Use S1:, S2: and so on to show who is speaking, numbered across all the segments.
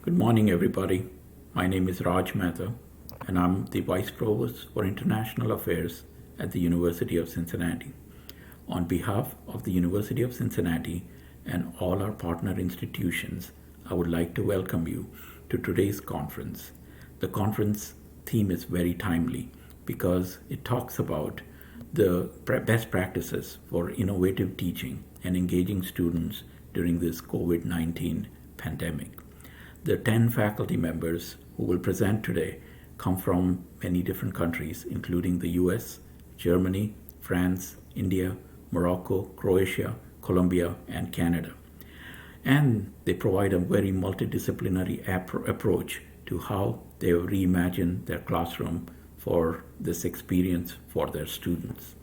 S1: Good morning, everybody. My name is Raj Mehta, and I'm the Vice Provost for International Affairs at the University of Cincinnati. On behalf of the University of Cincinnati and all our partner institutions, I would like to welcome you to today's conference. The conference theme is very timely because it talks about the best practices for innovative teaching and engaging students during this COVID 19 pandemic. The 10 faculty members who will present today come from many different countries, including the US, Germany, France, India, Morocco, Croatia, Colombia, and Canada. And they provide a very multidisciplinary approach to how they reimagine their classroom for this experience for their students.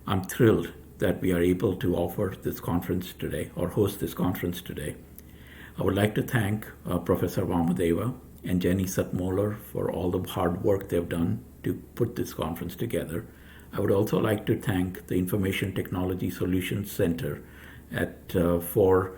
S1: I'm thrilled that we are able to offer this conference today or host this conference today. I would like to thank Professor Vamadeva and Jenny Sutmoller for all the hard work they've done to put this conference together. I would also like to thank the Information Technology Solutions Center for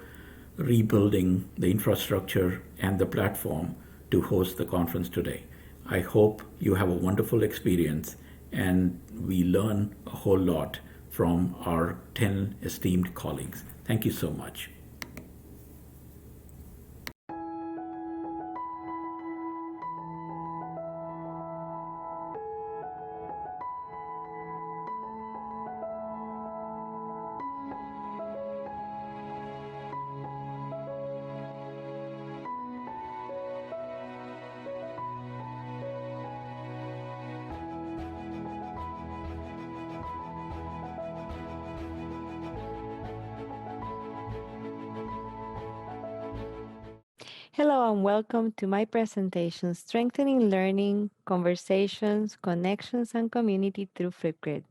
S1: rebuilding the infrastructure and the platform to host the conference today. I hope you have a wonderful experience and we learn a whole lot from our 10 esteemed colleagues. Thank you so much.
S2: Hello and welcome to my presentation, Strengthening Learning, Conversations, Connections, and Community through Flipgrid.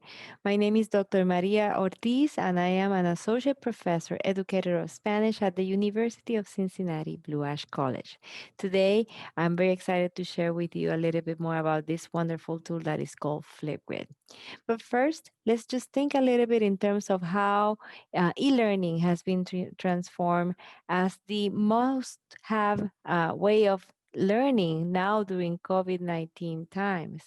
S2: My name is Dr. Maria Ortiz, and I am an Associate Professor, Educator of Spanish at the University of Cincinnati Blue Ash College. Today, I'm very excited to share with you a little bit more about this wonderful tool that is called Flipgrid. But first, let's just think a little bit in terms of how e-learning has been transformed as the most have way of learning now during COVID-19 times.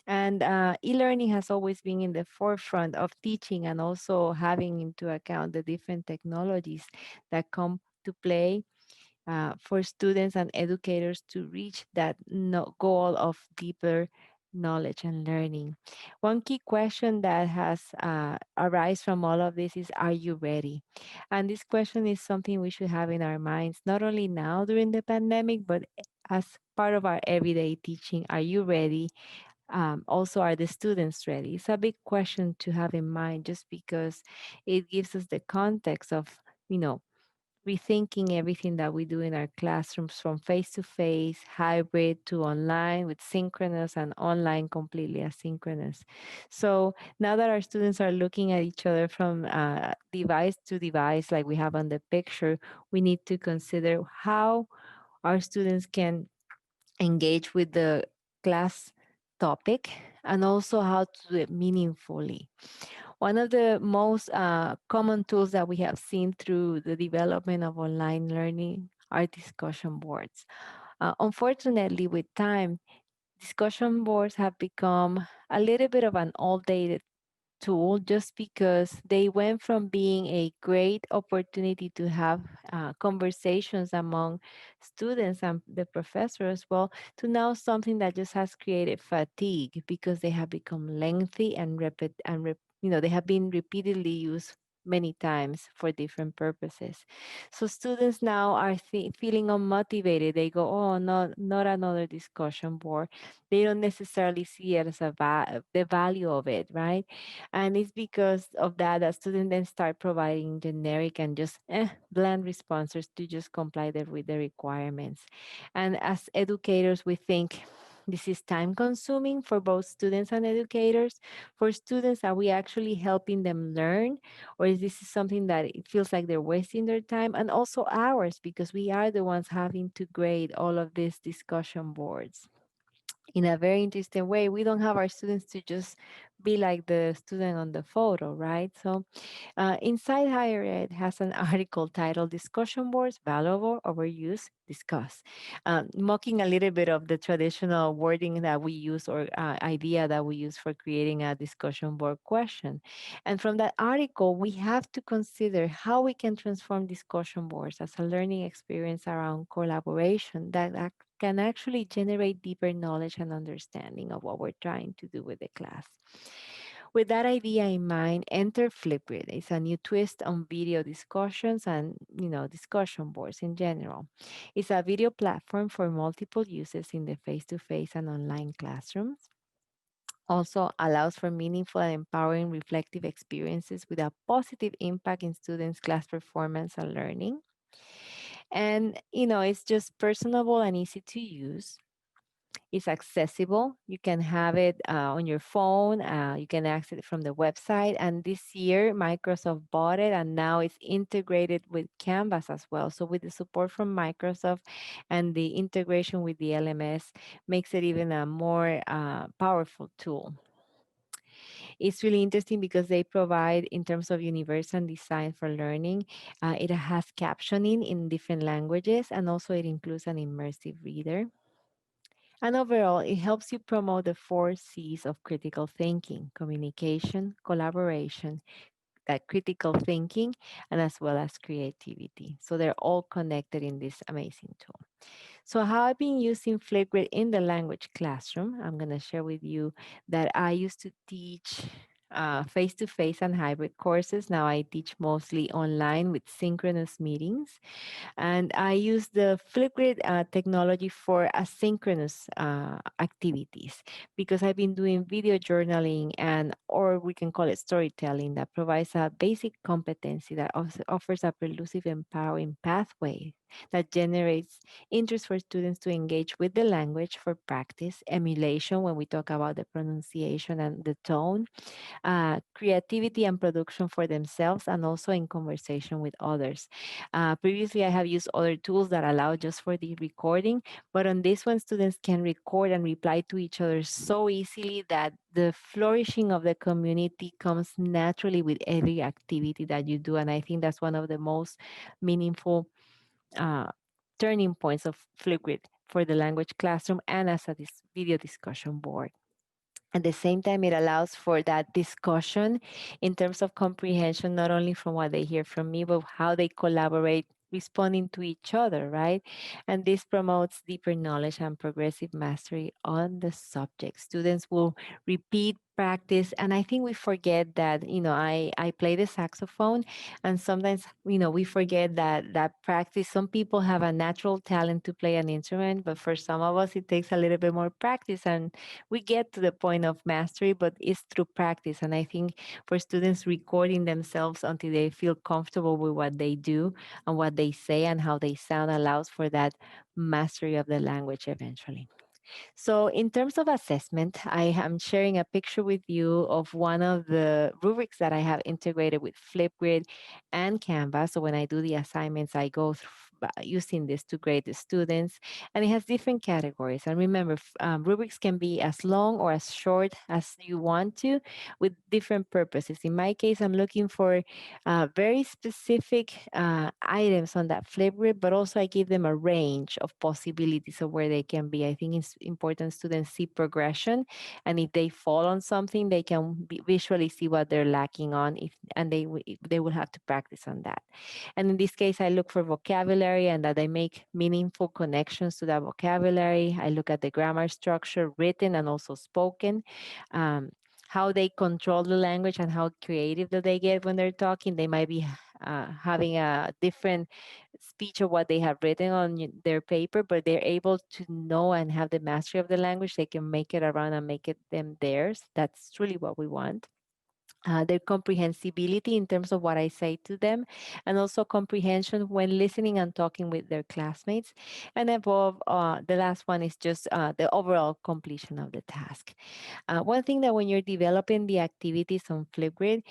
S2: And e-learning has always been in the forefront of teaching and also having into account the different technologies that come to play for students and educators to reach that goal of deeper knowledge and learning. One key question that has arise from all of this is, are you ready? And this question is something we should have in our minds, not only now during the pandemic, but as part of our everyday teaching. Are you ready? Also, are the students ready? It's a big question to have in mind just because it gives us the context of, you know, rethinking everything that we do in our classrooms from face to face, hybrid to online with synchronous and online completely asynchronous. So now that our students are looking at each other from device to device, like we have on the picture, we need to consider how our students can engage with the class topic and also how to do it meaningfully. One of the most common tools that we have seen through the development of online learning are discussion boards. Unfortunately, with time, discussion boards have become a little bit of an outdated tool just because they went from being a great opportunity to have conversations among students and the professor as well to now something that just has created fatigue because they have become lengthy and they have been repeatedly used many times for different purposes. So students now are feeling unmotivated. They go, oh, not another discussion board. They don't necessarily see it as the value of it, right? And it's because of that that students then start providing generic and just bland responses to just comply with the requirements. And as educators, we think this is time consuming for both students and educators. For students, are we actually helping them learn? Or is this something that it feels like they're wasting their time? And also ours, because we are the ones having to grade all of these discussion boards. in a very interesting way. We don't have our students to just be like the student on the photo, right? So Inside Higher Ed has an article titled Discussion Boards, Valuable, Overuse, Discuss, mocking a little bit of the traditional wording that we use or idea that we use for creating a discussion board question. And from that article, we have to consider how we can transform discussion boards as a learning experience around collaboration that can actually generate deeper knowledge and understanding of what we're trying to do with the class. With that idea in mind, enter Flipgrid. It's a new twist on video discussions and discussion boards in general. It's a video platform for multiple uses in the face-to-face and online classrooms. Also allows for meaningful and empowering reflective experiences with a positive impact in students' class performance and learning. And it's just personable and easy to use. It's accessible. You can have it on your phone. You can access it from the website. And this year, Microsoft bought it, and now it's integrated with Canvas as well. So with the support from Microsoft and the integration with the LMS, makes it even a more powerful tool. It's really interesting because they provide, in terms of universal design for learning, it has captioning in different languages, and also it includes an immersive reader. And overall, it helps you promote the four C's of critical thinking: communication, collaboration, that critical thinking, and as well as creativity. So they're all connected in this amazing tool. So how I've been using Flipgrid in the language classroom, I'm going to share with you that I used to teach face-to-face and hybrid courses. Now I teach mostly online with synchronous meetings. And I use the Flipgrid technology for asynchronous activities because I've been doing video journaling and, or we can call it storytelling, that provides a basic competency that also offers a perlusive, empowering pathway that generates interest for students to engage with the language for practice, emulation when we talk about the pronunciation and the tone, creativity and production for themselves, and also in conversation with others. Previously, I have used other tools that allow just for the recording, but on this one, students can record and reply to each other so easily that the flourishing of the community comes naturally with every activity that you do. And I think that's one of the most meaningful uh, turning points of Flipgrid for the language classroom and as a video discussion board. At the same time, it allows for that discussion in terms of comprehension, not only from what they hear from me, but how they collaborate, responding to each other, right? And this promotes deeper knowledge and progressive mastery on the subject. Students will repeat, practice, and I think we forget that, I play the saxophone, and sometimes, we forget that practice. Some people have a natural talent to play an instrument, but for some of us, it takes a little bit more practice. And we get to the point of mastery, but it's through practice. And I think for students, recording themselves until they feel comfortable with what they do and what they say and how they sound allows for that mastery of the language eventually. So, in terms of assessment, I am sharing a picture with you of one of the rubrics that I have integrated with Flipgrid and Canva. So, when I do the assignments, I go through using this to grade the students, and it has different categories. And remember, rubrics can be as long or as short as you want to, with different purposes. In my case, I'm looking for very specific items on that Flipgrid, but also I give them a range of possibilities of where they can be. I think it's important students see progression, and if they fall on something, they can visually see what they're lacking on, and they will have to practice on that. And in this case, I look for vocabulary and that they make meaningful connections to that vocabulary. I look at the grammar structure, written and also spoken. Um, how they control the language and how creative do they get when they're talking. They might be having a different speech of what they have written on their paper, but they're able to know and have the mastery of the language. They can make it around and make it them theirs. That's truly what we want. their comprehensibility in terms of what I say to them, and also comprehension when listening and talking with their classmates. And above, the last one is just the overall completion of the task. One thing that when you're developing the activities on Flipgrid,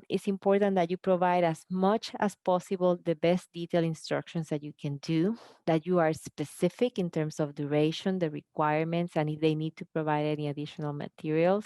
S2: it's important that you provide as much as possible the best detailed instructions that you can do, that you are specific in terms of duration, the requirements, and if they need to provide any additional materials.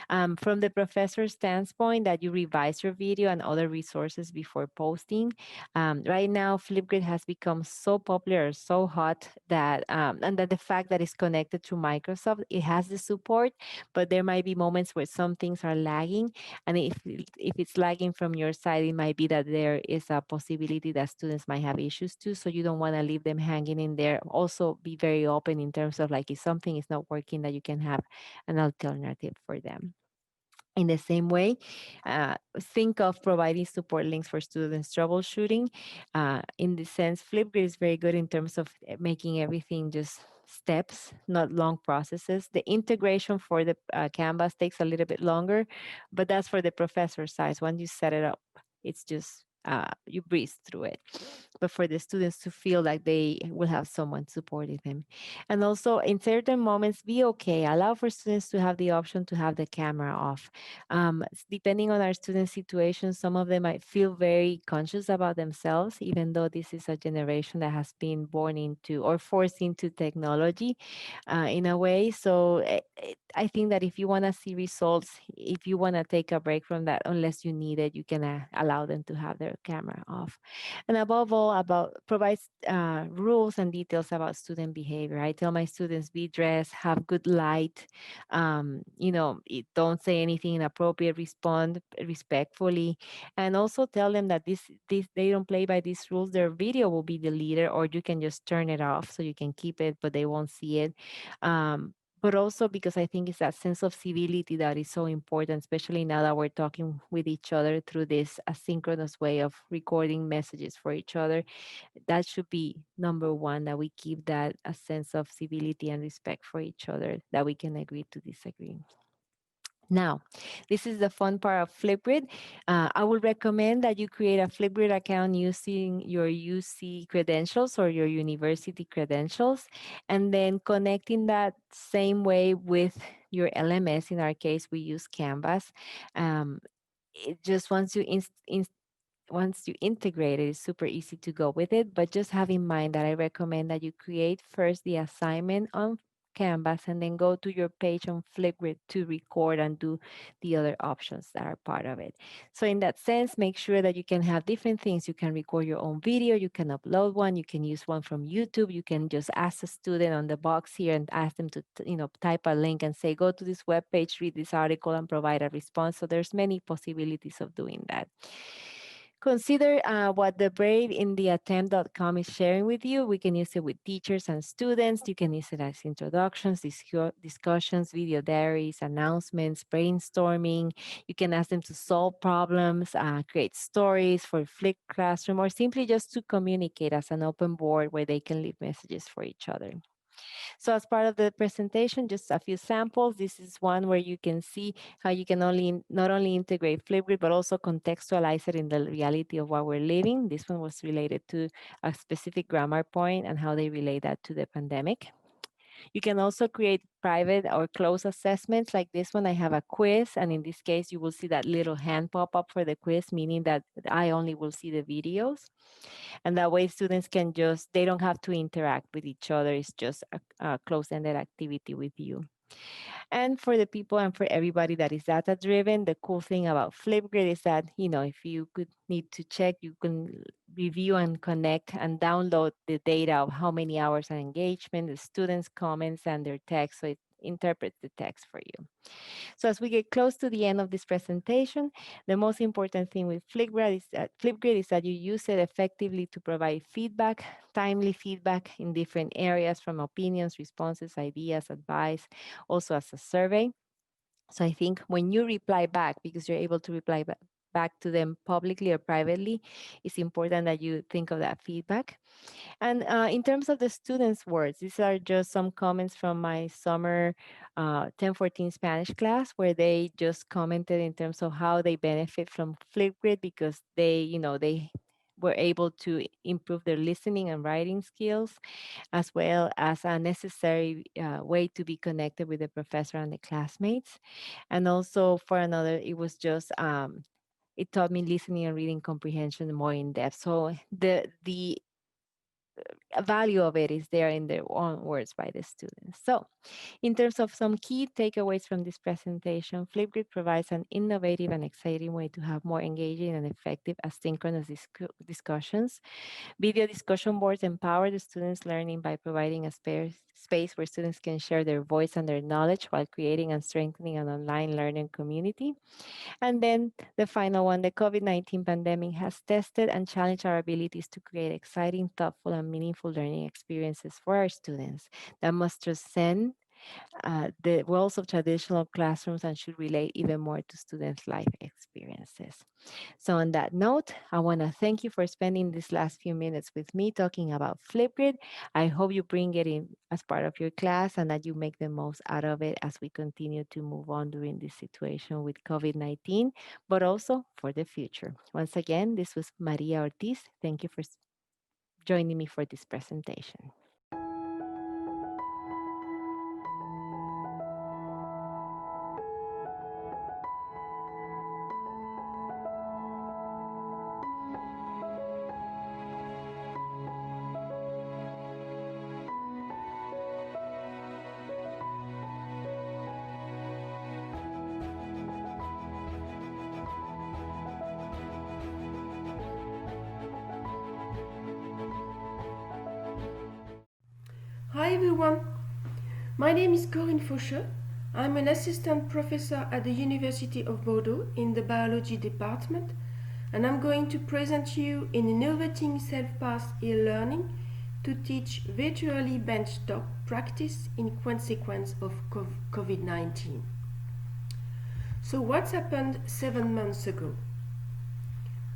S2: From the professor's standpoint, that you revise your video and other resources before posting. Right now, Flipgrid has become so popular, so hot that, and that the fact that it's connected to Microsoft, it has the support, but there might be moments where some things are lagging. And if it's lagging from your side, it might be that there is a possibility that students might have issues too. So you don't want to leave them hanging in there. Also, be very open in terms of like if something is not working, that you can have an alternative for them. In the same way, think of providing support links for students troubleshooting. In this sense, Flipgrid is very good in terms of making everything just steps, not long processes. The integration for the Canvas takes a little bit longer, but that's for the professor side. Once you set it up, it's just you breeze through it. But for the students to feel like they will have someone supporting them. And also, in certain moments, be okay. Allow for students to have the option to have the camera off. Depending on our student situation, some of them might feel very conscious about themselves, even though this is a generation that has been born into or forced into technology in a way. So I think that if you want to see results, if you want to take a break from that, unless you need it, you can allow them to have their camera off. And above all, about provides rules and details about student behavior. I tell my students, be dressed, have good light, don't say anything inappropriate, respond respectfully, and also tell them that this they don't play by these rules, their video will be deleted, or you can just turn it off so you can keep it, but they won't see it. But also because I think it's that sense of civility that is so important, especially now that we're talking with each other through this asynchronous way of recording messages for each other. That should be number one, that we keep that a sense of civility and respect for each other, that we can agree to disagree. Now, this is the fun part of Flipgrid. I would recommend that you create a Flipgrid account using your UC credentials or your university credentials, and then connecting that same way with your LMS. In our case, we use Canvas. It just once you integrate it, it's super easy to go with it. But just have in mind that I recommend that you create first the assignment on Canvas and then go to your page on Flipgrid to record and do the other options that are part of it. So in that sense, make sure that you can have different things. You can record your own video, you can upload one, you can use one from YouTube, you can just ask a student on the box here and ask them to type a link and say, go to this web page, read this article and provide a response. So there's many possibilities of doing that. Consider what the Brave in the Attempt.com is sharing with you. We can use it with teachers and students. You can use it as introductions, discussions, video diaries, announcements, brainstorming. You can ask them to solve problems, create stories for Flick Classroom, or simply just to communicate as an open board where they can leave messages for each other. So as part of the presentation, just a few samples. This is one where you can see how you can not only integrate Flipgrid, but also contextualize it in the reality of what we're living. This one was related to a specific grammar point and how they relate that to the pandemic. You can also create private or closed assessments like this one. I have a quiz, and in this case, you will see that little hand pop up for the quiz, meaning that I only will see the videos. And that way students can they don't have to interact with each other. It's just a close-ended activity with you. And for the people and for everybody that is data driven, the cool thing about Flipgrid is that, if you could need to check, you can review and connect and download the data of how many hours of engagement, the students' comments and their text. So it interprets the text for you. So as we get close to the end of this presentation, the most important thing with Flipgrid is that you use it effectively to provide feedback, timely feedback in different areas, from opinions, responses, ideas, advice, also as a survey. So I think when you reply back, because you're able to reply back to them publicly or privately, it's important that you think of that feedback. And in terms of the students' words, these are just some comments from my summer 1014 Spanish class, where they just commented in terms of how they benefit from Flipgrid because they were able to improve their listening and writing skills, as well as a necessary way to be connected with the professor and the classmates. And also for another, it was just it taught me listening and reading comprehension more in depth. So the value of it is there in their own words by the students. So, in terms of some key takeaways from this presentation, Flipgrid provides an innovative and exciting way to have more engaging and effective asynchronous discussions. Video discussion boards empower the students' learning by providing a space where students can share their voice and their knowledge while creating and strengthening an online learning community. And then the final one, the COVID-19 pandemic has tested and challenged our abilities to create exciting, thoughtful, and meaningful learning experiences for our students that must transcend the walls of traditional classrooms and should relate even more to students' life experiences. So, on that note, I want to thank you for spending these last few minutes with me talking about Flipgrid. I hope you bring it in as part of your class and that you make the most out of it as we continue to move on during this situation with COVID-19, but also for the future. Once again, this was Maria Ortiz. Thank you for joining me for this presentation.
S3: Hi everyone, my name is Corinne Faucheux. I'm an assistant professor at the University of Bordeaux in the biology department, and I'm going to present you in innovating self-paced e-learning to teach virtually benchtop practice in consequence of COVID-19. So what's happened 7 months ago?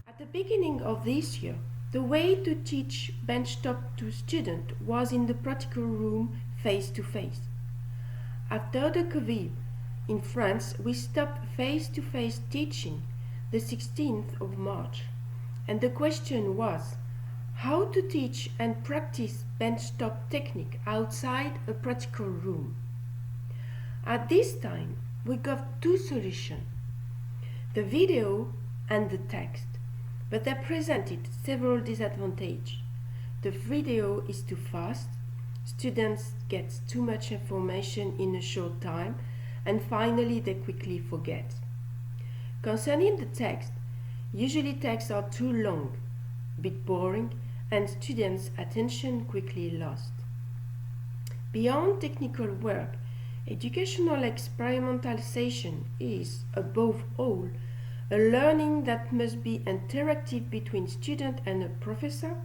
S3: At the beginning of this year, the way to teach benchtop to students was in the practical room face-to-face. After the COVID, in France, we stopped face-to-face teaching the 16th of March. And the question was, how to teach and practice benchtop technique outside a practical room. At this time, we got two solutions, the video and the text. But they presented several disadvantages. The video is too fast, students get too much information in a short time, and finally they quickly forget. Concerning the text, usually texts are too long, a bit boring, and students' attention quickly lost. Beyond technical work, educational experimentalization is, above all, a learning that must be interactive between student and a professor,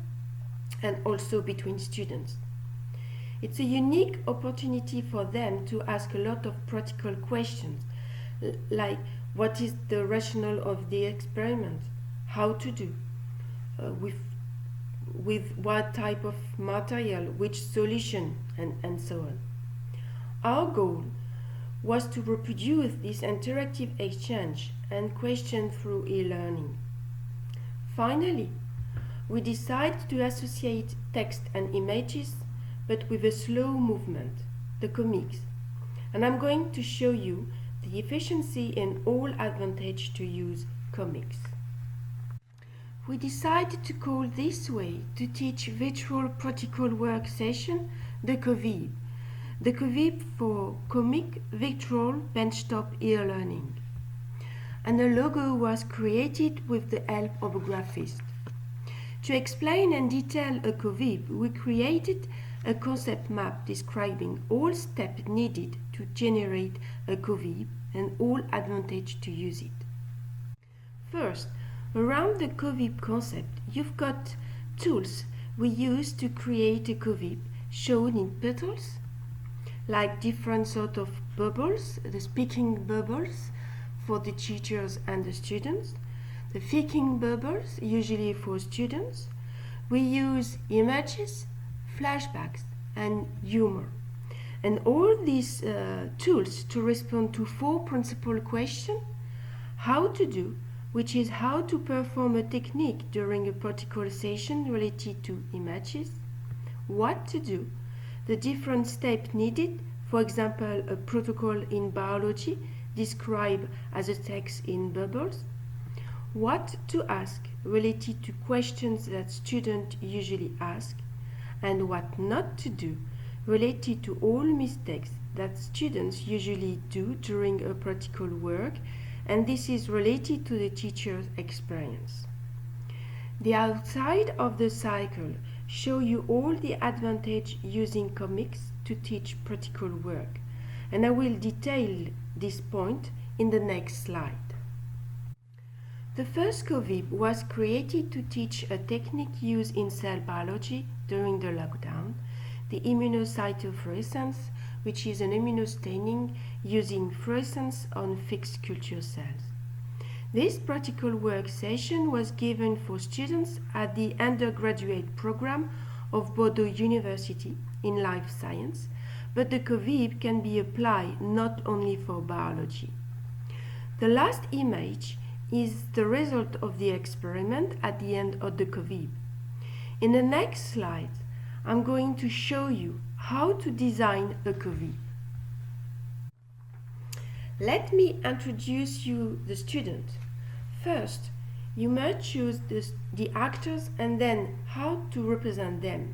S3: and also between students. It's a unique opportunity for them to ask a lot of practical questions, like what is the rationale of the experiment, how to do, with what type of material, which solution, and so on. Our goal was to reproduce this interactive exchange and question through e-learning. Finally, we decided to associate text and images, but with a slow movement, the comics. And I'm going to show you the efficiency and all advantage to use comics. We decided to call this way to teach virtual practical work session the COVIB. The COVIB for Comic Virtual Benchtop E-Learning. And a logo was created with the help of a graphist. To explain and detail a COVIB, we created a concept map describing all steps needed to generate a COVIB and all advantage to use it. First, around the COVIB concept, you've got tools we use to create a COVIB shown in petals, like different sort of bubbles, the speaking bubbles for the teachers and the students, the thinking bubbles, usually for students, we use images, flashbacks, and humor. And all these tools to respond to 4 principal questions: how to do, which is how to perform a technique during a particular session related to images; what to do, the different steps needed, for example, a protocol in biology described as a text in bubbles; what to ask, related to questions that students usually ask; and what not to do, related to all mistakes that students usually do during a practical work, and this is related to the teacher's experience. The outside of the cycle show you all the advantage using comics to teach practical work, and I will detail this point in the next slide. The first COVIB was created to teach a technique used in cell biology during the lockdown, the immunocytofluorescence, which is an immunostaining using fluorescence on fixed culture cells. This practical work session was given for students at the undergraduate program of Bordeaux University in life science, but the COVIB can be applied not only for biology. The last image is the result of the experiment at the end of the COVIB. In the next slide, I'm going to show you how to design a COVIB. Let me introduce you the student. First, you must choose the actors and then how to represent them.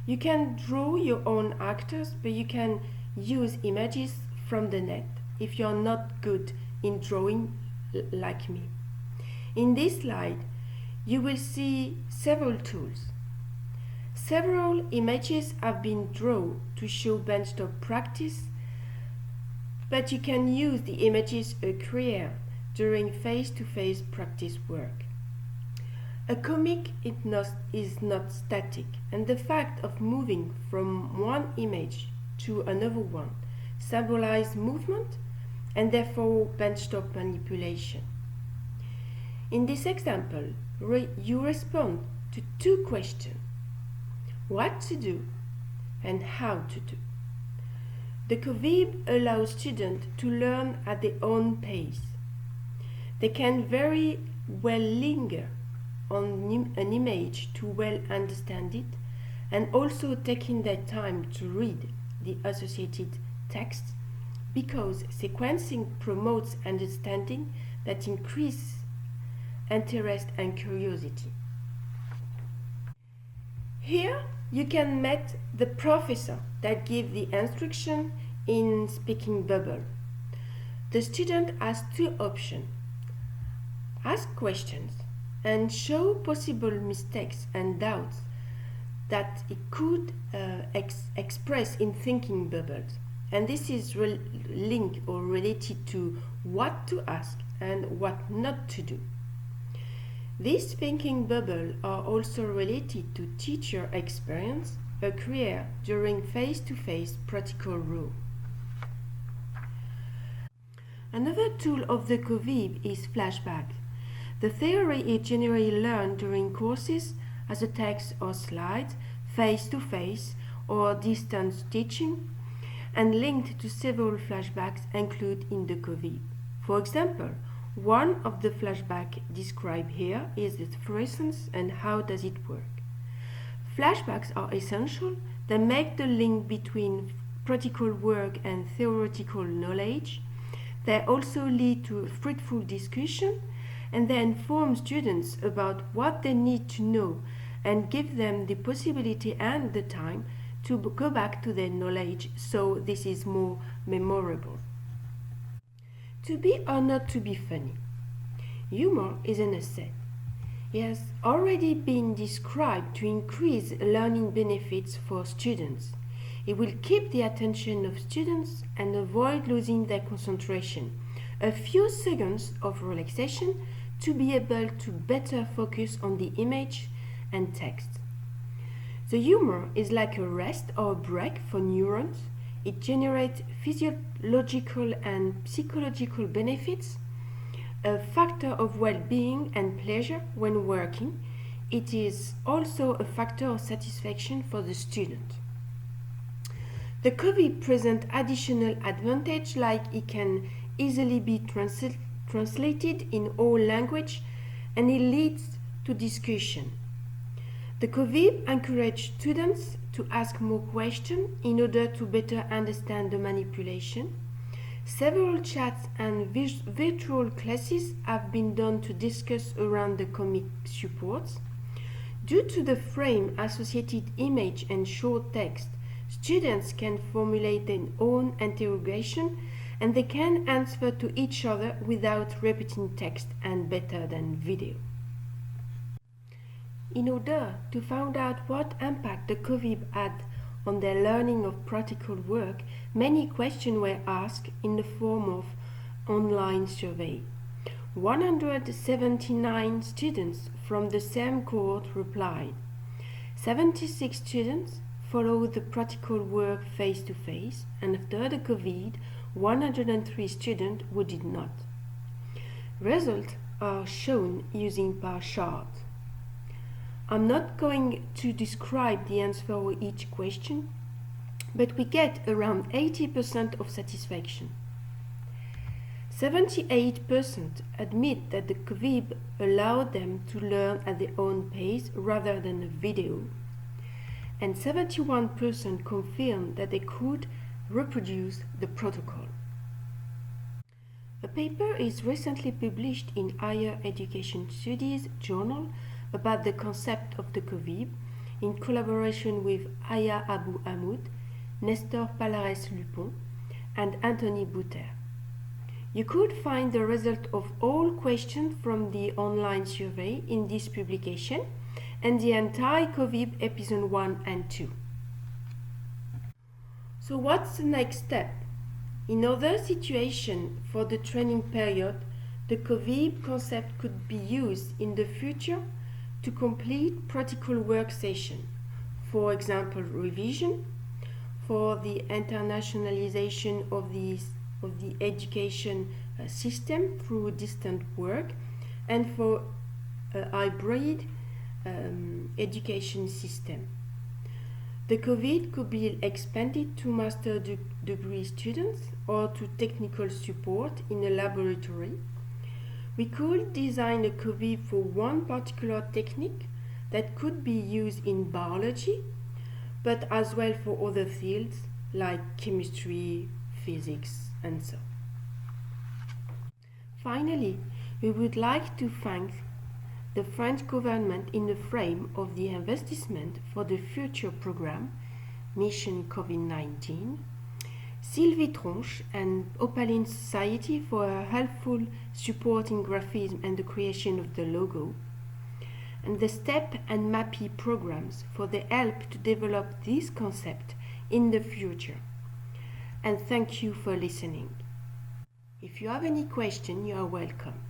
S3: You can draw your own actors, but you can use images from the net if you're not good in drawing like me. In this slide, you will see several tools. Several images have been drawn to show benchtop practice, but you can use the images a career during face-to-face practice work. A comic is not static, and the fact of moving from one image to another one symbolizes movement and therefore benchtop manipulation. In this example, you respond to 2 questions: what to do and how to do. The COVIB allows students to learn at their own pace. They can very well linger on an image to well understand it, and also taking their time to read the associated text, because sequencing promotes understanding that increases interest and curiosity. Here you can meet the professor that gives the instruction in speaking bubble. The student has 2 options: ask questions and show possible mistakes and doubts that it could express in thinking bubbles, and this is linked or related to what to ask and what not to do. These thinking bubbles are also related to teacher experience, a career during face-to-face practical room. Another tool of the COVIB is flashback. The theory is generally learned during courses as a text or slides, face-to-face or distance teaching, and linked to several flashbacks included in the COVIB. For example, one of the flashbacks described here is the fluorescence and how does it work. Flashbacks are essential. They make the link between practical work and theoretical knowledge. They also lead to fruitful discussion, and they inform students about what they need to know and give them the possibility and the time to go back to their knowledge, so this is more memorable. To be or not to be funny. Humor is an asset. It has already been described to increase learning benefits for students. It will keep the attention of students and avoid losing their concentration. A few seconds of relaxation to be able to better focus on the image and text. The humor is like a rest or a break for neurons. It generates physiological and psychological benefits. a factor of well-being and pleasure when working, it is also a factor of satisfaction for the student. The COVID presents additional advantage like it can easily be translated in all language and it leads to discussion. The COVID encouraged students to ask more questions in order to better understand the manipulation. Several chats and virtual classes have been done to discuss around the comic supports. Due to the frame, associated image and short text, students can formulate their own interrogation and they can answer to each other without repeating text and better than video. In order to find out what impact the COVID had on their learning of practical work, many questions were asked in the form of online survey. 179 students from the same cohort replied. 76 students followed the practical work face-to-face, and after the COVID, 103 students who did not. Results are shown using bar chart. I'm not going to describe the answer for each question, but we get around 80% of satisfaction. 78% admit that the COVID allowed them to learn at their own pace rather than a video, and 71% confirm that they could reproduce the protocol. A paper is recently published in Higher Education Studies journal about the concept of the COVID in collaboration with Aya Abu Hamoud, Nestor Palares Lupon, and Anthony Buter. You could find the result of all questions from the online survey in this publication and the entire COVID episode 1 and 2. So what's the next step? In other situations for the training period, the COVID concept could be used in the future to complete practical work session, for example revision, for the internationalization of the education system through distant work, and for a hybrid education system. The COVID could be expanded to master degree students or to technical support in a laboratory. We could design a COVID for one particular technique that could be used in biology, but as well for other fields like chemistry, physics, and so. Finally, we would like to thank the French government in the frame of the investment for the future program, Mission COVID-19, Sylvie Tronche and Opaline Society for her helpful support in graphism and the creation of the logo, and the STEP and MAPI programs for the help to develop this concept in the future. And thank you for listening. If you have any question, you are welcome.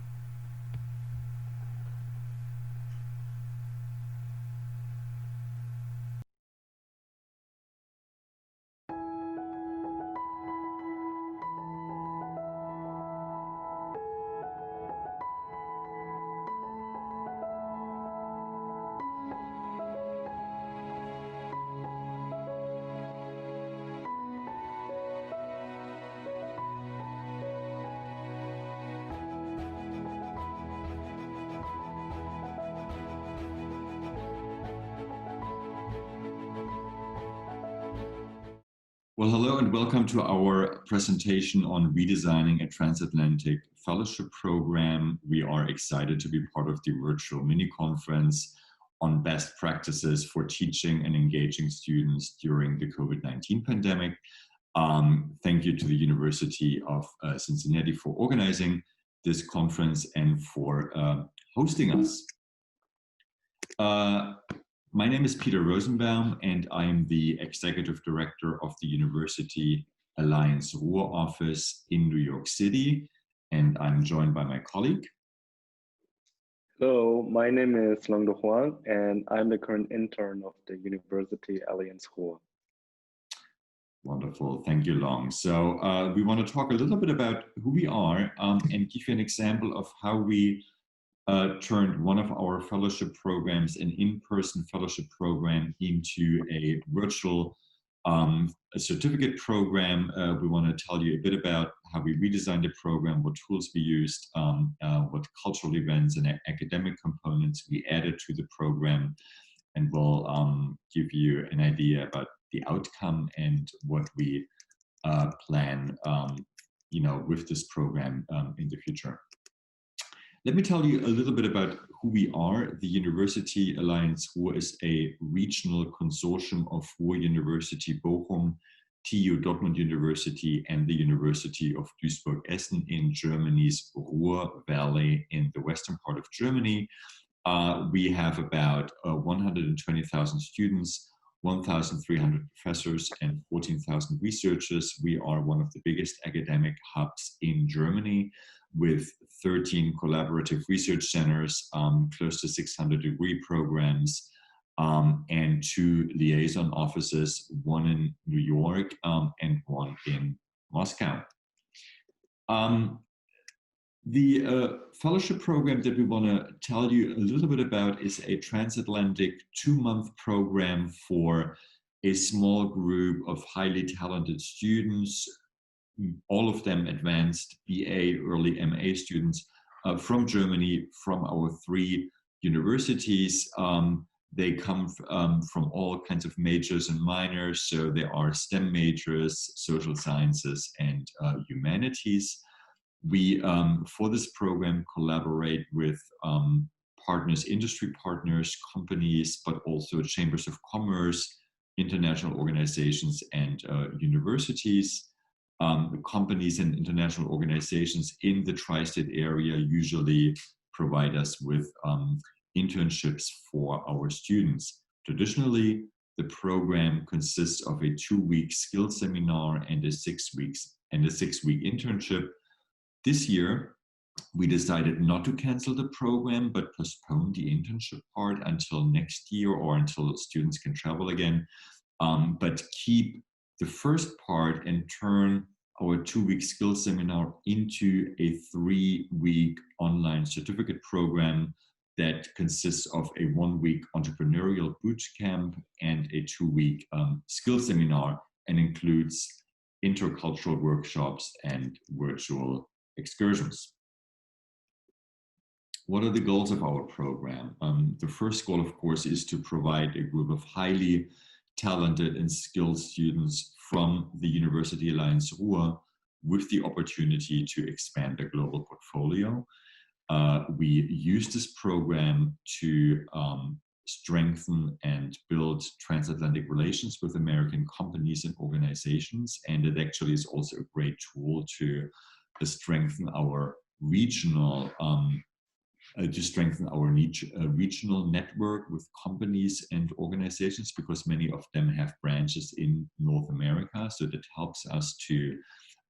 S4: Well, hello and welcome to our presentation on redesigning a transatlantic fellowship program. We are excited to be part of the virtual mini conference on best practices for teaching and engaging students during the COVID-19 pandemic. Thank you to the University of Cincinnati for organizing this conference and for hosting us. My name is Peter Rosenbaum, and I am the Executive Director of the University Alliance Ruhr office in New York City, and I'm joined by my colleague.
S5: Hello, my name is Langdo Huang, and I'm the current intern of the University Alliance Ruhr.
S4: Wonderful. Thank you, Long. So we want to talk a little bit about who we are and give you an example of how we turned one of our fellowship programs, an in-person fellowship program, into a virtual a certificate program. We want to tell you a bit about how we redesigned the program, what tools we used, what cultural events and academic components we added to the program, and we'll give you an idea about the outcome and what we plan, with this program in the future. Let me tell you a little bit about who we are. The University Alliance Ruhr is a regional consortium of Ruhr University Bochum, TU Dortmund University, and the University of Duisburg-Essen in Germany's Ruhr Valley in the western part of Germany. We have about 120,000 students, 1,300 professors, and 14,000 researchers. We are one of the biggest academic hubs in Germany, with 13 collaborative research centers, close to 600 degree programs, and 2 liaison offices, one in New York and one in Moscow. The fellowship program that we want to tell you a little bit about is a transatlantic 2-month program for a small group of highly talented students, all of them advanced BA, early MA students from Germany, from our 3 universities. They come from all kinds of majors and minors, so there are STEM majors, social sciences, and humanities. We, for this program, collaborate with partners, industry partners, companies, but also chambers of commerce, international organizations, and universities. The companies and international organizations in the tri-state area usually provide us with internships for our students. Traditionally, the program consists of a 2-week skills seminar and a 6-week internship. This year, we decided not to cancel the program, but postpone the internship part until next year or until students can travel again, but keep the first part and turn our 2-week skills seminar into a 3-week online certificate program that consists of a 1-week entrepreneurial boot camp and a 2-week skills seminar, and includes intercultural workshops and virtual excursions. What are the goals of our program? The first goal, of course, is to provide a group of highly talented and skilled students from the University Alliance Ruhr with the opportunity to expand their global portfolio. We use this program to strengthen and build transatlantic relations with American companies and organizations, and it actually is also a great tool to strengthen our regional regional network with companies and organizations, because many of them have branches in North America. So that helps us to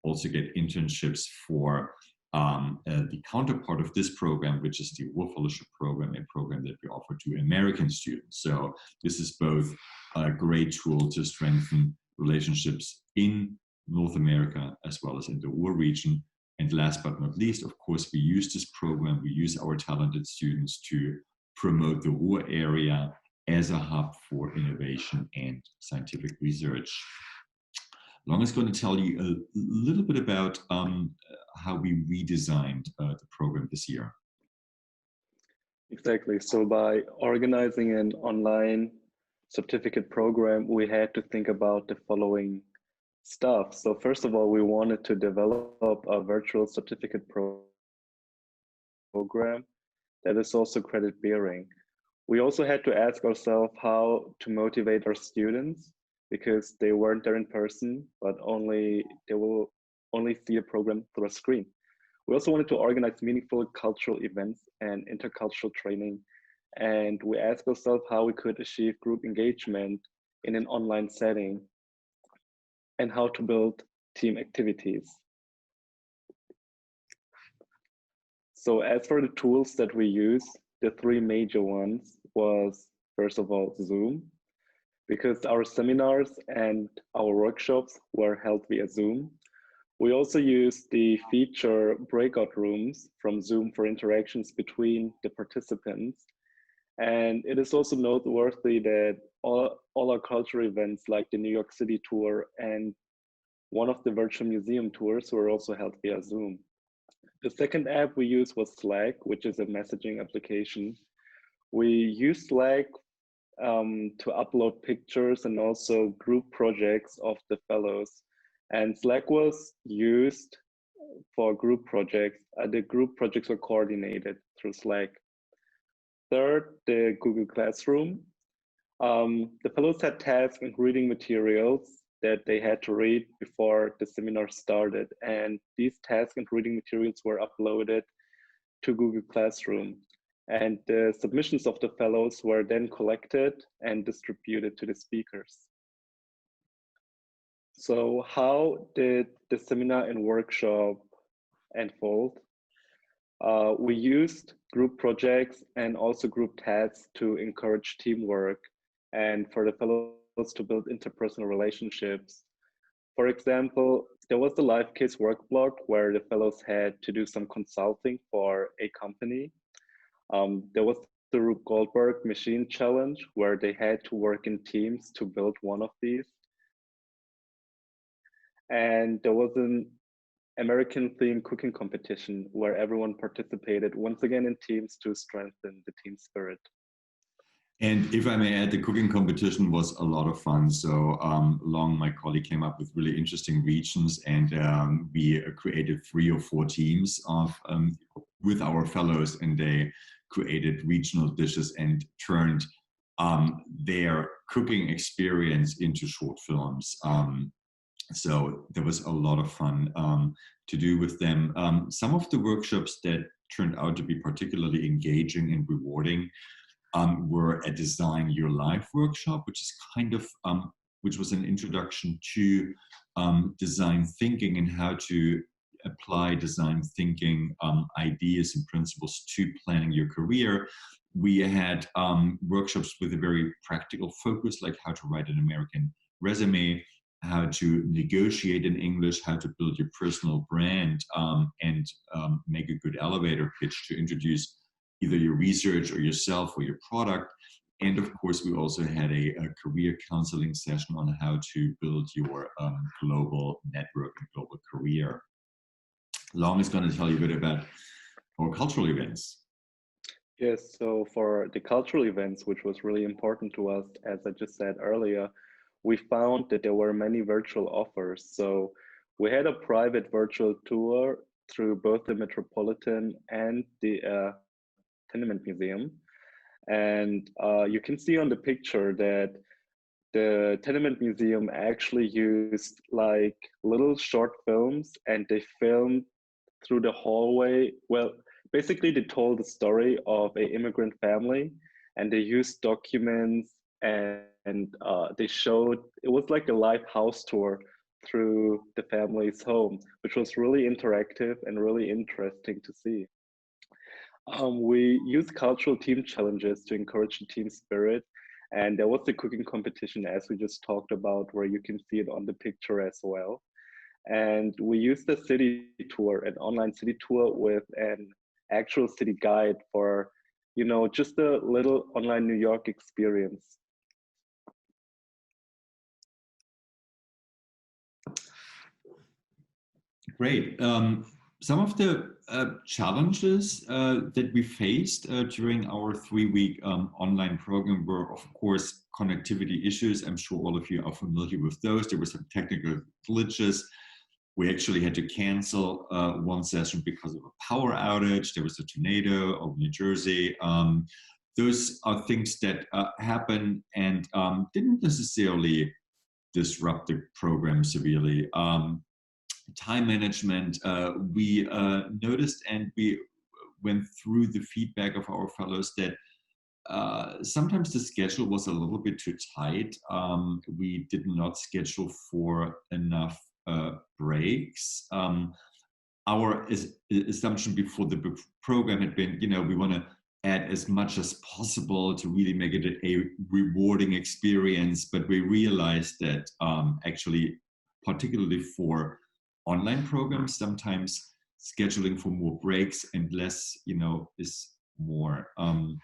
S4: also get internships for the counterpart of this program, which is the Ruhr Fellowship Program, a program that we offer to American students. So this is both a great tool to strengthen relationships in North America as well as in the Ruhr region. And last but not least, of course, we use this program, we use our talented students to promote the Ruhr area as a hub for innovation and scientific research. Long is going to tell you a little bit about how we redesigned the program this year.
S5: Exactly. So by organizing an online certificate program, we had to think about the following stuff. So first of all, we wanted to develop a virtual certificate program that is also credit bearing. We also had to ask ourselves how to motivate our students, because they weren't there in person, but they will only see a program through a screen. We also wanted to organize meaningful cultural events and intercultural training. And we asked ourselves how we could achieve group engagement in an online setting, and how to build team activities. So as for the tools that we use, the 3 major ones was, first of all, Zoom. because our seminars and our workshops were held via Zoom. We also used the feature breakout rooms from Zoom for interactions between the participants. And it is also noteworthy that all our cultural events like the New York City tour and one of the virtual museum tours were also held via Zoom. The second app we used was Slack, which is a messaging application. We used Slack to upload pictures and also group projects of the fellows. And Slack was used for group projects. The group projects were coordinated through Slack. Third, the Google Classroom. The fellows had tasks and reading materials that they had to read before the seminar started. And these tasks and reading materials were uploaded to Google Classroom. And the submissions of the fellows were then collected and distributed to the speakers. So how did the seminar and workshop unfold? We used group projects and also group tasks to encourage teamwork and for the fellows to build interpersonal relationships. For example, there was the live case work block where the fellows had to do some consulting for a company. There was the Rube Goldberg Machine Challenge where they had to work in teams to build one of these. And there was an American themed cooking competition where everyone participated once again in teams to strengthen the team spirit.
S4: And if I may add, the cooking competition was a lot of fun. So Long, my colleague, came up with really interesting regions, and we created 3 or 4 teams of with our fellows, and they created regional dishes and turned their cooking experience into short films. So there was a lot of fun to do with them. Some of the workshops that turned out to be particularly engaging and rewarding were a Design Your Life workshop, which is kind of, which was an introduction to design thinking and how to apply design thinking ideas and principles to planning your career. We had workshops with a very practical focus, like how to write an American resume, how to negotiate in English, how to build your personal brand, and make a good elevator pitch to introduce either your research or yourself or your product. And of course, we also had a career counseling session on how to build your global network and global career. Long is going to tell you a bit about our cultural events.
S5: Yes, so for the cultural events, which was really important to us, as I just said earlier, we found that there were many virtual offers. So we had a private virtual tour through both the Metropolitan and the Tenement Museum. And you can see on the picture that the Tenement Museum actually used like little short films, and they filmed through the hallway. Well, basically they told the story of an immigrant family, and they used documents, and they showed, it was like a live house tour through the family's home, which was really interactive and really interesting to see. We used cultural team challenges to encourage the team spirit. And there was the cooking competition, as we just talked about, where you can see it on the picture as well. And we used the city tour, an online city tour with an actual city guide for, you know, just a little online New York experience.
S4: Great. Some of the challenges that we faced during our 3-week online program were, of course, connectivity issues. I'm sure all of you are familiar with those. There were some technical glitches. We actually had to cancel one session because of a power outage. There was a tornado over New Jersey. Those are things that happen and didn't necessarily disrupt the program severely. Time management, we noticed, and we went through the feedback of our fellows that sometimes the schedule was a little bit too tight. We did not schedule for enough breaks. Our assumption before the program had been, you know, we want to add as much as possible to really make it a rewarding experience. But we realized that actually, particularly for online programs, sometimes scheduling for more breaks and less, is more. From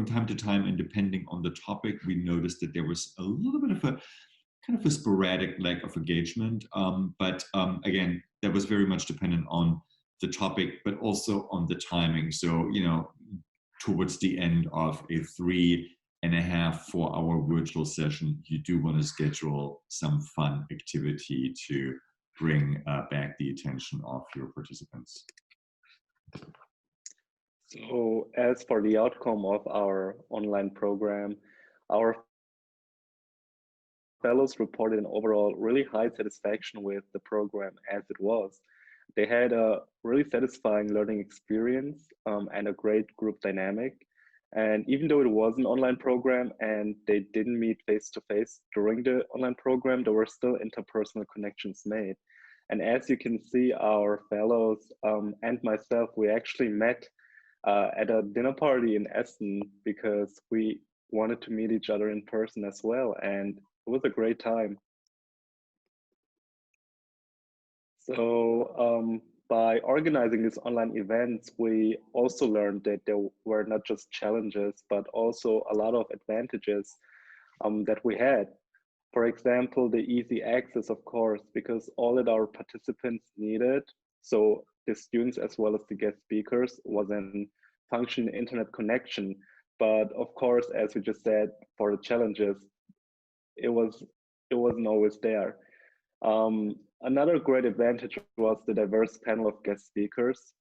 S4: time to time, and depending on the topic, we noticed that there was a little bit of a kind of a sporadic lack of engagement. But again, that was very much dependent on the topic, but also on the timing. So, towards the end of a 3.5, 4 hour virtual session, you do want to schedule some fun activity to bring back the attention of your participants.
S5: So as for the outcome of our online program, our fellows reported an overall really high satisfaction with the program as it was. They had a really satisfying learning experience and a great group dynamic. And even though it was an online program and they didn't meet face to face during the online program, there were still interpersonal connections made. And as you can see, our fellows and myself, we actually met at a dinner party in Essen because we wanted to meet each other in person as well. And it was a great time. So by organizing these online events, we also learned that there were not just challenges, but also a lot of advantages that we had. For example, the easy access, of course, because all that our participants needed, so the students as well as the guest speakers, was an functioning internet connection. But of course, as we just said, for the challenges, it wasn't always there. Another great advantage was the diverse panel of guest speakers.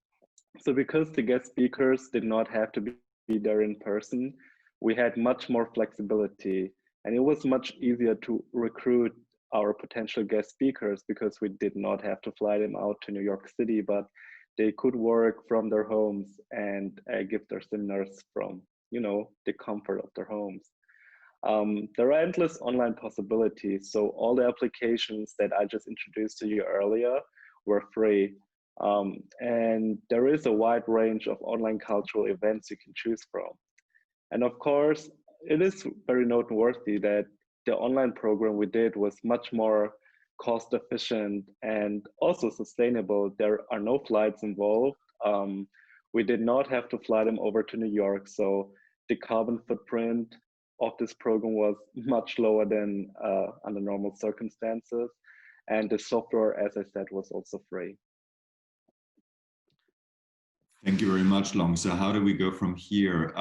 S5: So because the guest speakers did not have to be there in person, we had much more flexibility, and it was much easier to recruit our potential guest speakers because we did not have to fly them out to New York City, but they could work from their homes and give their seminars from, the comfort of their homes. There are endless online possibilities. So all the applications that I just introduced to you earlier were free. And there is a wide range of online cultural events you can choose from. And of course, it is very noteworthy that the online program we did was much more cost efficient and also sustainable. There are no flights involved. We did not have to fly them over to New York. So the carbon footprint of this program was much lower than under normal circumstances. And the software, as I said, was also free.
S4: Thank you very much, Long. So how do we go from here?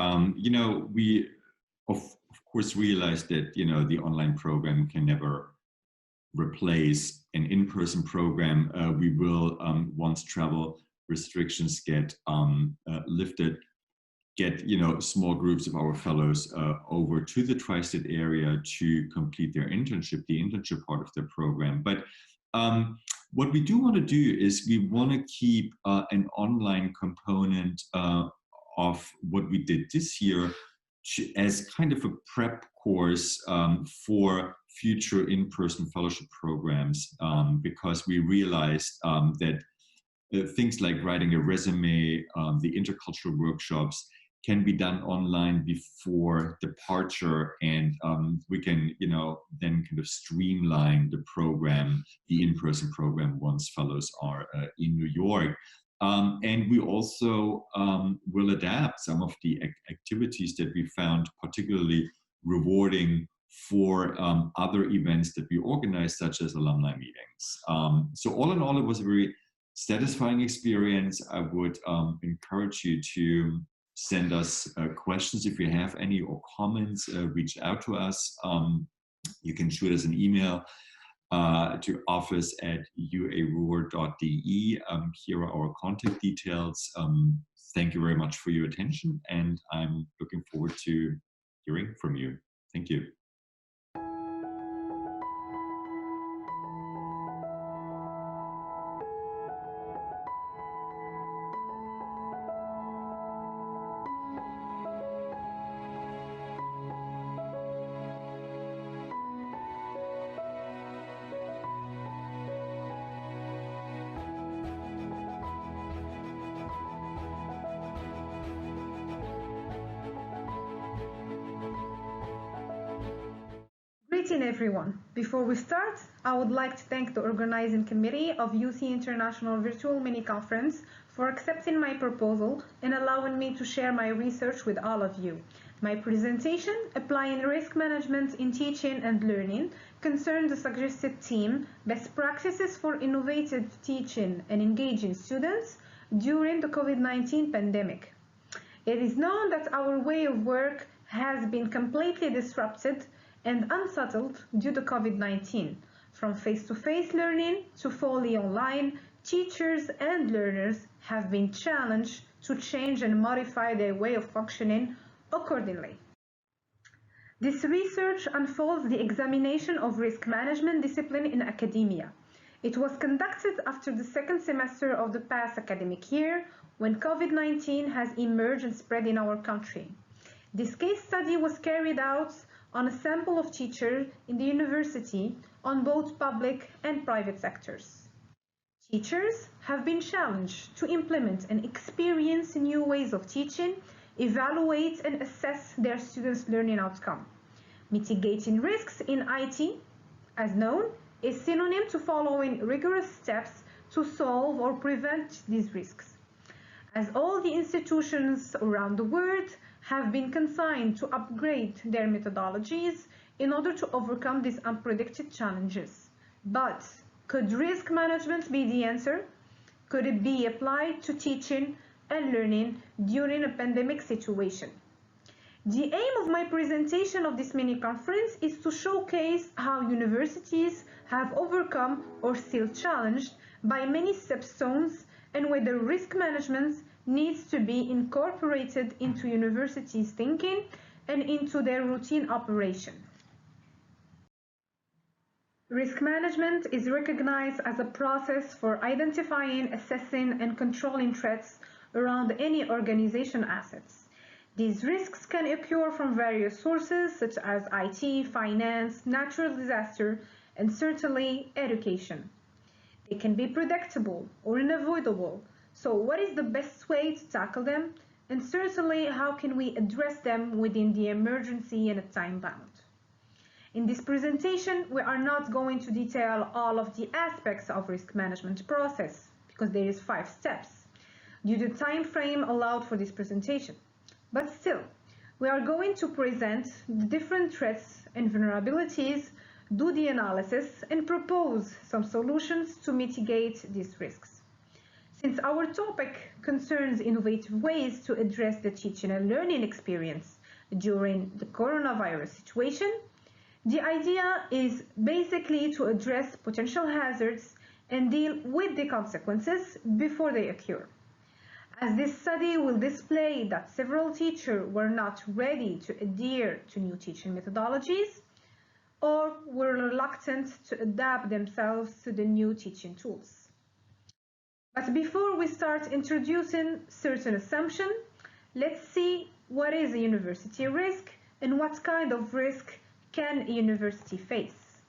S4: We of course realize that, the online program can never replace an in-person program. We will, once travel restrictions get lifted, get small groups of our fellows over to the tri-state area to complete their internship, the internship part of the program. But what we do want to do is we want to keep an online component of what we did this year as kind of a prep course for future in-person fellowship programs, because we realized that things like writing a resume, the intercultural workshops, can be done online before departure, and we can, then kind of streamline the program, the in-person program, once fellows are in New York. And we also will adapt some of the activities that we found particularly rewarding for other events that we organize, such as alumni meetings. So all in all, it was a very satisfying experience. I would encourage you to send us questions if you have any, or comments. Reach out to us. You can shoot us an email to office@uaruhr.de. Here are our contact details. Thank you very much for your attention, and I'm looking forward to hearing from you. Thank you.
S6: Greeting everyone. Before we start, I would like to thank the organizing committee of UC International Virtual Mini Conference for accepting my proposal and allowing me to share my research with all of you. My presentation, Applying Risk Management in Teaching and Learning, concerns the suggested theme, Best Practices for Innovative Teaching and Engaging Students during the COVID-19 pandemic. It is known that our way of work has been completely disrupted and unsettled due to COVID-19. From face-to-face learning to fully online, teachers and learners have been challenged to change and modify their way of functioning accordingly. This research unfolds the examination of risk management discipline in academia. It was conducted after the second semester of the past academic year, when COVID-19 has emerged and spread in our country. This case study was carried out on a sample of teachers in the university on both public and private sectors. Teachers have been challenged to implement and experience new ways of teaching, evaluate and assess their students' learning outcome. Mitigating risks in IT, as known, is synonym to following rigorous steps to solve or prevent these risks. As all the institutions around the world have been consigned to upgrade their methodologies in order to overcome these unpredicted challenges. But could risk management be the answer? Could it be applied to teaching and learning during a pandemic situation? The aim of my presentation of this mini conference is to showcase how universities have overcome or still challenged by many stepstones and whether risk management needs to be incorporated into universities' thinking and into their routine operation. Risk management is recognized as a process for identifying, assessing, and controlling threats around any organization assets. These risks can occur from various sources such as IT, finance, natural disaster, and certainly education. They can be predictable or unavoidable. So what is the best way to tackle them? And certainly, how can we address them within the emergency and a time bound? In this presentation, we are not going to detail all of the aspects of risk management process because there is 5 steps due to time frame allowed for this presentation. But still, we are going to present the different threats and vulnerabilities, do the analysis, and propose some solutions to mitigate these risks. Since our topic concerns innovative ways to address the teaching and learning experience during the coronavirus situation, the idea is basically to address potential hazards and deal with the consequences before they occur. As this study will display that several teachers were not ready to adhere to new teaching methodologies or were reluctant to adapt themselves to the new teaching tools. But before we start introducing certain assumptions, let's see what is a university risk and what kind of risk can a university face.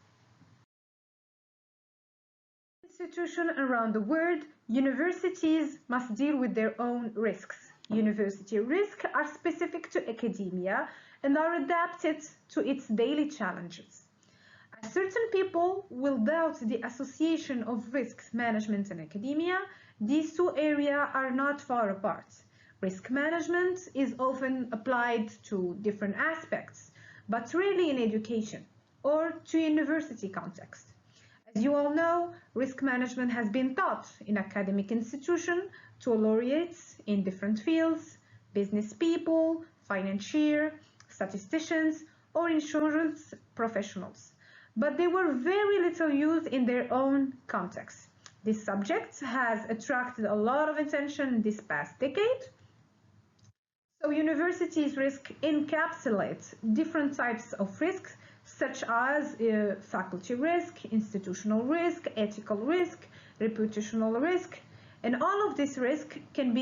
S6: Institutions around the world, universities must deal with their own risks. University risks are specific to academia and are adapted to its daily challenges. As certain people will doubt the association of risks management and academia, these two areas are not far apart. Risk management is often applied to different aspects, but rarely in education or to university context. As you all know, risk management has been taught in academic institutions to laureates in different fields, business people, financiers, statisticians, or insurance professionals. But they were very little used in their own context. This subject has attracted a lot of attention this past decade. So universities' risk encapsulates different types of risks, such as faculty risk, institutional risk, ethical risk, reputational risk, and all of this risk can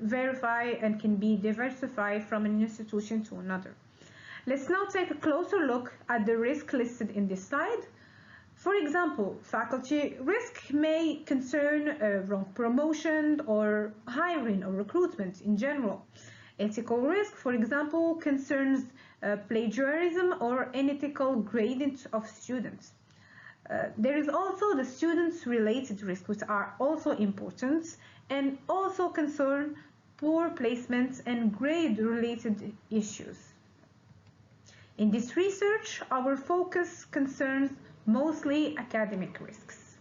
S6: verify and can be diversified from an institution to another. Let's now take a closer look at the risk listed in this slide. For example, faculty risk may concern wrong promotion or hiring or recruitment in general. Ethical risk, for example, concerns plagiarism, or unethical grading of students. There is also the students-related risks, which are also important and also concern poor placements and grade-related issues. In this research, our focus concerns mostly academic risks.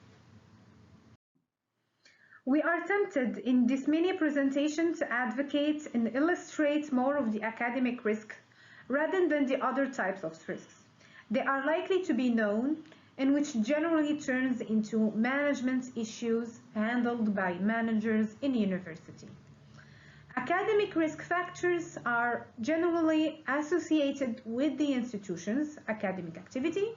S6: We are tempted in this mini presentation to advocate and illustrate more of the academic risk rather than the other types of risks. They are likely to be known and which generally turns into management issues handled by managers in university. Academic risk factors are generally associated with the institution's academic activity.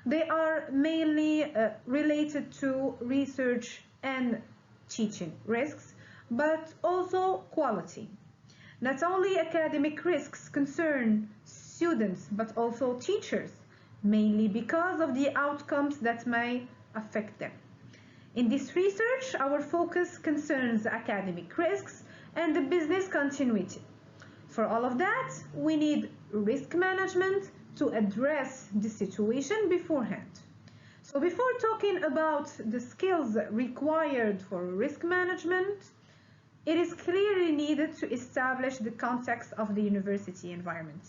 S6: They are mainly related to research and teaching risks, but also quality. Not only academic risks concern students, but also teachers, mainly because of the outcomes that may affect them. In this research, our focus concerns academic risks and the business continuity. For all of that, we need risk management to address the situation beforehand. So before talking about the skills required for risk management, it is clearly needed to establish the context of the university environment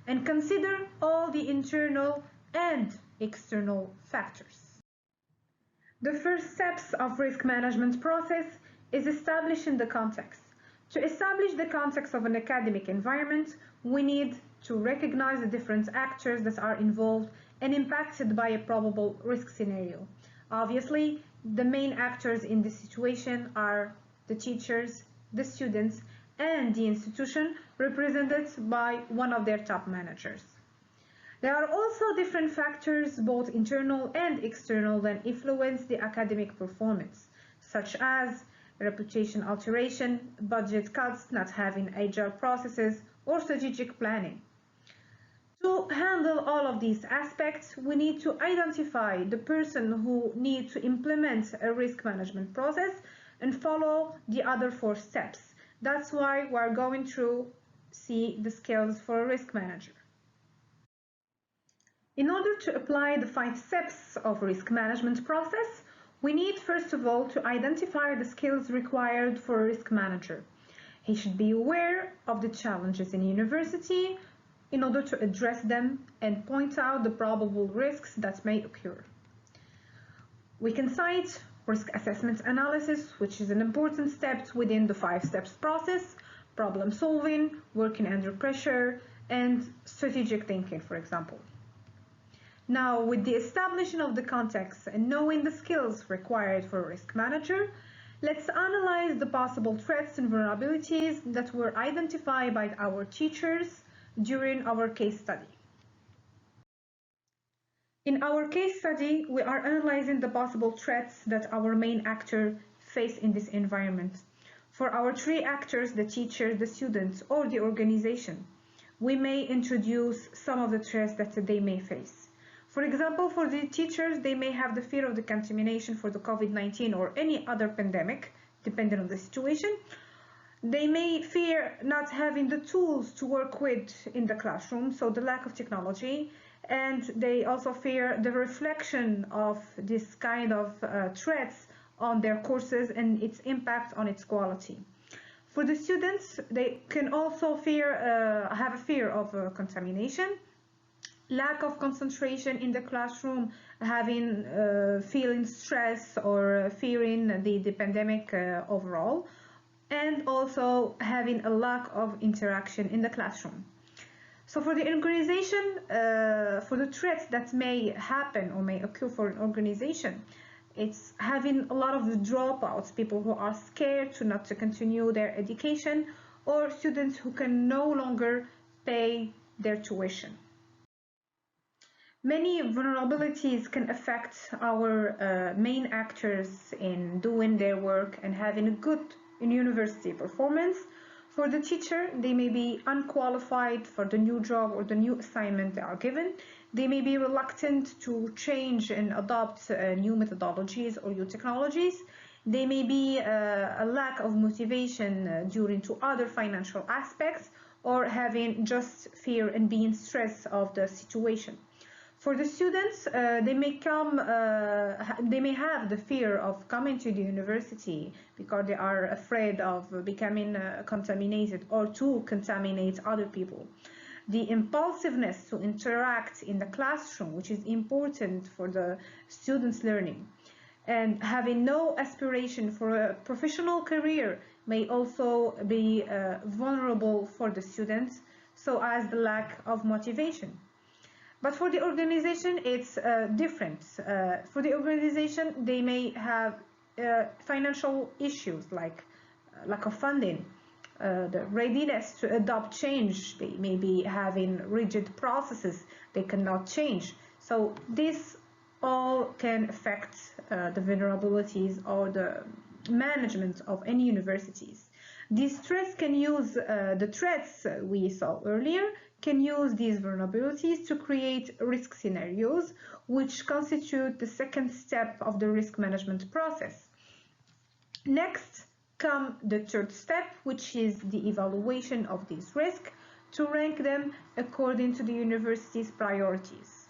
S6: and consider all the internal and external factors. The first steps of risk management process is establishing the context. To establish the context of an academic environment, we need to recognize the different actors that are involved and impacted by a probable risk scenario. Obviously, the main actors in this situation are the teachers, the students, and the institution represented by one of their top managers. There are also different factors, both internal and external, that influence the academic performance, such as reputation alteration, budget cuts, not having agile processes, or strategic planning. To handle all of these aspects, we need to identify the person who needs to implement a risk management process and follow the other 4 steps. That's why we're going to see the skills for a risk manager. In order to apply the 5 steps of risk management process, we need first of all to identify the skills required for a risk manager. He should be aware of the challenges in university in order to address them and point out the probable risks that may occur. We can cite risk assessment analysis, which is an important step within the 5 steps process, problem solving, working under pressure, and strategic thinking, for example. Now, with the establishment of the context and knowing the skills required for a risk manager, let's analyze the possible threats and vulnerabilities that were identified by our teachers during our case study. In our case study, we are analyzing the possible threats that our main actor face in this environment. For our 3 actors, the teacher, the students, or the organization, we may introduce some of the threats that they may face. For example, for the teachers, they may have the fear of the contamination for the COVID-19 or any other pandemic, depending on the situation. They may fear not having the tools to work with in the classroom, so the lack of technology, and they also fear the reflection of this kind of threats on their courses and its impact on its quality. For the students, they can also have a fear of contamination, lack of concentration in the classroom, having feeling stress or fearing the pandemic overall, and also having a lack of interaction in the classroom. So for the organization, for the threats that may happen or may occur for an organization, it's having a lot of dropouts, people who are scared not to continue their education, or students who can no longer pay their tuition. Many vulnerabilities can affect our main actors in doing their work and having a good university performance. For the teacher, they may be unqualified for the new job or the new assignment they are given. They may be reluctant to change and adopt new methodologies or new technologies. They may be a lack of motivation due to other financial aspects, or having just fear and being stressed of the situation. For the students, they may have the fear of coming to the university because they are afraid of becoming contaminated or to contaminate other people. The impulsiveness to interact in the classroom, which is important for the students' learning, and having no aspiration for a professional career may also be vulnerable for the students, so as the lack of motivation. But for the organization, it's different. For the organization, they may have financial issues like lack of funding, the readiness to adopt change. They may be having rigid processes they cannot change. So this all can affect the vulnerabilities or the management of any universities. These threats can use the threats we saw earlier, can use these vulnerabilities to create risk scenarios, which constitute the second step of the risk management process. Next come the third step, which is the evaluation of these risks to rank them according to the university's priorities.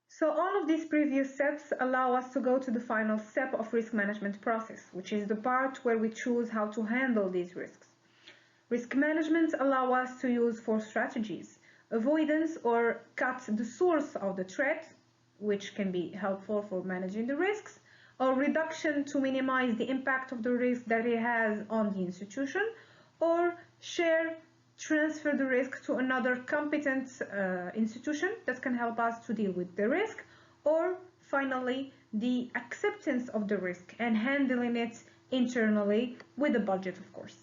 S6: So all of these previous steps allow us to go to the final step of risk management process, which is the part where we choose how to handle these risks. Risk management allows us to use four strategies: avoidance or cut the source of the threat, which can be helpful for managing the risks, or reduction to minimize the impact of the risk that it has on the institution, or share, transfer the risk to another competent institution that can help us to deal with the risk, or finally, the acceptance of the risk and handling it internally with a budget, of course.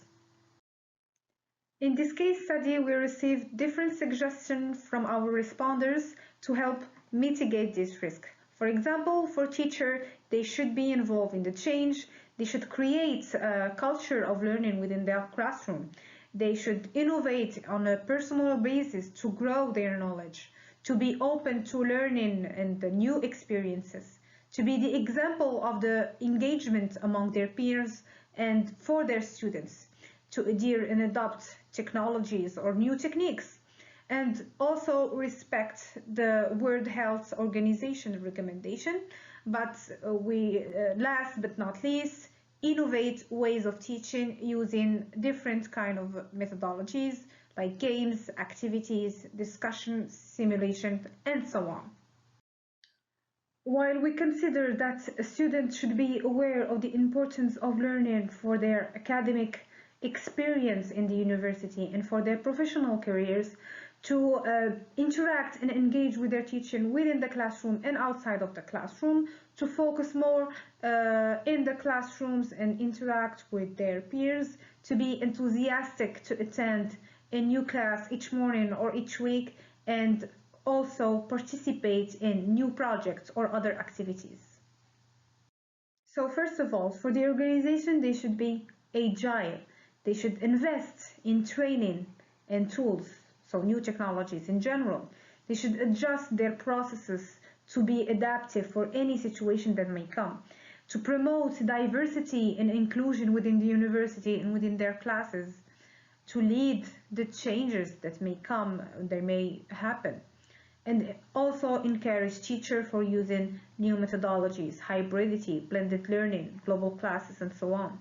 S6: In this case study, we received different suggestions from our responders to help mitigate this risk. For example, for teachers, they should be involved in the change. They should create a culture of learning within their classroom. They should innovate on a personal basis to grow their knowledge, to be open to learning and the new experiences, to be the example of the engagement among their peers and for their students, to adhere and adopt technologies or new techniques, and also respect the World Health Organization recommendation, but last but not least, innovate ways of teaching using different kind of methodologies like games, activities, discussion, simulation, and so on. While we consider that a student should be aware of the importance of learning for their academic experience in the university and for their professional careers, to interact and engage with their teaching within the classroom and outside of the classroom, to focus more in the classrooms and interact with their peers, to be enthusiastic to attend a new class each morning or each week, and also participate in new projects or other activities. So first of all, for the organization, they should be agile. They should invest in training and tools, so new technologies in general. They should adjust their processes to be adaptive for any situation that may come, to promote diversity and inclusion within the university and within their classes, to lead the changes that may come, that may happen, and also encourage teachers for using new methodologies, hybridity, blended learning, global classes, and so on.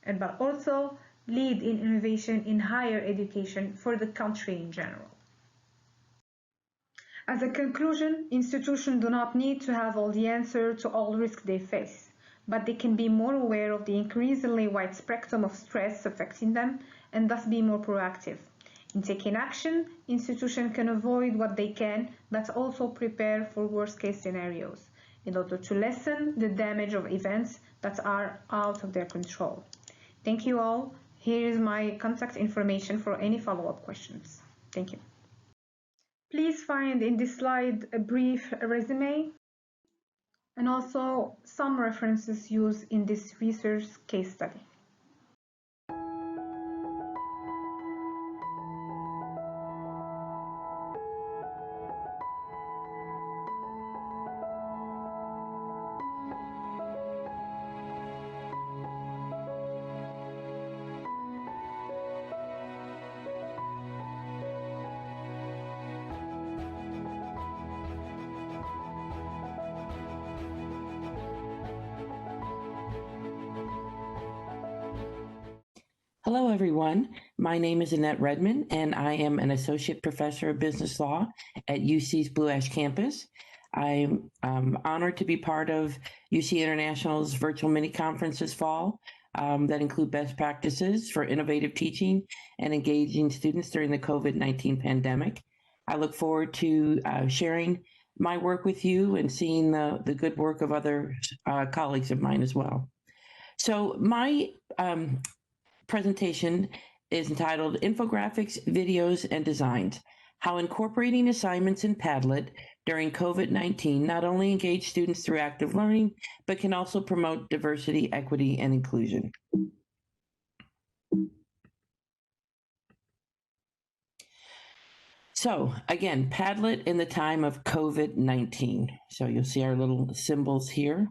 S6: And but also lead in innovation in higher education for the country in general. As a conclusion, institutions do not need to have all the answer to all risks they face, but they can be more aware of the increasingly wide spectrum of stress affecting them and thus be more proactive. In taking action, institutions can avoid what they can, but also prepare for worst-case scenarios in order to lessen the damage of events that are out of their control. Thank you all. Here is my contact information for any follow-up questions. Thank you. Please find in this slide a brief resume and also some references used in this research case study.
S7: Hello, everyone. My name is Annette Redmond, and I am an associate professor of business law at UC's Blue Ash campus. I'm honored to be part of UC International's virtual mini conference this fall that include best practices for innovative teaching and engaging students during the COVID-19 pandemic. I look forward to sharing my work with you and seeing the good work of other colleagues of mine as well. So my presentation is entitled Infographics, Videos, and Designs, How Incorporating Assignments in Padlet During COVID-19 Not Only Engage Students Through Active Learning, but can also promote diversity, equity, and inclusion. So again, Padlet in the time of COVID-19. So you'll see our little symbols here.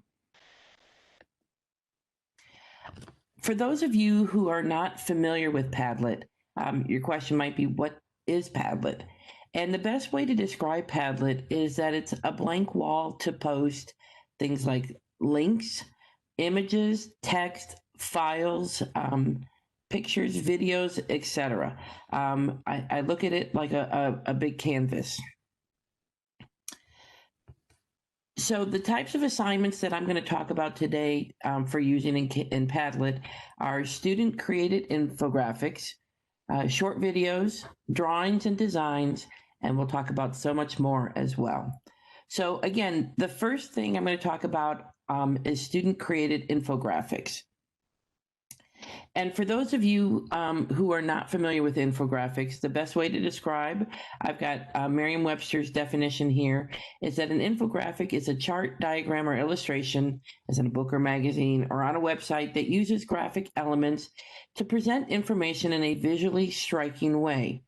S7: For those of you who are not familiar with Padlet, your question might be, what is Padlet? And the best way to describe Padlet is that it's a blank wall to post things like links, images, text, files, pictures, videos, etc. I look at it like a big canvas. So the types of assignments that I'm going to talk about today for using in Padlet are student-created infographics, short videos, drawings and designs, and we'll talk about so much more as well. So again, the first thing I'm going to talk about is student-created infographics. And for those of you who are not familiar with infographics, the best way to describe, I've got Merriam-Webster's definition here, is that an infographic is a chart, diagram, or illustration, as in a book or magazine, or on a website that uses graphic elements to present information in a visually striking way.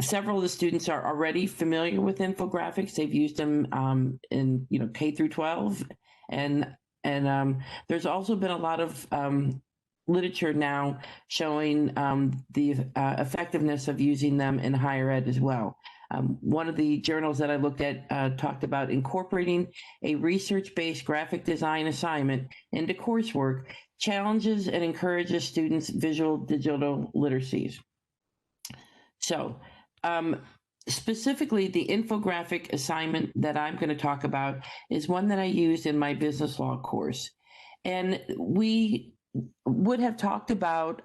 S7: Several of the students are already familiar with infographics. They've used them in K through 12, and there's also been a lot of literature now showing the effectiveness of using them in higher ed as well. One of the journals that I looked at talked about incorporating a research-based graphic design assignment into coursework challenges and encourages students' visual digital literacies. So specifically, the infographic assignment that I'm going to talk about is one that I used in my business law course. And we would have talked about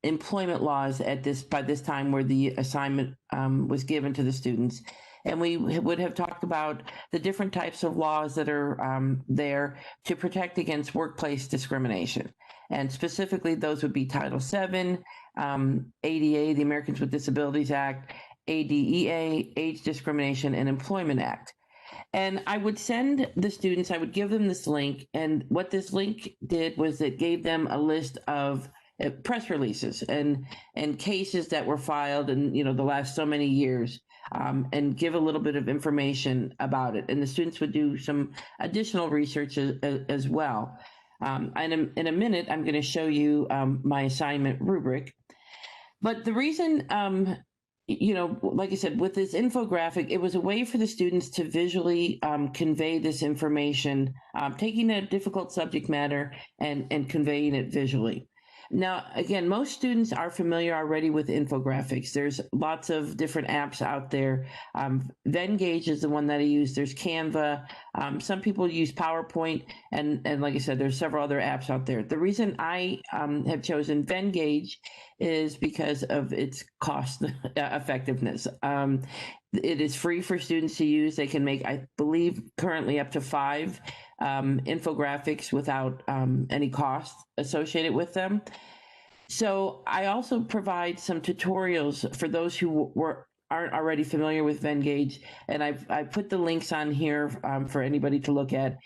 S7: employment laws by this time where the assignment was given to the students. And we would have talked about the different types of laws that are there to protect against workplace discrimination. And specifically, those would be Title VII, ADA, the Americans with Disabilities Act, ADEA, Age Discrimination and Employment Act. And I would send the students, I would give them this link, and what this link did was it gave them a list of press releases and cases that were filed in the last so many years, and give a little bit of information about it. And the students would do some additional research as well. And in a minute, I'm going to show you my assignment rubric. But the reason like I said, with this infographic, it was a way for the students to visually convey this information, taking a difficult subject matter and conveying it visually. Now, again, most students are familiar already with infographics. There's lots of different apps out there. Venngage is the one that I use. There's Canva. Some people use PowerPoint. And like I said, there's several other apps out there. The reason I have chosen Venngage is because of its cost effectiveness. It is free for students to use. They can make, I believe, currently up to 5 infographics without any cost associated with them. So I also provide some tutorials for those who aren't already familiar with Venngage, and I put the links on here for anybody to look at.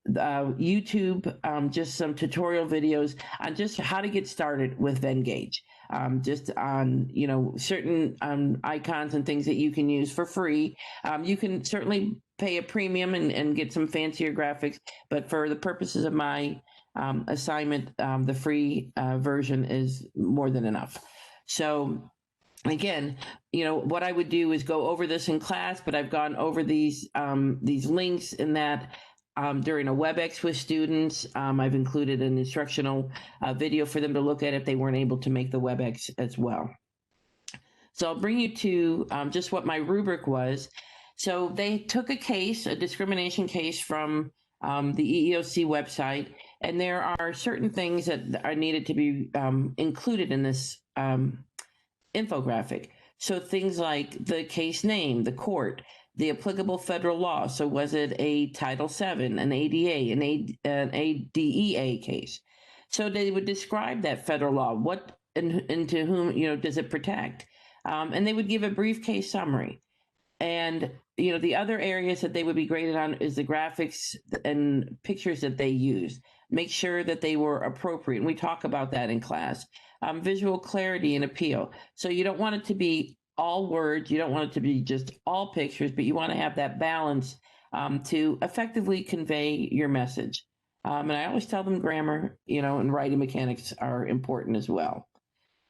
S7: YouTube, just some tutorial videos on just how to get started with Venngage. Just on certain icons and things that you can use for free. You can certainly pay a premium and get some fancier graphics, but for the purposes of my assignment, the free version is more than enough. So again, what I would do is go over this in class, but I've gone over these links in that during a WebEx with students. I've included an instructional video for them to look at if they weren't able to make the WebEx as well. So I'll bring you to just what my rubric was. So they took a case, a discrimination case from the EEOC website, and there are certain things that are needed to be included in this infographic. So things like the case name, the court, the applicable federal law. So was it a Title VII, an ADA, an ADEA case? So they would describe that federal law, what and to whom does it protect, and they would give a brief case summary. And the other areas that they would be graded on is the graphics and pictures that they use. Make sure that they were appropriate, and we talk about that in class. Visual clarity and appeal. So you don't want it to be all words, you don't want it to be just all pictures, but you want to have that balance to effectively convey your message. And I always tell them grammar, and writing mechanics are important as well.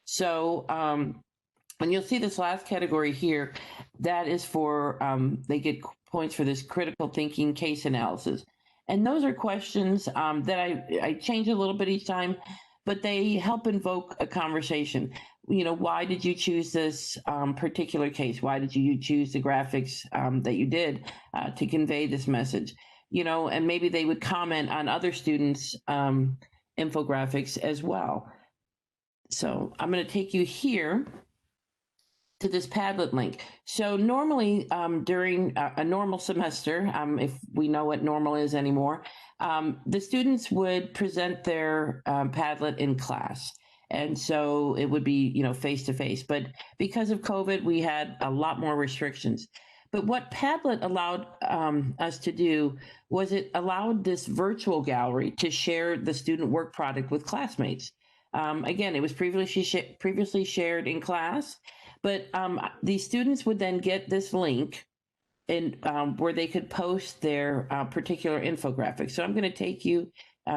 S7: So, and you'll see this last category here, that is for, they get points for this critical thinking case analysis. And those are questions that I change a little bit each time, but they help invoke a conversation. Why did you choose this particular case? Why did you choose the graphics that you did to convey this message? And maybe they would comment on other students' infographics as well. So I'm going to take you here to this Padlet link. So normally during a normal semester, if we know what normal is anymore, the students would present their Padlet in class. And so it would be, face-to-face. But because of COVID, we had a lot more restrictions. But what Padlet allowed us to do was it allowed this virtual gallery to share the student work product with classmates. Again, it was previously shared in class, but the students would then get this link where they could post their particular infographic. So I'm going to take you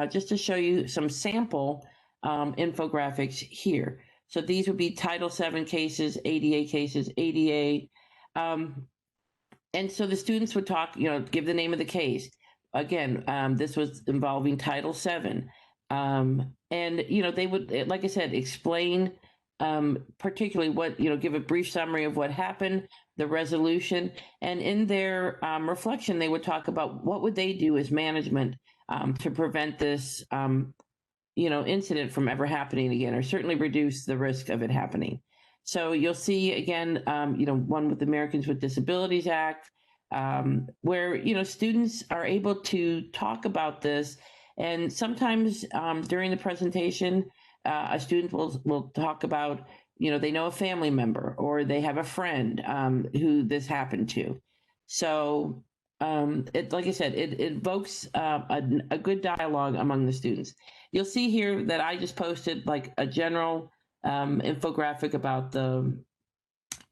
S7: just to show you some sample infographics here. So these would be Title VII cases, ADA. And so the students would talk, give the name of the case. Again, this was involving Title VII. And, they would, like I said, explain particularly what, give a brief summary of what happened, the resolution. And in their reflection, they would talk about what would they do as management to prevent this, incident from ever happening again, or certainly reduce the risk of it happening. So you'll see again, one with the Americans with Disabilities Act, where, students are able to talk about this. And sometimes during the presentation, a student will talk about, they know a family member or they have a friend who this happened to. So like I said, it evokes a good dialogue among the students. You'll see here that I just posted like a general infographic about the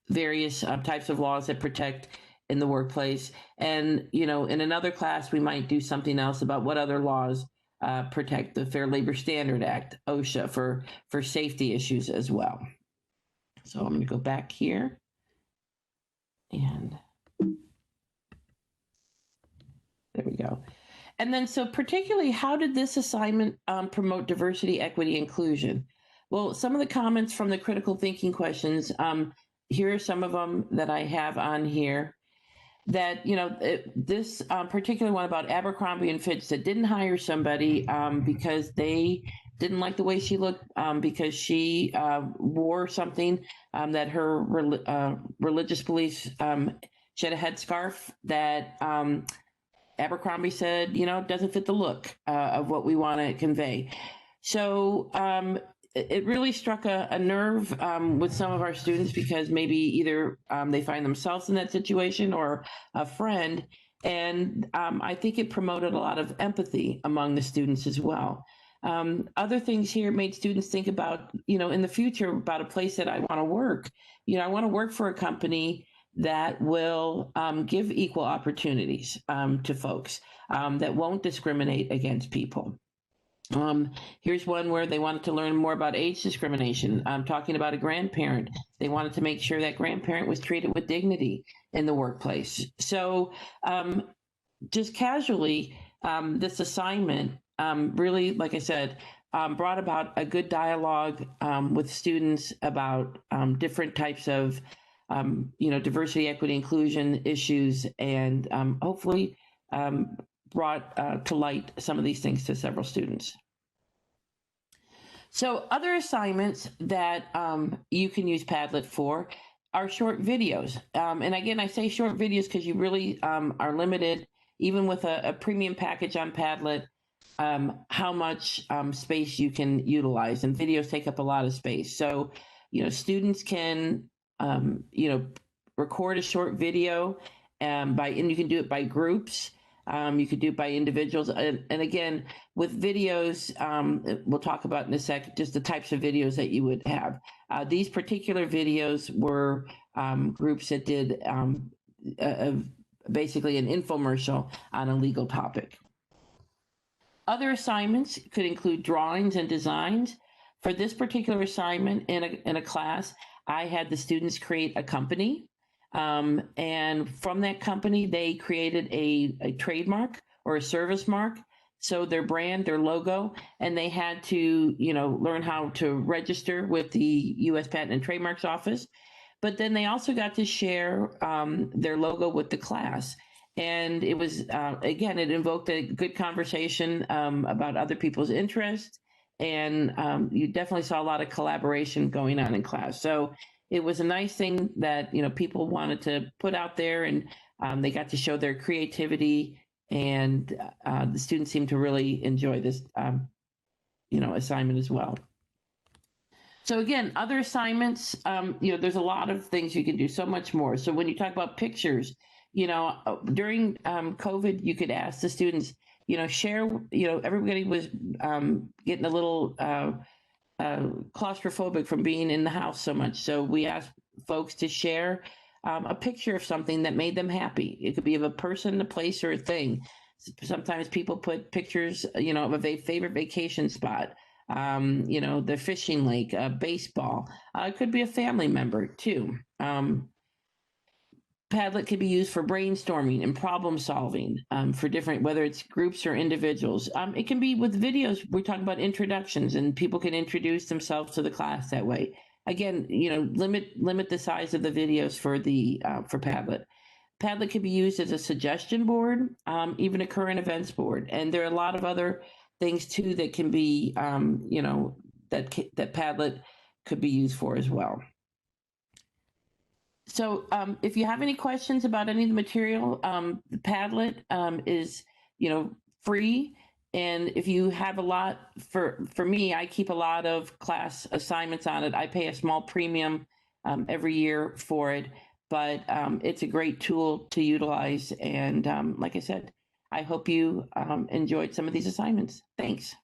S7: various types of laws that protect in the workplace. And, in another class, we might do something else about what other laws protect, the Fair Labor Standard Act, OSHA, for safety issues as well. So I'm going to go back here. And there we go. And then, so particularly, how did this assignment promote diversity, equity, inclusion? Well, some of the comments from the critical thinking questions, here are some of them that I have on here. That, this particular one about Abercrombie and Fitch that didn't hire somebody because they didn't like the way she looked, because she wore something that her religious beliefs, she had a headscarf that Abercrombie said, doesn't fit the look of what we want to convey. So it really struck a nerve with some of our students because maybe either they find themselves in that situation or a friend. And I think it promoted a lot of empathy among the students as well. Other things here made students think about, in the future about a place that I want to work. I want to work for a company that will give equal opportunities to folks, that won't discriminate against people. Here's one where they wanted to learn more about age discrimination. Talking about a grandparent. They wanted to make sure that grandparent was treated with dignity in the workplace. So just casually, this assignment really, like I said, brought about a good dialogue with students about different types of diversity, equity, inclusion issues, and hopefully brought to light some of these things to several students. So other assignments that you can use Padlet for are short videos. And again, I say short videos because you really are limited, even with a premium package on Padlet, how much space you can utilize. And videos take up a lot of space. So, students can, record a short video and you can do it by groups. You could do it by individuals. And again, with videos, we'll talk about in a sec, just the types of videos that you would have. These particular videos were groups that did basically an infomercial on a legal topic. Other assignments could include drawings and designs. For this particular assignment in a class, I had the students create a company. And from that company, they created a trademark or a service mark. So their brand, their logo, and they had to, learn how to register with the U.S. Patent and Trademarks Office. But then they also got to share their logo with the class. And it was, again, it invoked a good conversation about other people's interests. And you definitely saw a lot of collaboration going on in class. So it was a nice thing that, people wanted to put out there, and they got to show their creativity, and the students seemed to really enjoy this, assignment as well. So again, other assignments, there's a lot of things you can do, so much more. So when you talk about pictures, during COVID, you could ask the students, share, everybody was getting a little claustrophobic from being in the house so much. So we asked folks to share a picture of something that made them happy. It could be of a person, a place, or a thing. Sometimes people put pictures, of a favorite vacation spot, the fishing lake, baseball. It could be a family member too. Padlet can be used for brainstorming and problem solving for different, whether it's groups or individuals. It can be with videos. We're talking about introductions, and people can introduce themselves to the class that way. Again, limit the size of the videos for Padlet. Padlet can be used as a suggestion board, even a current events board. And there are a lot of other things too that can be, that Padlet could be used for as well. So if you have any questions about any of the material, Padlet is, free. And if you have a lot, for me, I keep a lot of class assignments on it. I pay a small premium every year for it, but it's a great tool to utilize. And like I said, I hope you enjoyed some of these assignments. Thanks.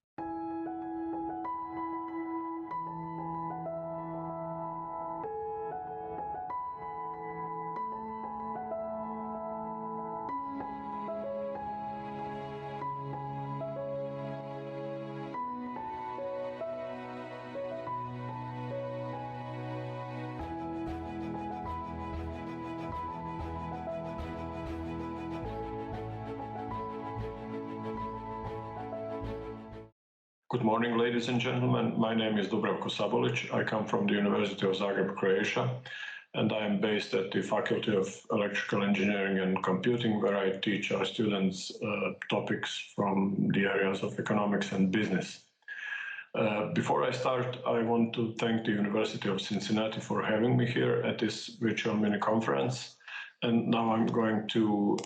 S8: Good morning, ladies and gentlemen. My name is Dubravko Sabolic. I come from the University of Zagreb, Croatia, and I am based at the Faculty of Electrical Engineering and Computing, where I teach our students topics from the areas of economics and business. Before I start, I want to thank the University of Cincinnati for having me here at this virtual mini conference. And now I'm going to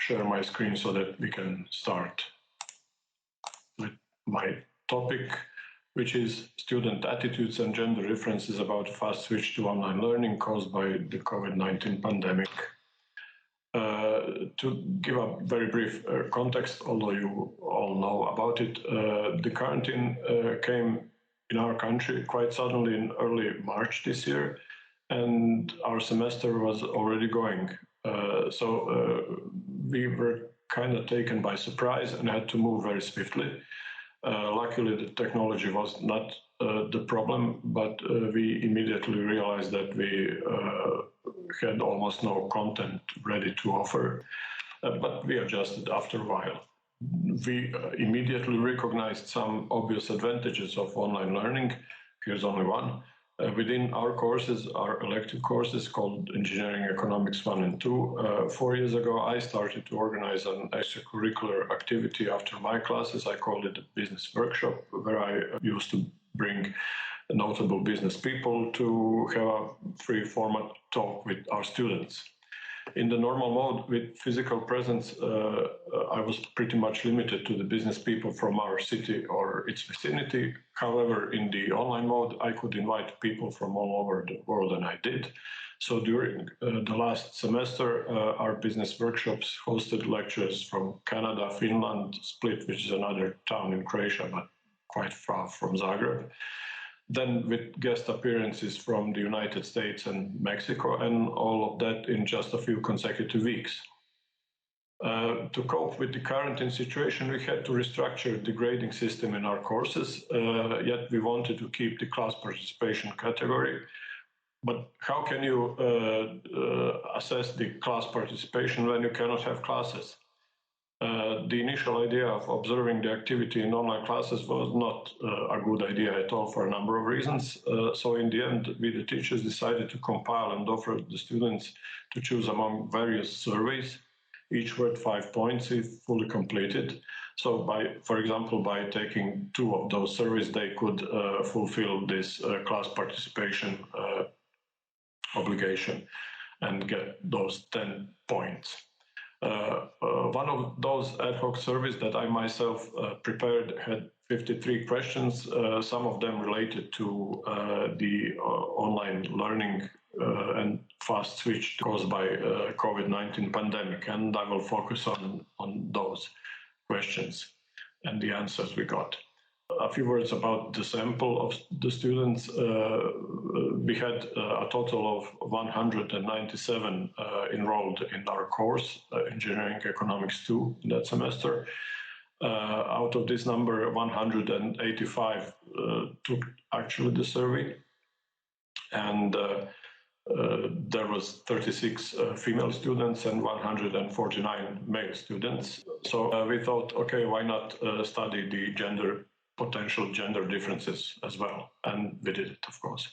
S8: share my screen so that we can start with my topic, which is student attitudes and gender differences about fast switch to online learning caused by the COVID-19 pandemic. To give a very brief context, although you all know about it, the quarantine came in our country quite suddenly in early March this year, and our semester was already going. So we were kind of taken by surprise and had to move very swiftly. Luckily, the technology was not the problem, but we immediately realized that we had almost no content ready to offer. but we adjusted after a while. We immediately recognized some obvious advantages of online learning. Here's only one. Within our courses, our elective courses called Engineering Economics 1 and 2, 4 years ago, I started to organize an extracurricular activity after my classes. I called it a business workshop, where I used to bring notable business people to have a free format talk with our students. In the normal mode with physical presence, I was pretty much limited to the business people from our city or its vicinity. However, in the online mode, I could invite people from all over the world, and I did. So during the last semester, our business workshops hosted lectures from Canada, Finland, Split, which is another town in Croatia, but quite far from Zagreb. Then with guest appearances from the United States and Mexico, and all of that in just a few consecutive weeks. To cope with the quarantine situation, we had to restructure the grading system in our courses, yet we wanted to keep the class participation category. But how can you assess the class participation when you cannot have classes? The initial idea of observing the activity in online classes was not a good idea at all for a number of reasons. So in the end, we, the teachers, decided to compile and offer the students to choose among various surveys, each worth 5 points if fully completed. So for example, by taking 2 of those surveys, they could fulfill this class participation obligation and get those 10 points. One of those ad hoc surveys that I myself prepared had 53 questions, some of them related to the online learning and fast switch caused by COVID-19 pandemic, and I will focus on those questions and the answers we got. A few words about the sample of the students. We had a total of 197 enrolled in our course, Engineering Economics 2, that semester. Out of this number, 185 took actually the survey, and there was 36 female students and 149 male students. So we thought, okay, why not study the potential gender differences as well, and we did it, of course.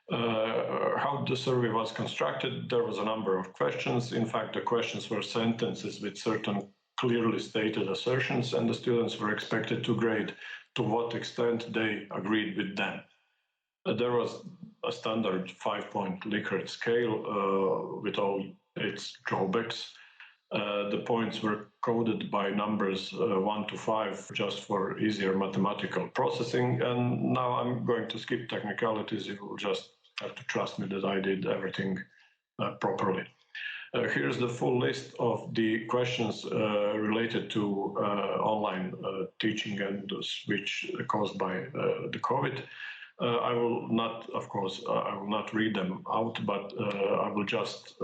S8: How the survey was constructed, there was a number of questions. In fact, the questions were sentences with certain clearly stated assertions, and the students were expected to grade to what extent they agreed with them. There was a standard 5-point Likert scale with all its drawbacks. The points were coded by numbers 1 to 5 just for easier mathematical processing. And now I'm going to skip technicalities. You will just have to trust me that I did everything properly. Here's the full list of the questions related to online teaching and the switch caused by the COVID. I will not, of course, I will not read them out, but I will just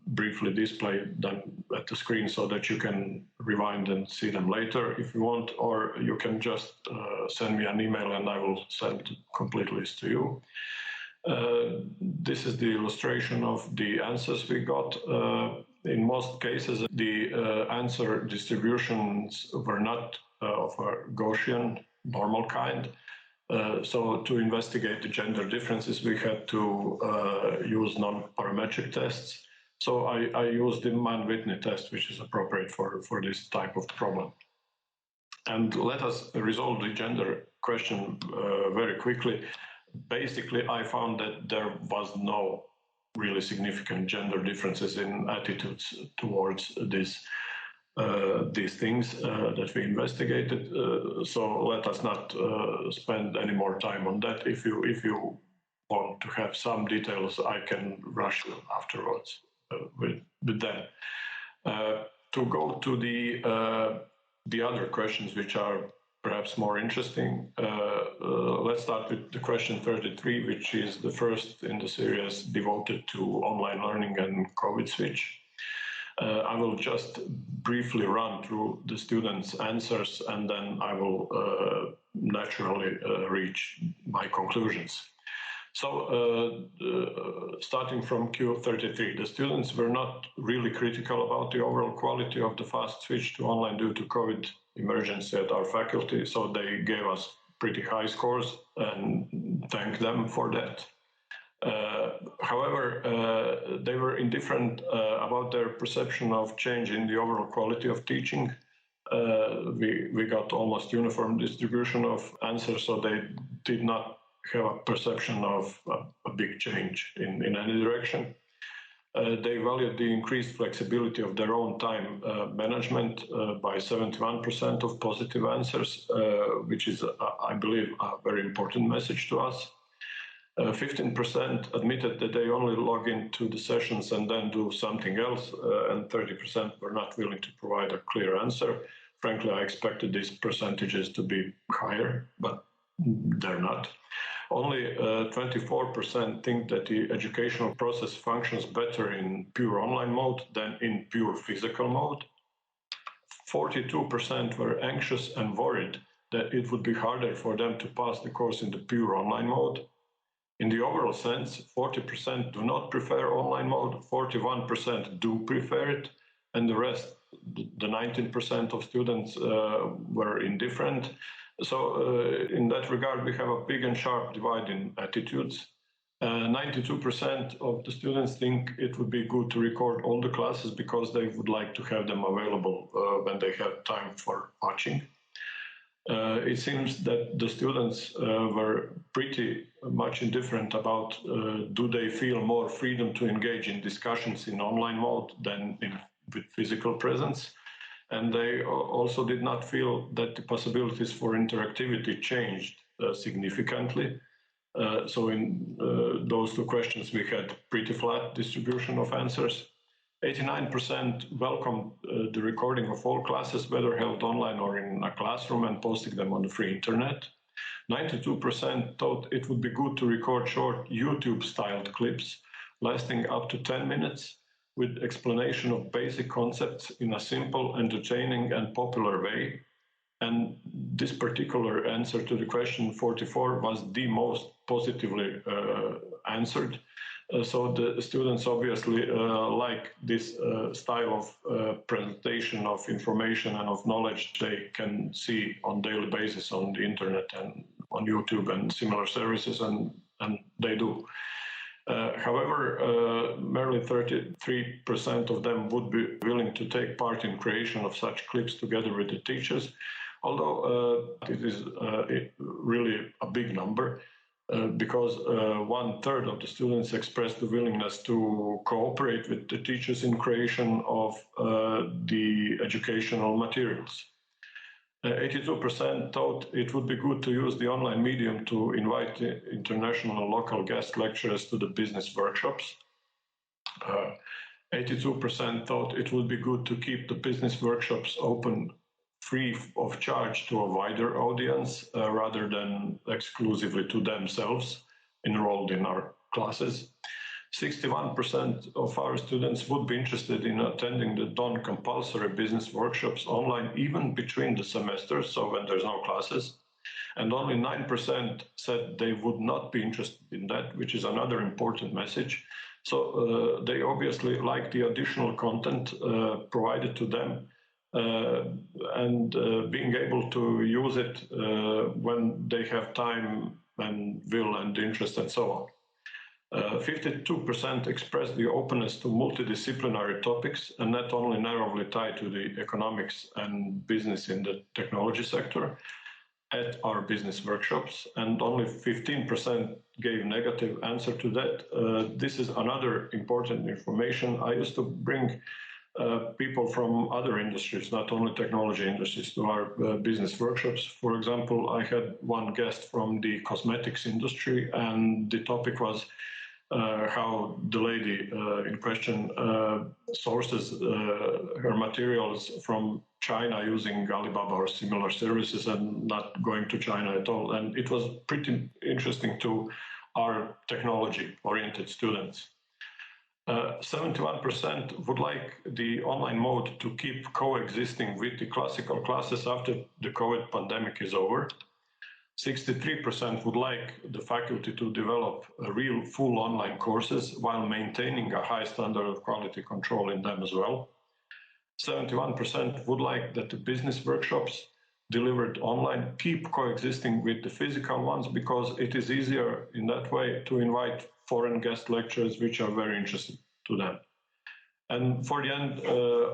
S8: briefly display them at the screen so that you can rewind and see them later if you want, or you can just send me an email and I will send the complete list to you. This is the illustration of the answers we got. In most cases, the answer distributions were not of a Gaussian normal kind. So to investigate the gender differences, we had to use non-parametric tests. So I used the Mann-Whitney test, which is appropriate for this type of problem. And let us resolve the gender question very quickly. Basically, I found that there was no really significant gender differences in attitudes towards these things that we investigated. So let us not spend any more time on that. If you want to have some details, I can rush afterwards with them. To go to the other questions, which are perhaps more interesting, let's start with the question 33, which is the first in the series devoted to online learning and COVID switch. I will just briefly run through the students' answers, and then I will naturally reach my conclusions. So starting from Q33, the students were not really critical about the overall quality of the fast switch to online due to COVID emergency at our faculty. So they gave us pretty high scores and thank them for that. However, they were indifferent about their perception of change in the overall quality of teaching. We got almost uniform distribution of answers, so they did not have a perception of a big change in any direction. They valued the increased flexibility of their own time management by 71% of positive answers, which is, I believe, a very important message to us. 15% admitted that they only log into the sessions and then do something else, and 30% were not willing to provide a clear answer. Frankly, I expected these percentages to be higher, but they're not. Only 24% think that the educational process functions better in pure online mode than in pure physical mode. 42% were anxious and worried that it would be harder for them to pass the course in the pure online mode. In the overall sense, 40% do not prefer online mode, 41% do prefer it, and the rest, the 19% of students were indifferent. So in that regard, we have a big and sharp divide in attitudes. 92% of the students think it would be good to record all the classes because they would like to have them available when they have time for watching. It seems that the students were pretty much indifferent about do they feel more freedom to engage in discussions in online mode than with physical presence. And they also did not feel that the possibilities for interactivity changed significantly. So in those two questions, we had pretty flat distribution of answers. 89% welcomed the recording of all classes, whether held online or in a classroom, and posting them on the free internet. 92% thought it would be good to record short YouTube-styled clips lasting up to 10 minutes with explanation of basic concepts in a simple, entertaining, and popular way. And this particular answer to the question 44 was the most positively answered. So the students obviously like this style of presentation of information and of knowledge they can see on daily basis on the internet and on YouTube and similar services, and they do. However, merely 33% of them would be willing to take part in creation of such clips together with the teachers, although it is really a big number. Because 1/3 of the students expressed the willingness to cooperate with the teachers in creation of the educational materials. 82% thought it would be good to use the online medium to invite international local guest lecturers to the business workshops. 82% thought it would be good to keep the business workshops open free of charge to a wider audience rather than exclusively to themselves enrolled in our classes. 61% of our students would be interested in attending the non-compulsory business workshops online even between the semesters, so when there's no classes. And only 9% said they would not be interested in that, which is another important message. So they obviously like the additional content provided to them. And being able to use it when they have time and will and interest and so on. 52% expressed the openness to multidisciplinary topics and not only narrowly tied to the economics and business in the technology sector at our business workshops, and only 15% gave negative answer to that. This is another important information. I used to bring people from other industries, not only technology industries, to our business workshops. For example, I had one guest from the cosmetics industry, and the topic was how the lady in question sources her materials from China using Alibaba or similar services and not going to China at all. And it was pretty interesting to our technology-oriented students. 71% would like the online mode to keep coexisting with the classical classes after the COVID pandemic is over. 63% would like the faculty to develop real full online courses while maintaining a high standard of quality control in them as well. 71% would like that the business workshops delivered online keep coexisting with the physical ones because it is easier in that way to invite foreign guest lecturers which are very interesting to them. And for the end,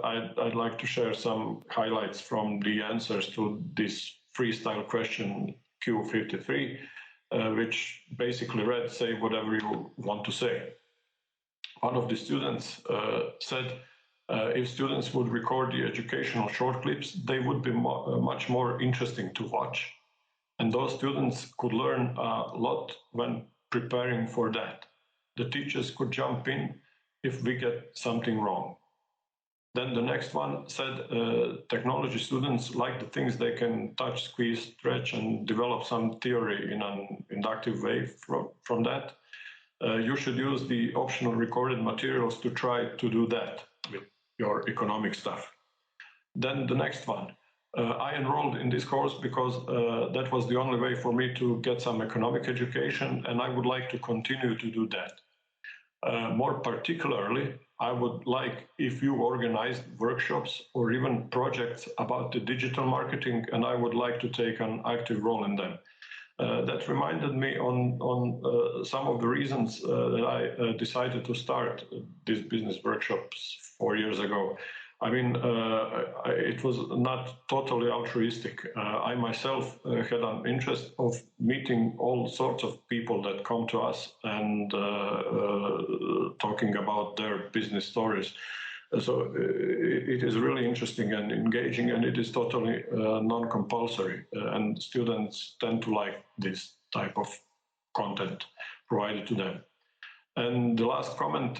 S8: I'd like to share some highlights from the answers to this freestyle question Q53, which basically read, say whatever you want to say. One of the students said, if students would record the educational short clips, they would be much more interesting to watch. And those students could learn a lot when preparing for that. The teachers could jump in if we get something wrong. Then the next one said, technology students like the things they can touch, squeeze, stretch, and develop some theory in an inductive way from that. You should use the optional recorded materials to try to do that with your economic stuff. Then the next one. I enrolled in this course because that was the only way for me to get some economic education, and I would like to continue to do that. More particularly, I would like if you organized workshops or even projects about the digital marketing, and I would like to take an active role in them. That reminded me on some of the reasons that I decided to start these business workshops 4 years ago. I mean, it was not totally altruistic. I myself had an interest of meeting all sorts of people that come to us and talking about their business stories. So it is really interesting and engaging, and it is totally non-compulsory. And students tend to like this type of content provided to them. And the last comment,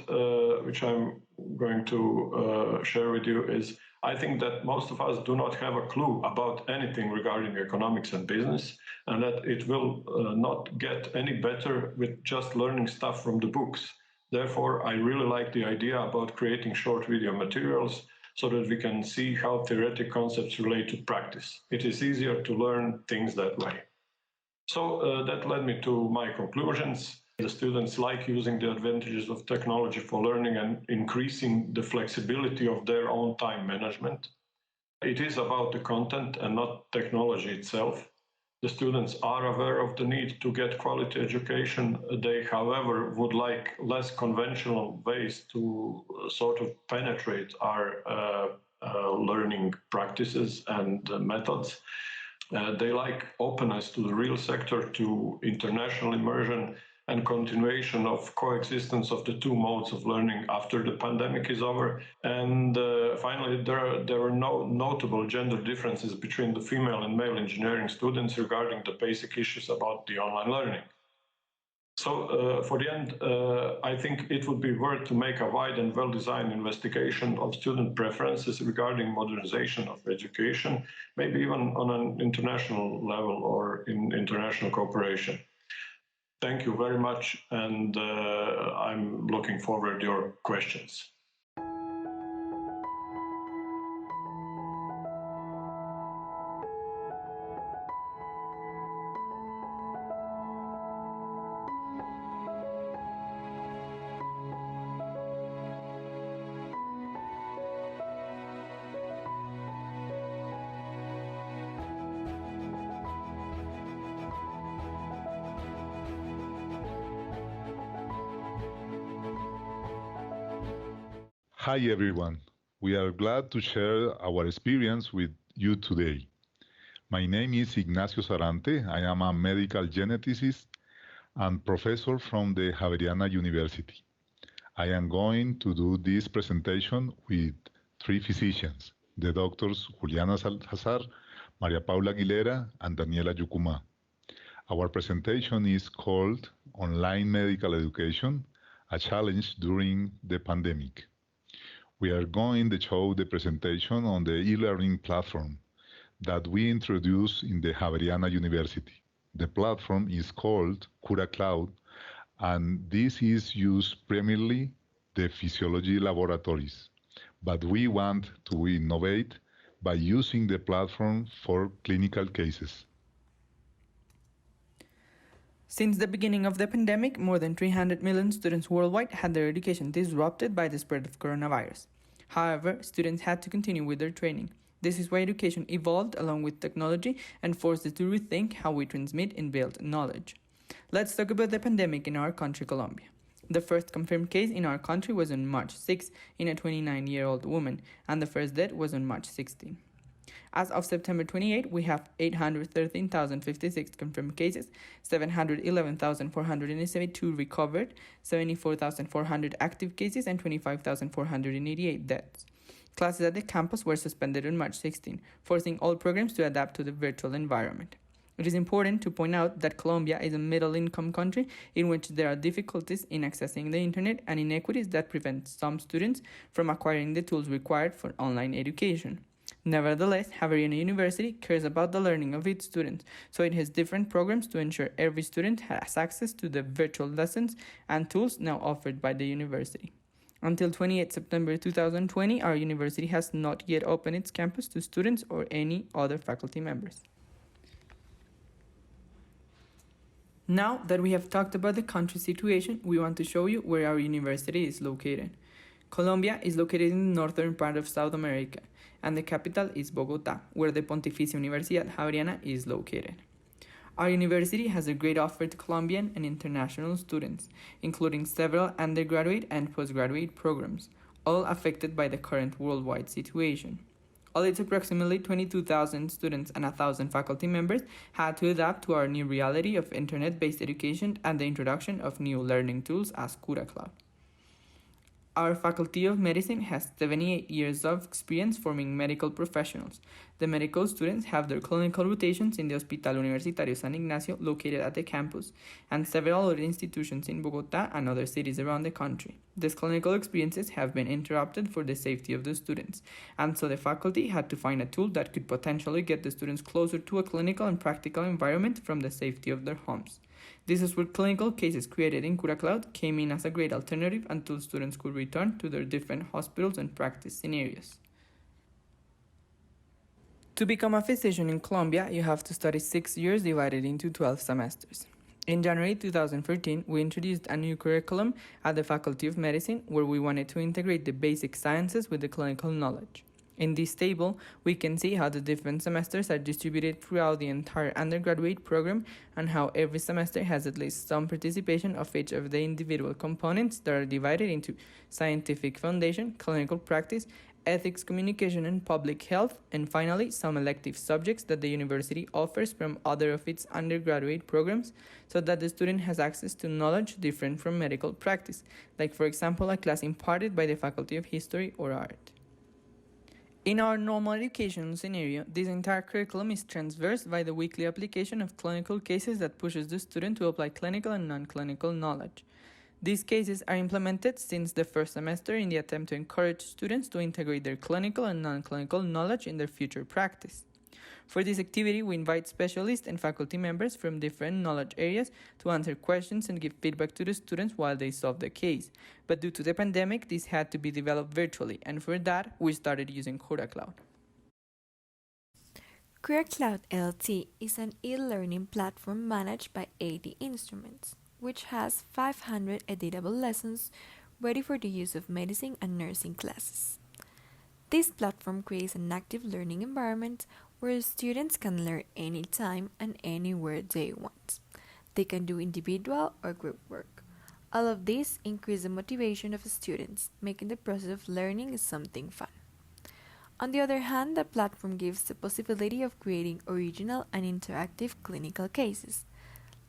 S8: which I'm going to share with you is, I think that most of us do not have a clue about anything regarding economics and business, and that it will not get any better with just learning stuff from the books. Therefore, I really like the idea about creating short video materials so that we can see how theoretic concepts relate to practice. It is easier to learn things that way. So that led me to my conclusions. The students like using the advantages of technology for learning and increasing the flexibility of their own time management. It is about the content and not technology itself. The students are aware of the need to get quality education. They, however, would like less conventional ways to sort of penetrate our learning practices and methods. They like openness to the real sector, to international immersion, and continuation of coexistence of the two modes of learning after the pandemic is over. And finally, there are no notable gender differences between the female and male engineering students regarding the basic issues about the online learning. So for the end, I think it would be worth to make a wide and well-designed investigation of student preferences regarding modernization of education, maybe even on an international level or in international cooperation. Thank you very much, and I'm looking forward to your questions.
S9: Hi everyone, we are glad to share our experience with you today. My name is Ignacio Sarante. I am a medical geneticist and professor from the Javeriana University. I am going to do this presentation with three physicians, the doctors Juliana Salazar, Maria Paula Aguilera, and Daniela Yucuma. Our presentation is called Online Medical Education, a Challenge During the Pandemic. We are going to show the presentation on the e-learning platform that we introduced in the Javeriana University. The platform is called Cura Cloud, and this is used primarily the physiology laboratories. But we want to innovate by using the platform for clinical cases.
S10: Since the beginning of the pandemic, more than 300 million students worldwide had their education disrupted by the spread of coronavirus. However, students had to continue with their training. This is why education evolved along with technology and forced us to rethink how we transmit and build knowledge. Let's talk about the pandemic in our country, Colombia. The first confirmed case in our country was on March 6 in a 29-year-old woman, and the first death was on March 16. As of September 28, we have 813,056 confirmed cases, 711,472 recovered, 74,400 active cases, and 25,488 deaths. Classes at the campus were suspended on March 16, forcing all programs to adapt to the virtual environment. It is important to point out that Colombia is a middle-income country in which there are difficulties in accessing the internet and inequities that prevent some students from acquiring the tools required for online education. Nevertheless, Javeriana University cares about the learning of its students, so it has different programs to ensure every student has access to the virtual lessons and tools now offered by the university. Until 28 September 2020, our university has not yet opened its campus to students or any other faculty members. Now that we have talked about the country situation, we want to show you where our university is located. Colombia is located in the northern part of South America, and the capital is Bogotá, where the Pontificia Universidad Javeriana is located. Our university has a great offer to Colombian and international students, including several undergraduate and postgraduate programs, all affected by the current worldwide situation. All its approximately 22,000 students and 1,000 faculty members had to adapt to our new reality of internet-based education and the introduction of new learning tools as Cura Cloud. Our Faculty of Medicine has 78 years of experience forming medical professionals. The medical students have their clinical rotations in the Hospital Universitario San Ignacio located at the campus, and several other institutions in Bogotá and other cities around the country. These clinical experiences have been interrupted for the safety of the students, and so the faculty had to find a tool that could potentially get the students closer to a clinical and practical environment from the safety of their homes. This is where clinical cases created in Cura Cloud came in as a great alternative until students could return to their different hospitals and practice scenarios. To become a physician in Colombia, you have to study 6 years divided into 12 semesters. In January 2013, we introduced a new curriculum at the Faculty of Medicine where we wanted to integrate the basic sciences with the clinical knowledge. In this table, we can see how the different semesters are distributed throughout the entire undergraduate program and how every semester has at least some participation of each of the individual components that are divided into scientific foundation, clinical practice, ethics, communication, and public health, and finally, some elective subjects that the university offers from other of its undergraduate programs so that the student has access to knowledge different from medical practice, like for example, a class imparted by the Faculty of History or Art. In our normal educational scenario, this entire curriculum is transversed by the weekly application of clinical cases that pushes the student to apply clinical and non-clinical knowledge. These cases are implemented since the first semester in the attempt to encourage students to integrate their clinical and non-clinical knowledge in their future practice. For this activity, we invite specialists and faculty members from different knowledge areas to answer questions and give feedback to the students while they solve the case. But due to the pandemic, this had to be developed virtually, and for that, we started using Cura Cloud.
S11: Cura Cloud LT is an e-learning platform managed by 80 instruments, which has 500 editable lessons ready for the use of medicine and nursing classes. This platform creates an active learning environment where students can learn anytime and anywhere they want. They can do individual or group work. All of this increases the motivation of students, making the process of learning something fun. On the other hand, the platform gives the possibility of creating original and interactive clinical cases,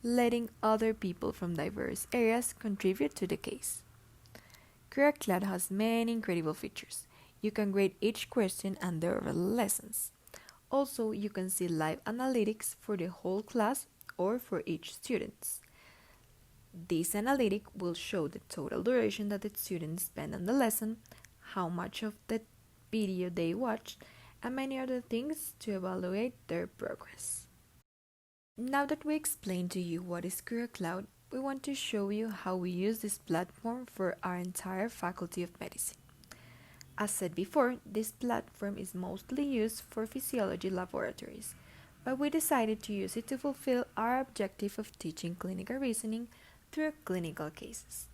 S11: letting other people from diverse areas contribute to the case. Cura Cloud has many incredible features. You can grade each question and their lessons. Also, you can see live analytics for the whole class or for each student. This analytic will show the total duration that the students spend on the lesson, how much of the video they watched, and many other things to evaluate their progress. Now that we explained to you what is Cura Cloud, we want to show you how we use this platform for our entire Faculty of Medicine. As said before, this platform is mostly used for physiology laboratories, but we decided to use it to fulfill our objective of teaching clinical reasoning through clinical cases.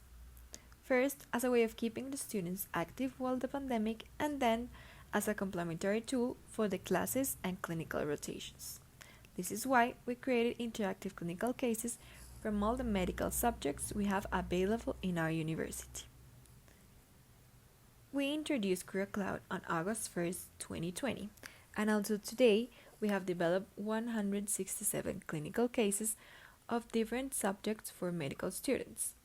S11: First, as a way of keeping the students active while the pandemic, and then as a complementary tool for the classes and clinical rotations. This is why we created interactive clinical cases from all the medical subjects we have available in our university. We introduced CareerCloud on August 1st, 2020, and until today, we have developed 167 clinical cases of different subjects for medical students.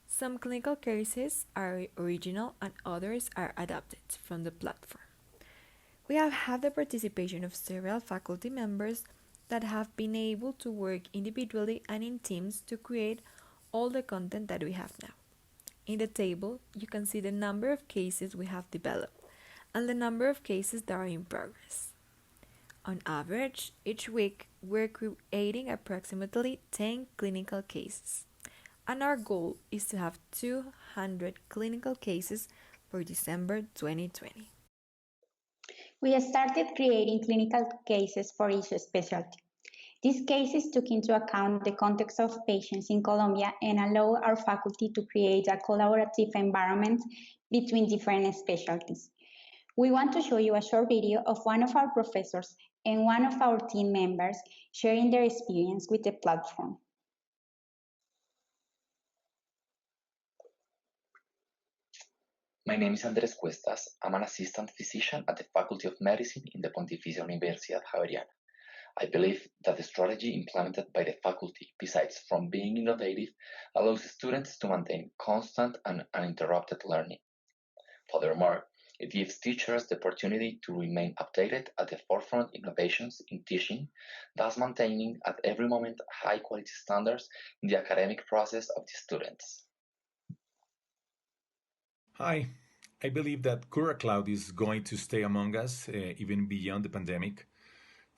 S11: Some clinical cases are original and others are adapted from the platform. We have had the participation of several faculty members that have been able to work individually and in teams to create all the content that we have now. In the table, you can see the number of cases we have developed and the number of cases that are in progress. On average, each week we're creating approximately 10 clinical cases, and our goal is to have 200 clinical cases for December 2020.
S12: We started creating clinical cases for each specialty. These cases took into account the context of patients in Colombia and allowed our faculty to create a collaborative environment between different specialties. We want to show you a short video of one of our professors and one of our team members sharing their experience with the platform.
S13: My name is Andrés Cuestas. I'm an assistant physician at the Faculty of Medicine in the Pontificia Universidad Javeriana. I believe that the strategy implemented by the faculty, besides from being innovative, allows students to maintain constant and uninterrupted learning. Furthermore, it gives teachers the opportunity to remain updated at the forefront innovations in teaching, thus maintaining at every moment high-quality standards in the academic process of the students.
S14: Hi, I believe that CareerCloud is going to stay among us even beyond the pandemic.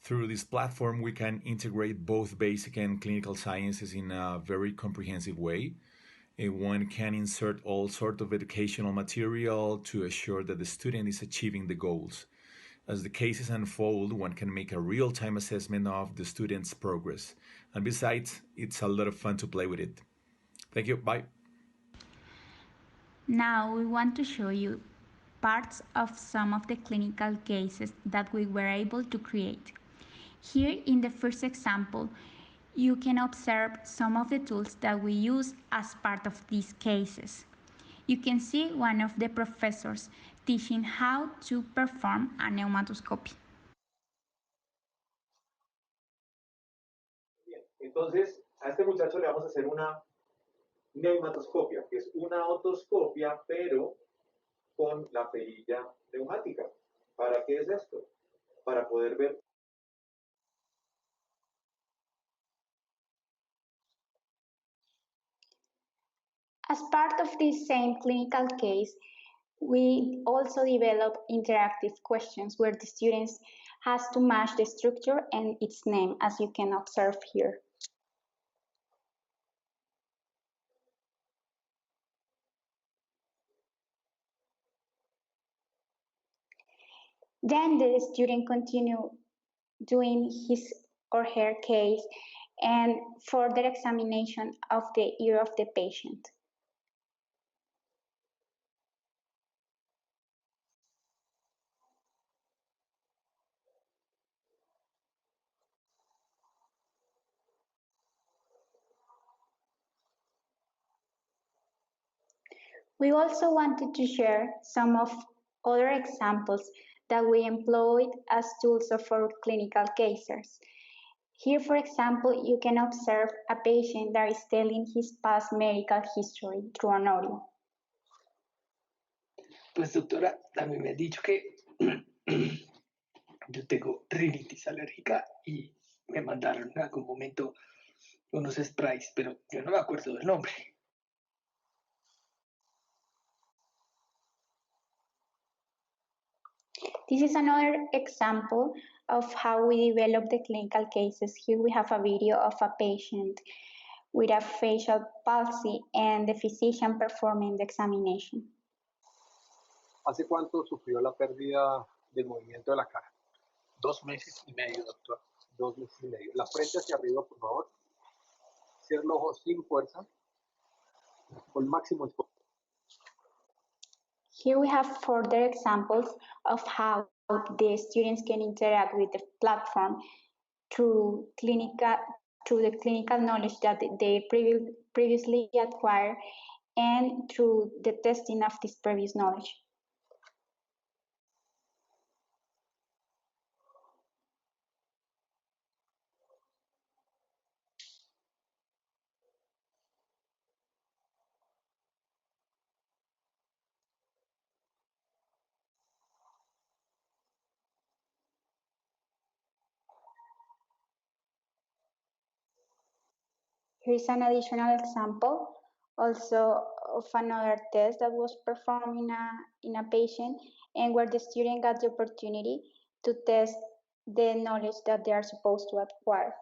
S14: Through this platform, we can integrate both basic and clinical sciences in a very comprehensive way. One can insert all sorts of educational material to assure that the student is achieving the goals. As the cases unfold, one can make a real-time assessment of the student's progress. And besides, it's a lot of fun to play with it. Thank you. Bye.
S12: Now we want to show you parts of some of the clinical cases that we were able to create. Here in the first example, you can observe some of the tools that we use as part of these cases. You can see one of the professors teaching how to perform a pneumatoscopy.
S15: Entonces, a este muchacho le vamos a hacer una neumatoscopia, que es una otoscopia, pero con la perilla neumática. ¿Para qué es esto? Para poder ver.
S12: As part of this same clinical case, we also develop interactive questions where the students has to match the structure and its name, as you can observe here. Then the student continue doing his or her case and further examination of the ear of the patient. We also wanted to share some of other examples that we employed as tools of our clinical cases. Here, for example, you can observe a patient that is telling his past medical history through an audio.
S16: Pues doctora, a mí me han dicho que yo tengo rinitis alérgica y me mandaron en algún momento unos sprays, pero yo no me acuerdo del nombre.
S12: This is another example of how we develop the clinical cases. Here we have a video of a patient with a facial palsy and the physician performing the examination.
S15: ¿Hace cuánto sufrió la pérdida del movimiento de la cara?
S16: 2 meses y medio, doctor.
S15: 2 meses y medio. La frente hacia arriba, por favor. Cierra los ojos sin fuerza. Con máximo esfuerzo.
S12: Here we have further examples of how the students can interact with the platform through the clinical knowledge that they previously acquired and through the testing of this previous knowledge. Here's an additional example also of another test that was performed in a patient and where the student got the opportunity to test the knowledge that they are supposed to acquire.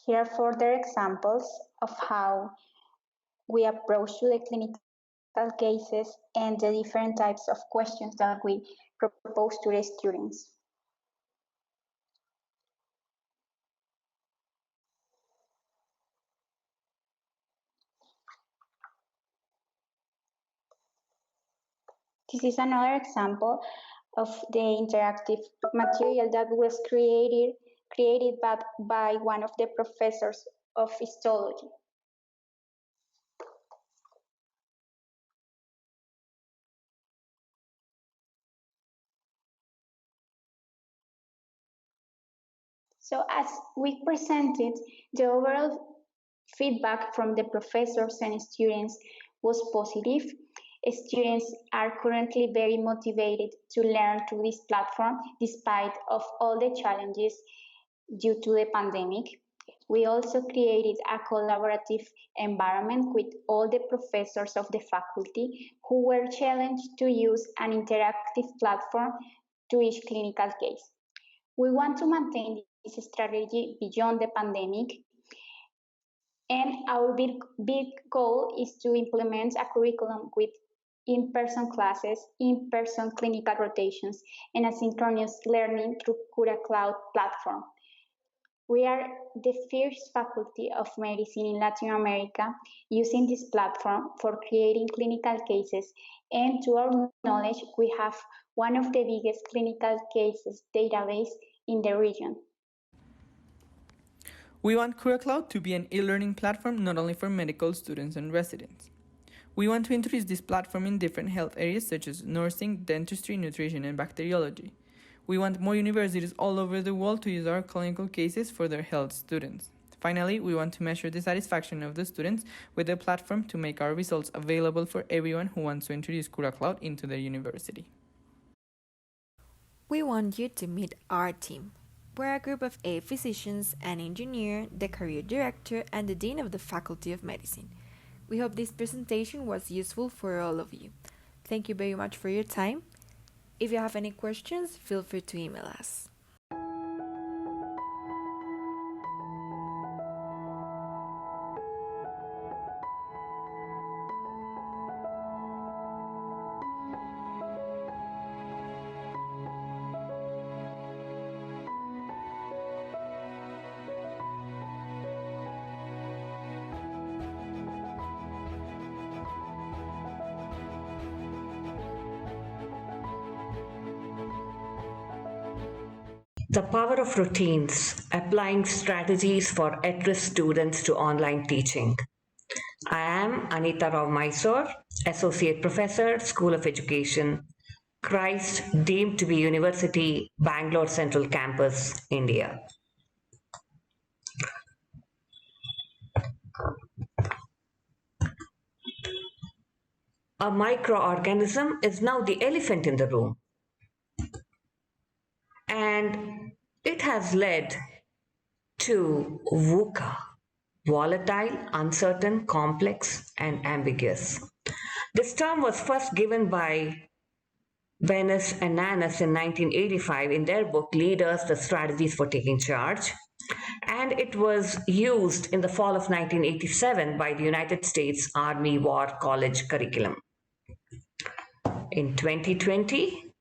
S12: Here are further examples of how we approach to the clinical cases and the different types of questions that we propose to the students. This is another example of the interactive material that was created by one of the professors of histology. So as we presented, the overall feedback from the professors and students was positive. Students are currently very motivated to learn through this platform despite of all the challenges due to the pandemic. We also created a collaborative environment with all the professors of the faculty who were challenged to use an interactive platform to each clinical case. We want to maintain this strategy beyond the pandemic, and our big goal is to implement a curriculum with in-person classes, in-person clinical rotations, and asynchronous learning through Cura Cloud platform. We are the first faculty of medicine in Latin America using this platform for creating clinical cases, and to our knowledge, we have one of the biggest clinical cases database in the region.
S10: We want CuraCloud to be an e-learning platform not only for medical students and residents. We want to introduce this platform in different health areas such as nursing, dentistry, nutrition, and bacteriology. We want more universities all over the world to use our clinical cases for their health students. Finally, we want to measure the satisfaction of the students with the platform to make our results available for everyone who wants to introduce CuraCloud into their university.
S11: We want you to meet our team. We're a group of 8 physicians, an engineer, the career director, and the dean of the Faculty of Medicine. We hope this presentation was useful for all of you. Thank you very much for your time. If you have any questions, feel free to email us.
S17: The power of routines, applying strategies for at-risk students to online teaching. I am Anita Rao Mysore, Associate Professor, School of Education, Christ, deemed to be University, Bangalore Central Campus, India. A microorganism is now the elephant in the room. And it has led to VUCA, volatile, uncertain, complex, and ambiguous. This term was first given by Benes and Nanas in 1985 in their book Leaders, the Strategies for Taking Charge. and it was used in the fall of 1987 by the United States Army War College curriculum. In 2020,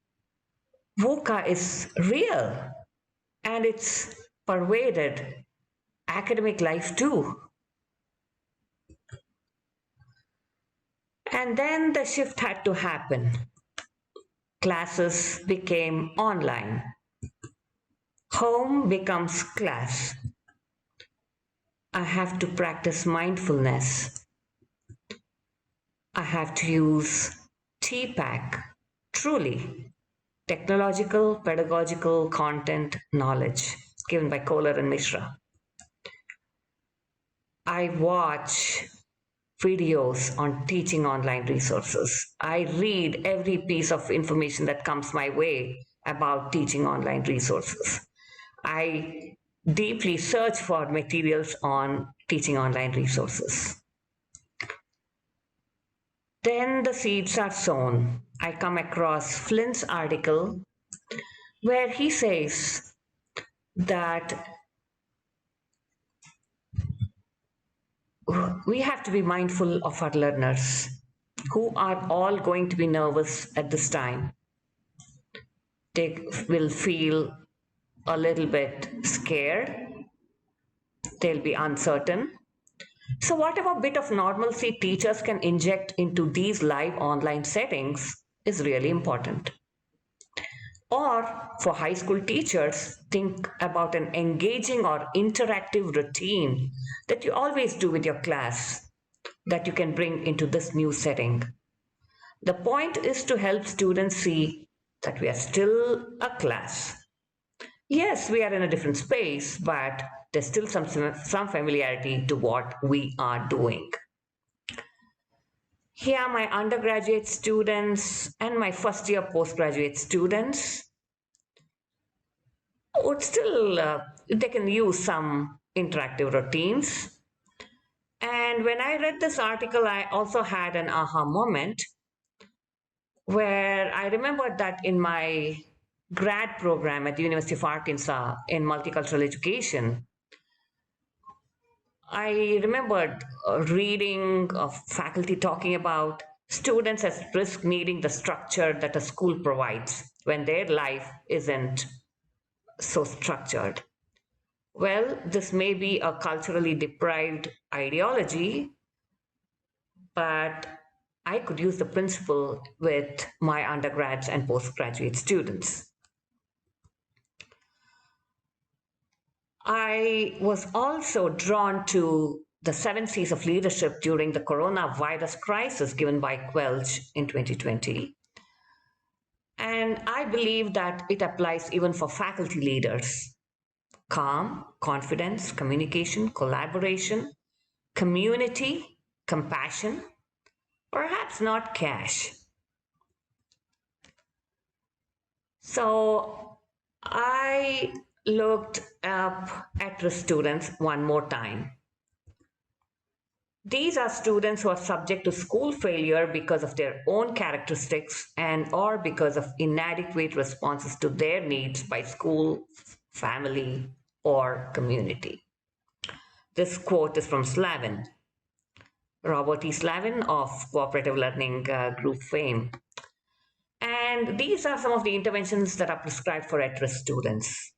S17: VUCA is real and it's pervaded academic life too. And then the shift had to happen. Classes became online. Home becomes class. I have to practice mindfulness. I have to use TPAC, truly technological, pedagogical content knowledge given by Kohler and Mishra. I watch videos on teaching online resources. I read every piece of information that comes my way about teaching online resources. I deeply search for materials on teaching online resources. Then the seeds are sown. I come across Flynn's article where he says that we have to be mindful of our learners who are all going to be nervous at this time. They will feel a little bit scared. They'll be uncertain. So whatever bit of normalcy teachers can inject into these live online settings is really important. Or for high school teachers, think about an engaging or interactive routine that you always do with your class that you can bring into this new setting. The point is to help students see that we are still a class. Yes, we are in a different space, but there's still some familiarity to what we are doing. Here, my undergraduate students and my first year postgraduate students would still, they can use some interactive routines. And when I read this article, I also had an aha moment where I remembered that in my grad program at the University of Arkansas in multicultural education, I remembered reading of faculty talking about students at risk needing the structure that a school provides when their life isn't so structured. Well, this may be a culturally deprived ideology, but I could use the principle with my undergrads and postgraduate students. I was also drawn to the 7 C's of leadership during the coronavirus crisis given by Quelch in 2020. And I believe that it applies even for faculty leaders. Calm, confidence, communication, collaboration, community, compassion, perhaps not cash. So I looked up at-risk students one more time. These are students who are subject to school failure because of their own characteristics and or because of inadequate responses to their needs by school, family, or community. This quote is from Slavin, Robert E. Slavin of Cooperative Learning Group fame. And these are some of the interventions that are prescribed for at-risk students.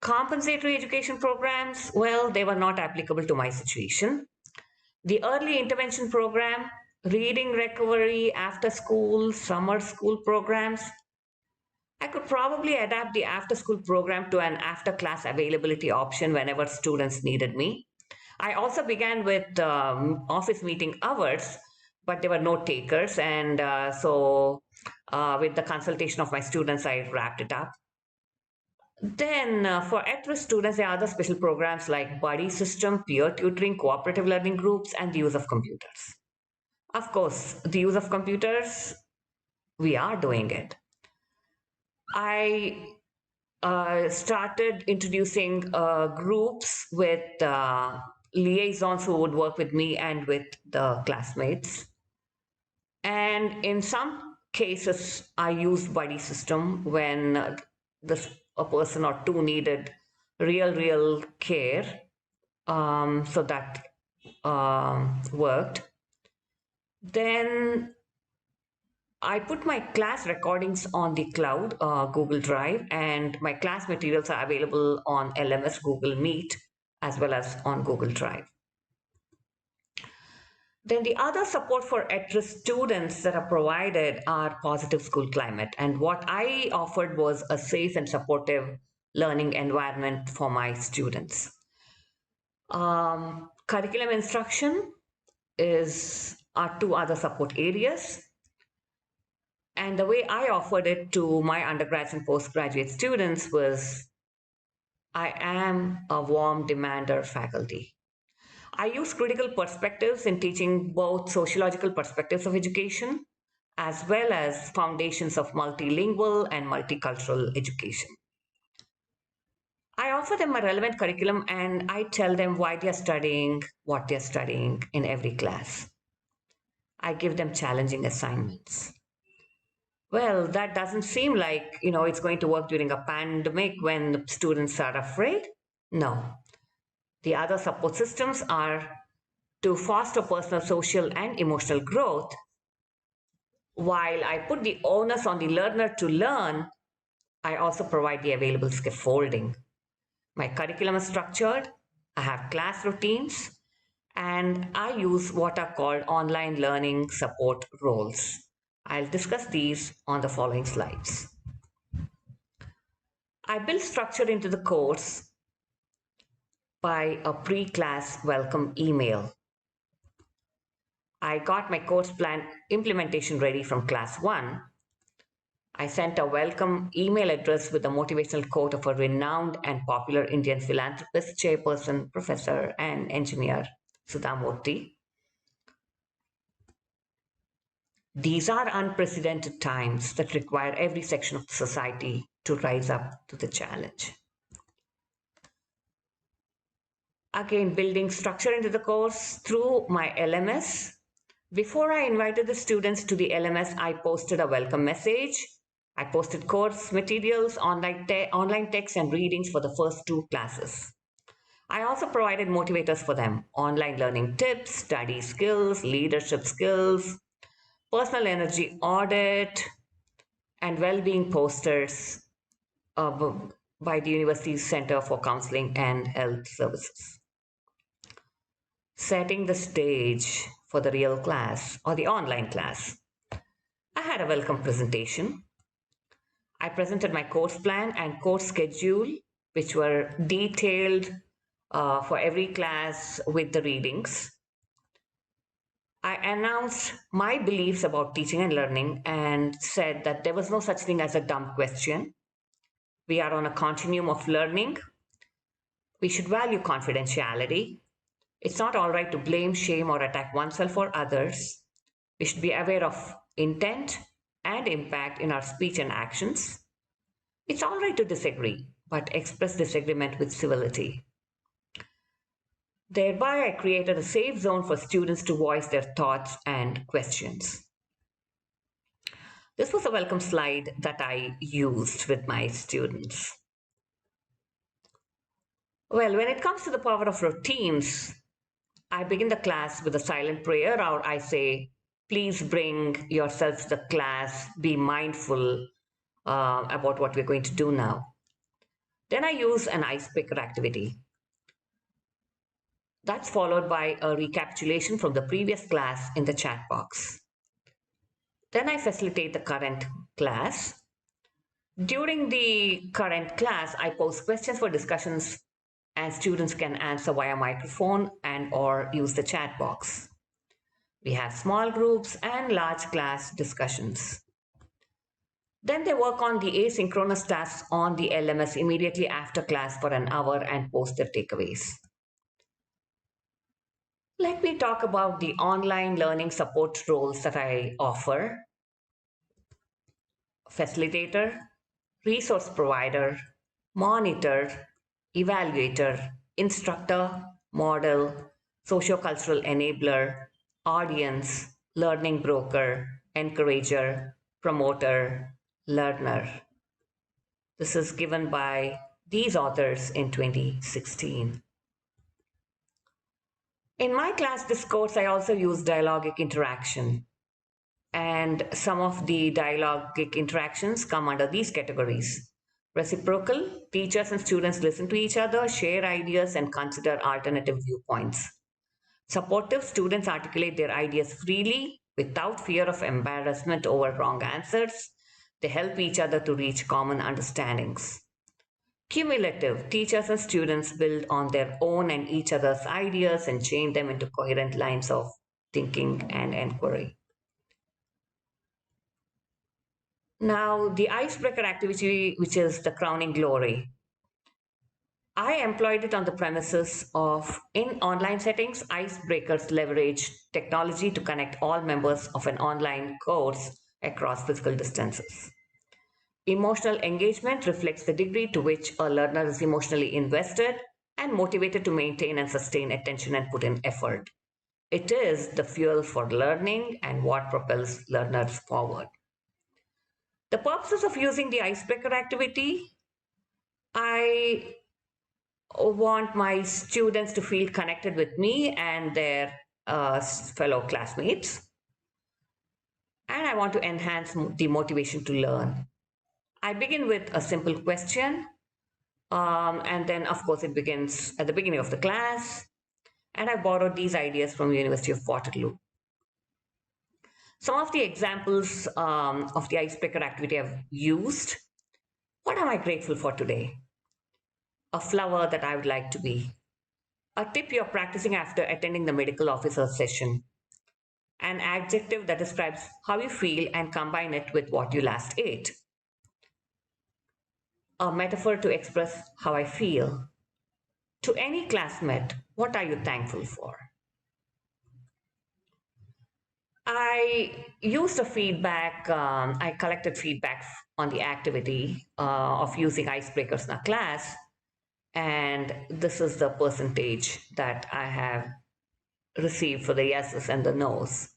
S17: Compensatory education programs, well, they were not applicable to my situation. The early intervention program, reading recovery, after school, summer school programs, I could probably adapt the after school program to an after class availability option whenever students needed me. I also began with office meeting hours, but there were no takers. And so with the consultation of my students, I wrapped it up. Then for at-risk students, there are other special programs like buddy system, peer tutoring, cooperative learning groups, and the use of computers. Of course, the use of computers, we are doing it. I started introducing groups with liaisons who would work with me and with the classmates. And in some cases, I used buddy system when a person or two needed real care. So that worked. Then I put my class recordings on the cloud, Google Drive, and my class materials are available on LMS Google Meet as well as on Google Drive. Then the other support for at-risk students that are provided are positive school climate. And what I offered was a safe and supportive learning environment for my students. Curriculum instruction are two other support areas. And the way I offered it to my undergrads and postgraduate students was, I am a warm demander faculty. I use critical perspectives in teaching both sociological perspectives of education as well as foundations of multilingual and multicultural education. I offer them a relevant curriculum and I tell them why they're studying, what they're studying in every class. I give them challenging assignments. Well, that doesn't seem like, it's going to work during a pandemic when students are afraid. No. The other support systems are to foster personal, social, and emotional growth. While I put the onus on the learner to learn, I also provide the available scaffolding. My curriculum is structured, I have class routines, and I use what are called online learning support roles. I'll discuss these on the following slides. I build structure into the course by a pre-class welcome email. I got my course plan implementation ready from class 1. I sent a welcome email address with a motivational quote of a renowned and popular Indian philanthropist, chairperson, professor, and engineer, Sudha Murthy. These are unprecedented times that require every section of the society to rise up to the challenge. Again, building structure into the course through my LMS. Before I invited the students to the LMS, I posted a welcome message. I posted course materials, online text, and readings for the first 2 classes. I also provided motivators for them, online learning tips, study skills, leadership skills, personal energy audit, and well-being posters by the University's Center for Counseling and Health Services. Setting the stage for the real class or the online class. I had a welcome presentation. I presented my course plan and course schedule, which were detailed for every class with the readings. I announced my beliefs about teaching and learning and said that there was no such thing as a dumb question. We are on a continuum of learning. We should value confidentiality. It's not all right to blame, shame, or attack oneself or others. We should be aware of intent and impact in our speech and actions. It's all right to disagree, but express disagreement with civility. Thereby, I created a safe zone for students to voice their thoughts and questions. This was a welcome slide that I used with my students. Well, when it comes to the power of routines, I begin the class with a silent prayer, or I say, please bring yourself to the class, be mindful about what we're going to do now. Then I use an icebreaker activity. That's followed by a recapitulation from the previous class in the chat box. Then I facilitate the current class. During the current class, I pose questions for discussions and students can answer via microphone and or use the chat box. We have small groups and large class discussions. Then they work on the asynchronous tasks on the LMS immediately after class for an hour and post their takeaways. Let me talk about the online learning support roles that I offer. Facilitator, resource provider, monitor, evaluator, instructor, model, sociocultural enabler, audience, learning broker, encourager, promoter, learner. This is given by these authors in 2016. In my class discourse, I also use dialogic interaction. And some of the dialogic interactions come under these categories. Reciprocal, teachers and students listen to each other, share ideas, and consider alternative viewpoints. Supportive, students articulate their ideas freely without fear of embarrassment over wrong answers. They help each other to reach common understandings. Cumulative, teachers and students build on their own and each other's ideas and chain them into coherent lines of thinking and inquiry. Now, the icebreaker activity, which is the crowning glory. I employed it on the premises of, in online settings, icebreakers leverage technology to connect all members of an online course across physical distances. Emotional engagement reflects the degree to which a learner is emotionally invested and motivated to maintain and sustain attention and put in effort. It is the fuel for learning and what propels learners forward. The purposes of using the icebreaker activity, I want my students to feel connected with me and their fellow classmates. And I want to enhance the motivation to learn. I begin with a simple question. And then, of course, it begins at the beginning of the class. And I borrowed these ideas from the University of Waterloo. Some of the examples of the icebreaker activity I've used. What am I grateful for today? A flower that I would like to be. A tip you're practicing after attending the medical officer's session. An adjective that describes how you feel and combine it with what you last ate. A metaphor to express how I feel. To any classmate, what are you thankful for? I used a feedback, I collected feedback on the activity of using icebreakers in a class. And this is the percentage that I have received for the yeses and the nos.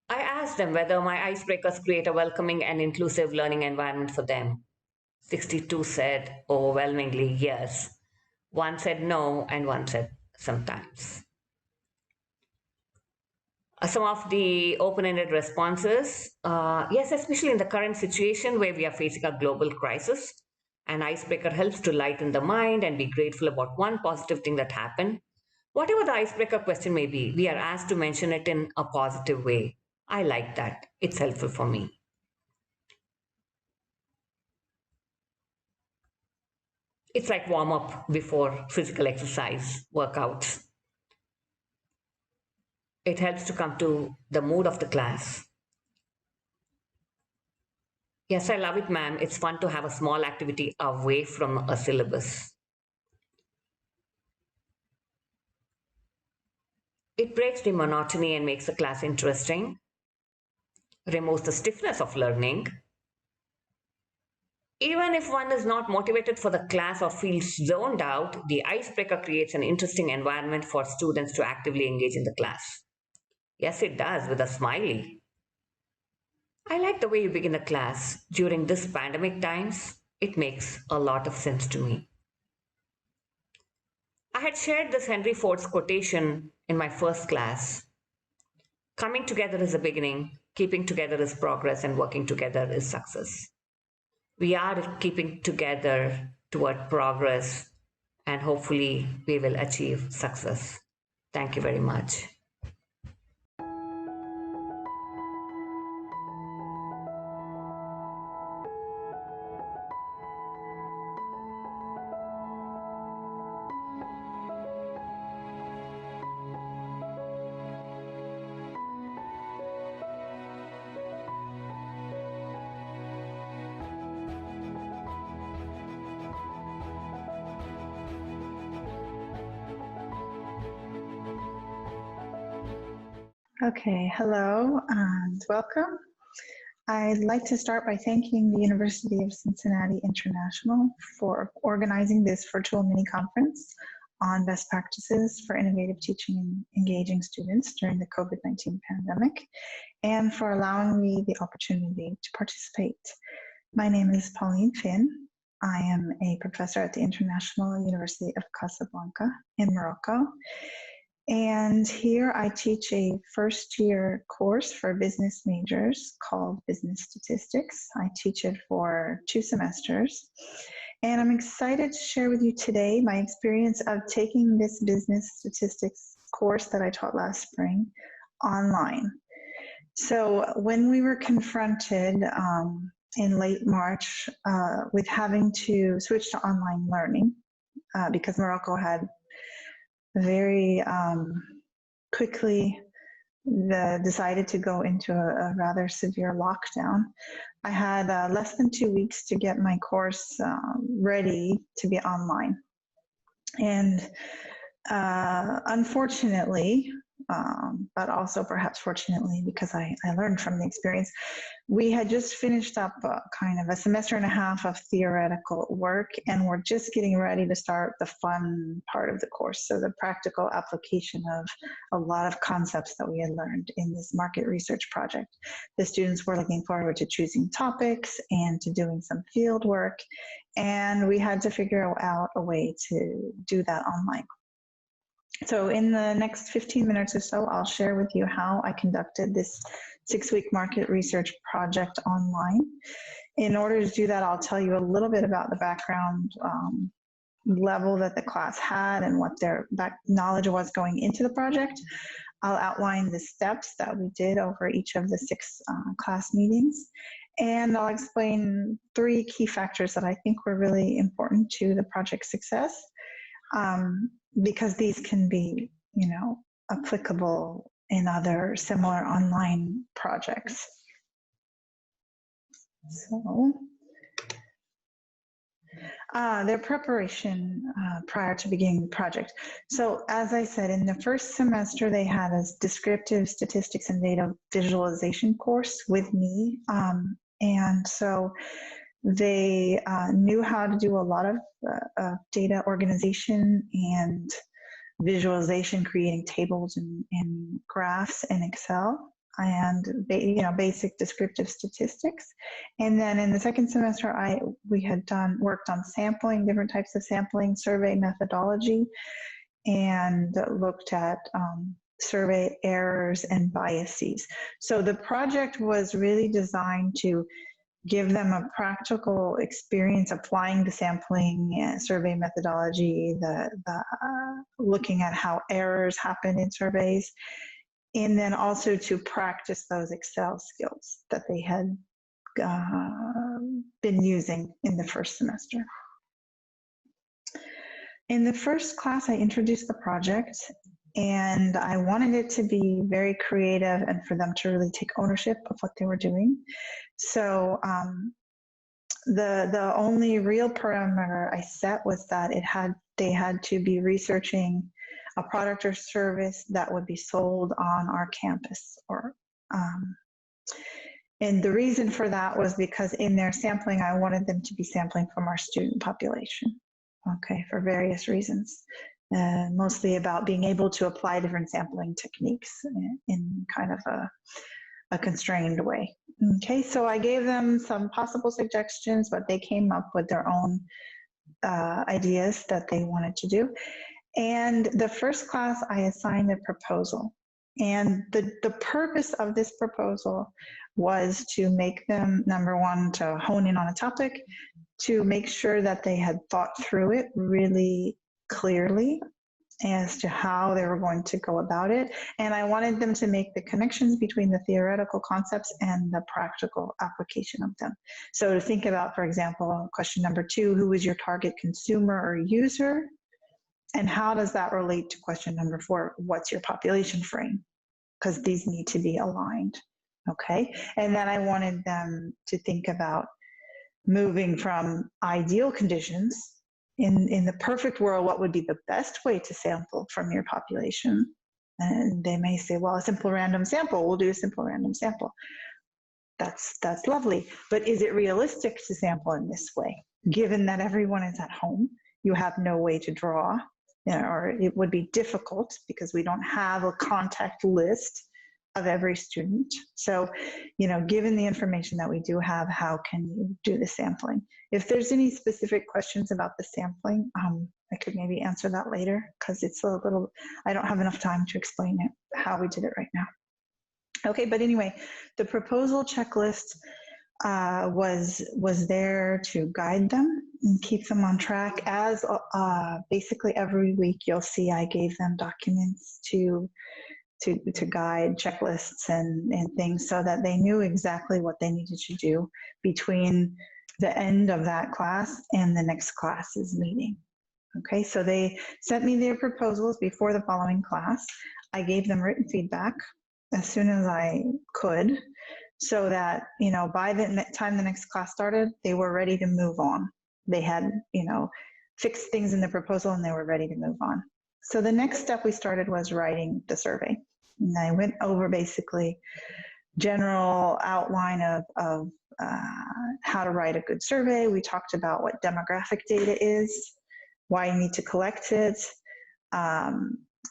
S17: I asked them whether my icebreakers create a welcoming and inclusive learning environment for them. 62 said overwhelmingly yes. One said no, and one said sometimes. Some of the open-ended responses, yes, especially in the current situation where we are facing a global crisis, an icebreaker helps to lighten the mind and be grateful about one positive thing that happened. Whatever the icebreaker question may be, we are asked to mention it in a positive way. I like that. It's helpful for me. It's like warm up before physical exercise, workouts. It helps to come to the mood of the class. Yes, I love it, ma'am. It's fun to have a small activity away from a syllabus. It breaks the monotony and makes the class interesting, removes the stiffness of learning. Even if one is not motivated for the class or feels zoned out, the icebreaker creates an interesting environment for students to actively engage in the class. Yes, it does, with a smiley. I like the way you begin the class. During this pandemic times, it makes a lot of sense to me. I had shared this Henry Ford's quotation in my first class. Coming together is a beginning, keeping together is progress, and working together is success. We are keeping together toward progress, and hopefully we will achieve success. Thank you very much.
S18: Okay, hello and welcome. I'd like to start by thanking the University of Cincinnati International for organizing this virtual mini conference on best practices for innovative teaching and engaging students during the COVID-19 pandemic, and for allowing me the opportunity to participate. My name is Pauline Finn. I am a professor at the International University of Casablanca in Morocco. And here I teach a first-year course for business majors called Business Statistics. I teach it for 2 semesters. And I'm excited to share with you today my experience of taking this business statistics course that I taught last spring online. So when we were confronted in late March with having to switch to online learning because Morocco had very quickly decided to go into a rather severe lockdown. I had less than 2 weeks to get my course ready to be online. And unfortunately, but also perhaps fortunately, because I learned from the experience, we had just finished up kind of a semester and a half of theoretical work, and we're just getting ready to start the fun part of the course, so the practical application of a lot of concepts that we had learned in this market research project. The students were looking forward to choosing topics and to doing some field work, and we had to figure out a way to do that online. So in the next 15 minutes or so, I'll share with you how I conducted this 6-week market research project online. In order to do that, I'll tell you a little bit about the background level that the class had and what their knowledge was going into the project. I'll outline the steps that we did over each of the 6 class meetings. And I'll explain 3 key factors that I think were really important to the project's success. Because these can be, applicable in other similar online projects. So, their preparation prior to beginning the project. So, as I said, in the first semester, they had a descriptive statistics and data visualization course with me. And so they knew how to do a lot of data organization and visualization, creating tables and graphs in Excel, and basic descriptive statistics. And then in the second semester, we had worked on sampling, different types of sampling, survey methodology, and looked at survey errors and biases. So the project was really designed to give them a practical experience applying the sampling and survey methodology, looking at how errors happen in surveys, and then also to practice those Excel skills that they had been using in the first semester. In the first class, I introduced the project, and I wanted it to be very creative and for them to really take ownership of what they were doing. So the only real parameter I set was that they had to be researching a product or service that would be sold on our campus. And the reason for that was because in their sampling, I wanted them to be sampling from our student population, okay, for various reasons. Mostly about being able to apply different sampling techniques in kind of a constrained way. Okay, so I gave them some possible suggestions, but they came up with their own ideas that they wanted to do. And the first class, I assigned a proposal. And the purpose of this proposal was to make them, number one, to hone in on a topic, to make sure that they had thought through it really clearly as to how they were going to go about it. And I wanted them to make the connections between the theoretical concepts and the practical application of them. So to think about, for example, question number 2, who is your target consumer or user? And how does that relate to question number 4, what's your population frame? Because these need to be aligned, okay? And then I wanted them to think about moving from ideal conditions. In the perfect world, what would be the best way to sample from your population? And they may say, well, a simple random sample, we'll do a simple random sample. That's lovely, but is it realistic to sample in this way? Given that everyone is at home, you have no way to draw, or it would be difficult because we don't have a contact list of every student. So, given the information that we do have, how can you do the sampling? If there's any specific questions about the sampling, I could maybe answer that later, because it's a little, I don't have enough time to explain it, how we did it right now. Okay, but anyway, the proposal checklist was there to guide them and keep them on track. As basically every week, you'll see I gave them documents to guide checklists and things, so that they knew exactly what they needed to do between the end of that class and the next class's meeting. Okay, so they sent me their proposals before the following class. I gave them written feedback as soon as I could, so that, by the time the next class started, they were ready to move on. They had, fixed things in the proposal and they were ready to move on. So the next step we started was writing the survey. And I went over basically general outline of how to write a good survey. We talked about what demographic data is, why you need to collect it,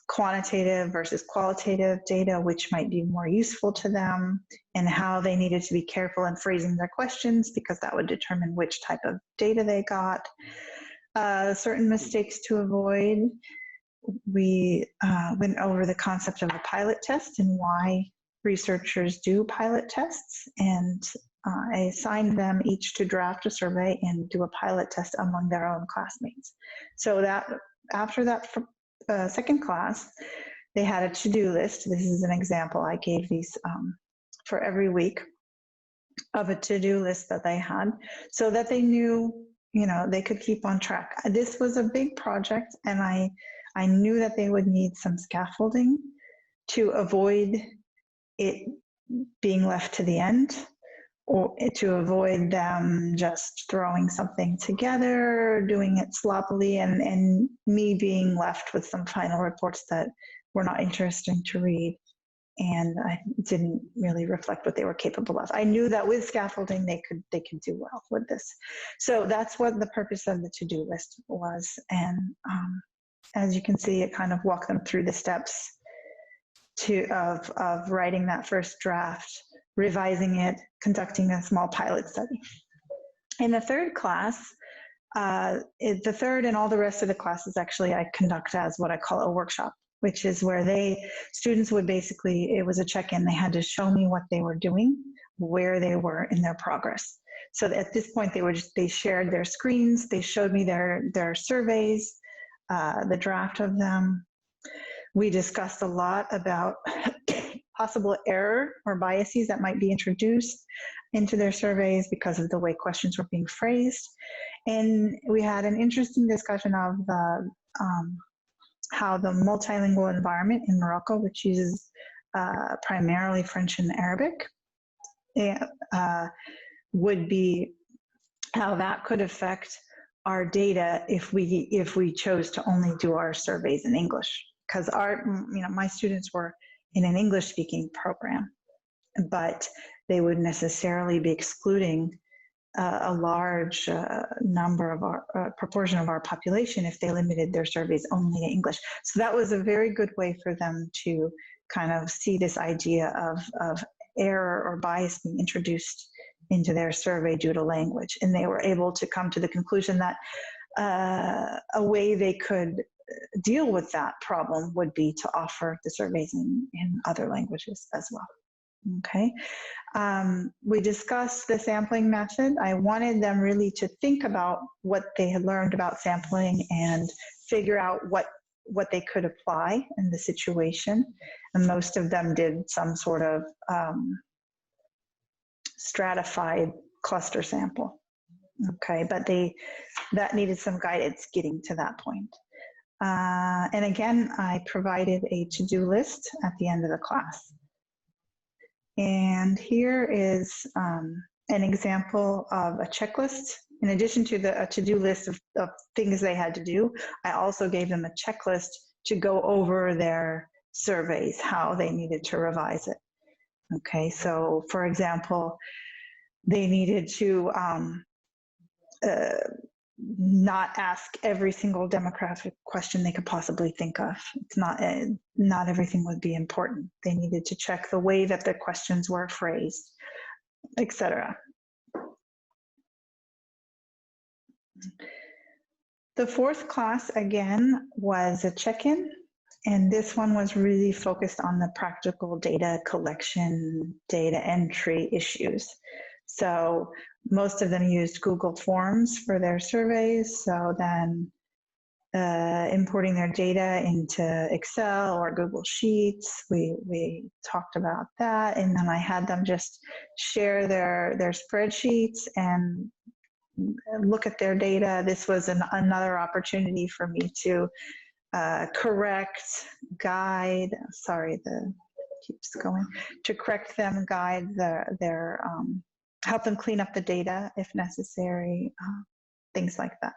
S18: quantitative versus qualitative data, which might be more useful to them, and how they needed to be careful in phrasing their questions, because that would determine which type of data they got. Certain mistakes to avoid. We went over the concept of a pilot test and why researchers do pilot tests, and I assigned them each to draft a survey and do a pilot test among their own classmates. So that after that second class, they had a to-do list. This is an example. I gave these for every week of a to-do list that they had, so that they knew, they could keep on track. This was a big project, and I knew that they would need some scaffolding to avoid it being left to the end, or to avoid them just throwing something together, doing it sloppily, and me being left with some final reports that were not interesting to read, and I didn't really reflect what they were capable of. I knew that with scaffolding they could do well with this. So that's what the purpose of the to-do list was, and as you can see, it kind of walked them through the steps of writing that first draft, revising it, conducting a small pilot study. In the third class, the third and all the rest of the classes, actually, I conduct as what I call a workshop, which is where students would basically, it was a check-in. They had to show me what they were doing, where they were in their progress. So at this point, they shared their screens, they showed me their surveys, the draft of them. We discussed a lot about possible error or biases that might be introduced into their surveys because of the way questions were being phrased. And we had an interesting discussion of how the multilingual environment in Morocco, which uses primarily French and Arabic, would be, how that could affect our data if we chose to only do our surveys in English. Because my students were in an English-speaking program, but they would necessarily be excluding a large number of our proportion of our population if they limited their surveys only to English. So that was a very good way for them to kind of see this idea of error or bias being introduced into their survey due to language. And they were able to come to the conclusion that a way they could deal with that problem would be to offer the surveys in other languages as well. Okay. We discussed the sampling method. I wanted them really to think about what they had learned about sampling and figure out what they could apply in the situation. And most of them did some sort of stratified cluster sample. Okay, but that needed some guidance getting to that point. And again, I provided a to-do list at the end of the class. And here is an example of a checklist. In addition to a to-do list of things they had to do, I also gave them a checklist to go over their surveys, how they needed to revise it. Okay, so for example, they needed to not ask every single demographic question they could possibly think of. It's not everything would be important. They needed to check the way that the questions were phrased, etc. The fourth class, again, was a check-in, and this one was really focused on the practical data collection, data entry issues. So most of them used Google Forms for their surveys, so then importing their data into Excel or Google Sheets, we talked about that, and then I had them just share their spreadsheets and look at their data. This was another opportunity for me to correct, guide, sorry, keeps going, to correct them, guide their help them clean up the data if necessary, things like that.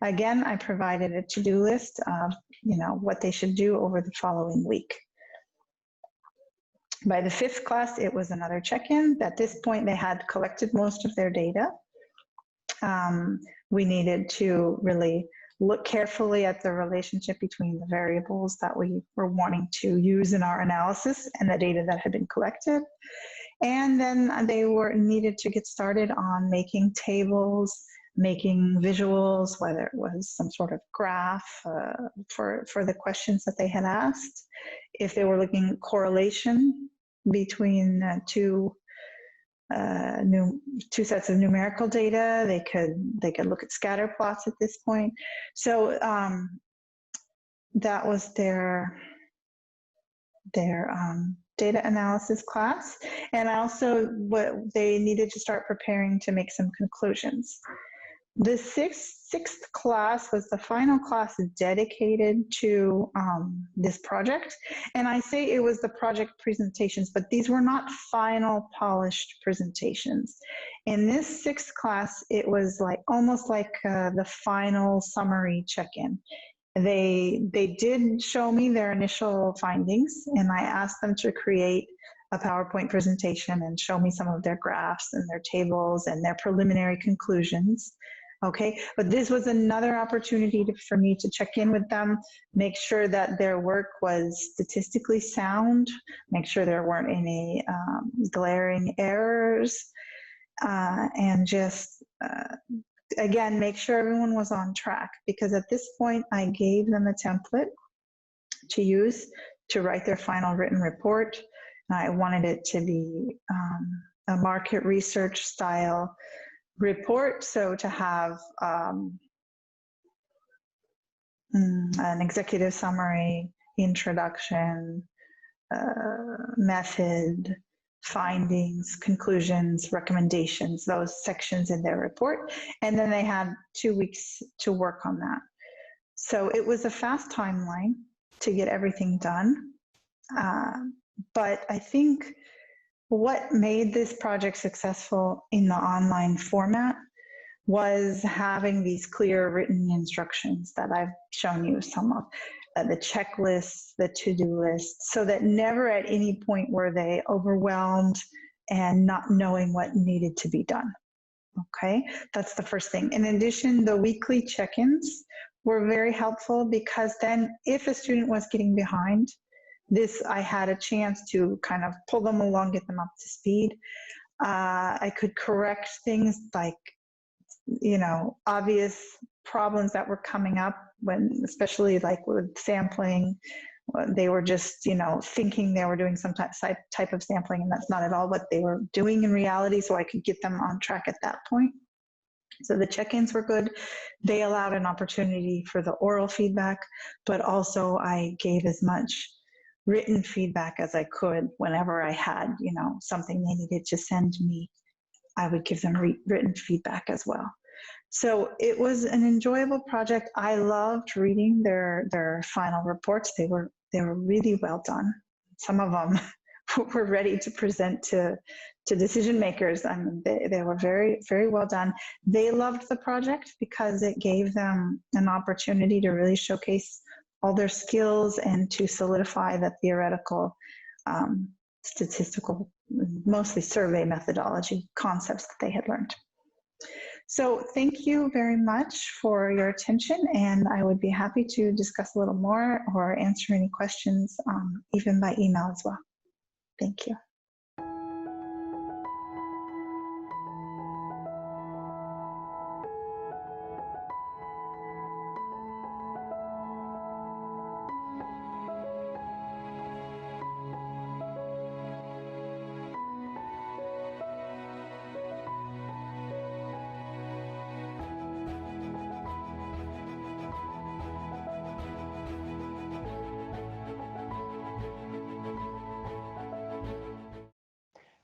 S18: Again, I provided a to-do list of what they should do over the following week. By the fifth class, it was another check-in. At this point, they had collected most of their data. We needed to really look carefully at the relationship between the variables that we were wanting to use in our analysis and the data that had been collected. And then they needed to get started on making tables, making visuals, whether it was some sort of graph for the questions that they had asked. If they were looking at correlation between two sets of numerical data, they could look at scatter plots at this point. So that was their data analysis class, and also what they needed to start preparing to make some conclusions. The sixth class was the final class dedicated to this project. And I say it was the project presentations, but these were not final polished presentations. In this sixth class, it was almost like the final summary check-in. They did show me their initial findings, and I asked them to create a PowerPoint presentation and show me some of their graphs and their tables and their preliminary conclusions. Okay, but this was another opportunity for me to check in with them, make sure that their work was statistically sound, make sure there weren't any glaring errors, and just, again, make sure everyone was on track, because at this point I gave them a template to use to write their final written report. I wanted it to be a market research style report, so to have an executive summary, introduction, method, findings, conclusions, recommendations, those sections in their report, and then they had 2 weeks to work on that. So it was a fast timeline to get everything done, but I think what made this project successful in the online format was having these clear written instructions that I've shown you some of, the checklists, the to-do list, so that never at any point were they overwhelmed and not knowing what needed to be done. Okay, that's the first thing. In addition, the weekly check-ins were very helpful, because then if a student was getting behind, I had a chance to kind of pull them along, get them up to speed. I could correct things like, obvious problems that were coming up especially like with sampling. They were just, thinking they were doing some type of sampling, and that's not at all what they were doing in reality, so I could get them on track at that point. So the check-ins were good. They allowed an opportunity for the oral feedback, but also I gave as much written feedback as I could. Whenever I had, something they needed to send me, I would give them written feedback as well. So it was an enjoyable project. I loved reading their final reports. They were really well done. Some of them were ready to present to decision makers. I mean, they were very, very well done. They loved the project because it gave them an opportunity to really showcase all their skills and to solidify the theoretical, statistical, mostly survey methodology concepts that they had learned. So thank you very much for your attention, and I would be happy to discuss a little more or answer any questions, even by email as well. Thank you.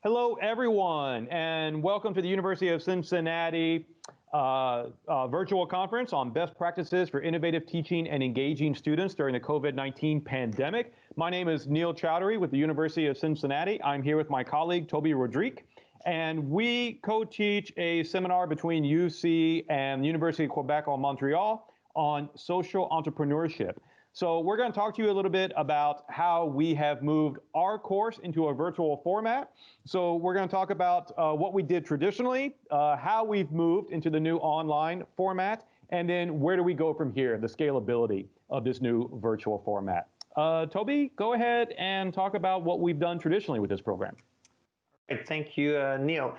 S19: Hello, everyone, and welcome to the University of Cincinnati virtual conference on best practices for innovative teaching and engaging students during the COVID-19 pandemic. My name is Neil Chowdhury with the University of Cincinnati. I'm here with my colleague, Toby Rodrigue, and we co-teach a seminar between UC and the University of Quebec en Montreal on social entrepreneurship. So we're going to talk to you a little bit about how we have moved our course into a virtual format. So we're going to talk about what we did traditionally, how we've moved into the new online format, and then where do we go from here, the scalability of this new virtual format. Toby, go ahead and talk about what we've done traditionally with this program.
S20: Thank you, Neil.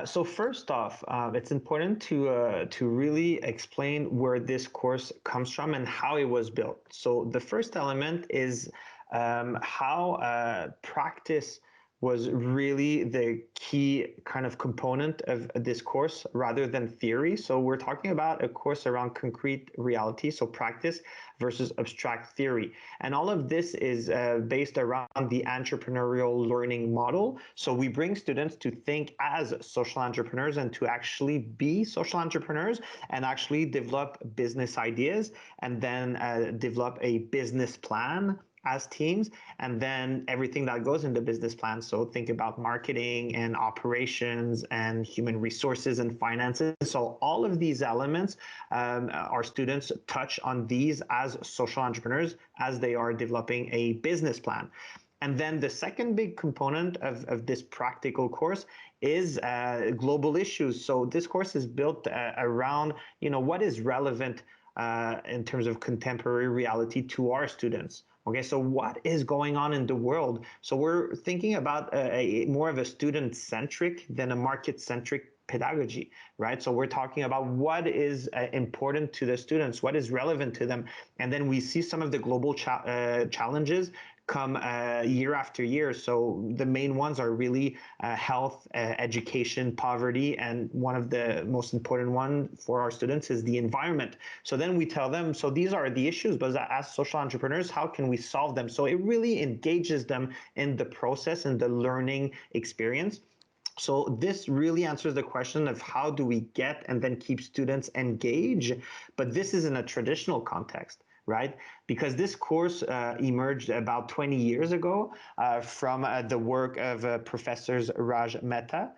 S20: So first off, it's important to really explain where this course comes from and how it was built. So the first element is how practice was really the key kind of component of this course rather than theory. So we're talking about a course around concrete reality, so practice versus abstract theory. And all of this is based around the entrepreneurial learning model. So we bring students to think as social entrepreneurs and to actually be social entrepreneurs and actually develop business ideas and then develop a business plan as teams, and then everything that goes into business plans. So think about marketing and operations and human resources and finances. So all of these elements, our students touch on these as social entrepreneurs as they are developing a business plan. And then the second big component of this practical course is global issues. So this course is built around, what is relevant in terms of contemporary reality to our students. Okay, so what is going on in the world? So we're thinking about more of a student-centric than a market-centric pedagogy, right? So we're talking about what is important to the students, what is relevant to them. And then we see some of the global challenges come year after year. So the main ones are really health, education, poverty, and one of the most important one for our students is the environment. So then we tell them, so these are the issues, but as social entrepreneurs, how can we solve them? So it really engages them in the process and the learning experience. So this really answers the question of how do we get and then keep students engaged, but this is in a traditional context, right? Because this course emerged about 20 years ago from the work of Professors Raj Mehta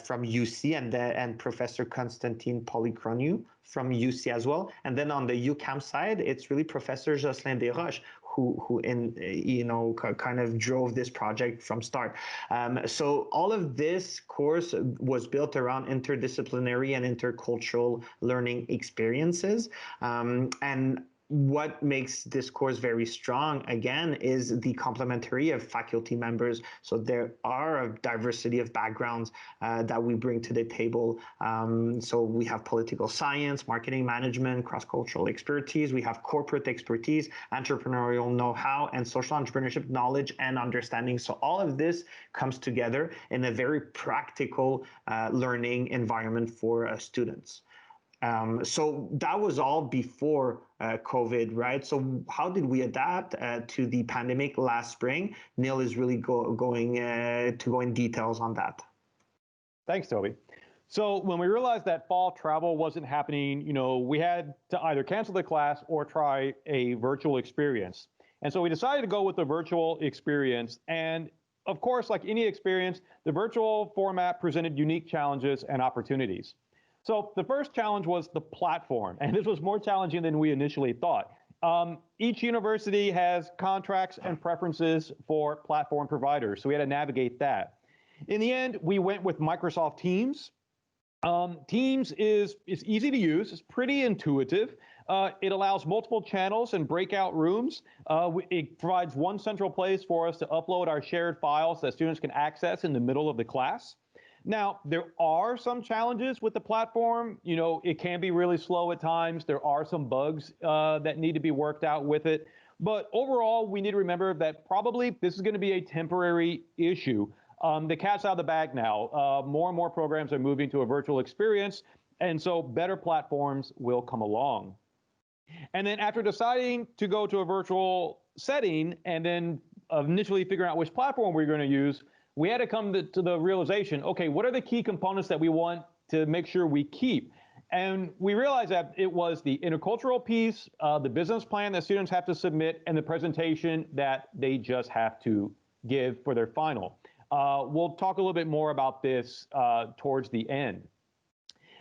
S20: from UC and Professor Constantine Polychroniou from UC as well. And then on the UQAM side, it's really Professor Jocelyn Desroches who kind of drove this project from start. So all of this course was built around interdisciplinary and intercultural learning experiences. And what makes this course very strong, again, is the complementary of faculty members. So there are a diversity of backgrounds that we bring to the table. So we have political science, marketing management, cross-cultural expertise. We have corporate expertise, entrepreneurial know-how, and social entrepreneurship knowledge and understanding. So all of this comes together in a very practical learning environment for students. So that was all before COVID, right? So how did we adapt to the pandemic last spring? Neil is really going to go in details on that.
S19: Thanks, Toby. So when we realized that fall travel wasn't happening, we had to either cancel the class or try a virtual experience. And so we decided to go with the virtual experience. And of course, like any experience, the virtual format presented unique challenges and opportunities. So the first challenge was the platform, and this was more challenging than we initially thought. Each university has contracts and preferences for platform providers, so we had to navigate that. In the end, we went with Microsoft Teams. Teams is easy to use. It's pretty intuitive. It allows multiple channels and breakout rooms. It provides one central place for us to upload our shared files that students can access in the middle of the class. Now, there are some challenges with the platform. You know, it can be really slow at times. There are some bugs that need to be worked out with it. But overall, we need to remember that probably this is going to be a temporary issue. The cat's out of the bag now. More and more programs are moving to a virtual experience, and so better platforms will come along. And then after deciding to go to a virtual setting and then initially figuring out which platform we're going to use, we had to come to the realization, okay, what are the key components that we want to make sure we keep? And we realized that it was the intercultural piece, the business plan that students have to submit, and the presentation that they just have to give for their final. We'll talk a little bit more about this towards the end.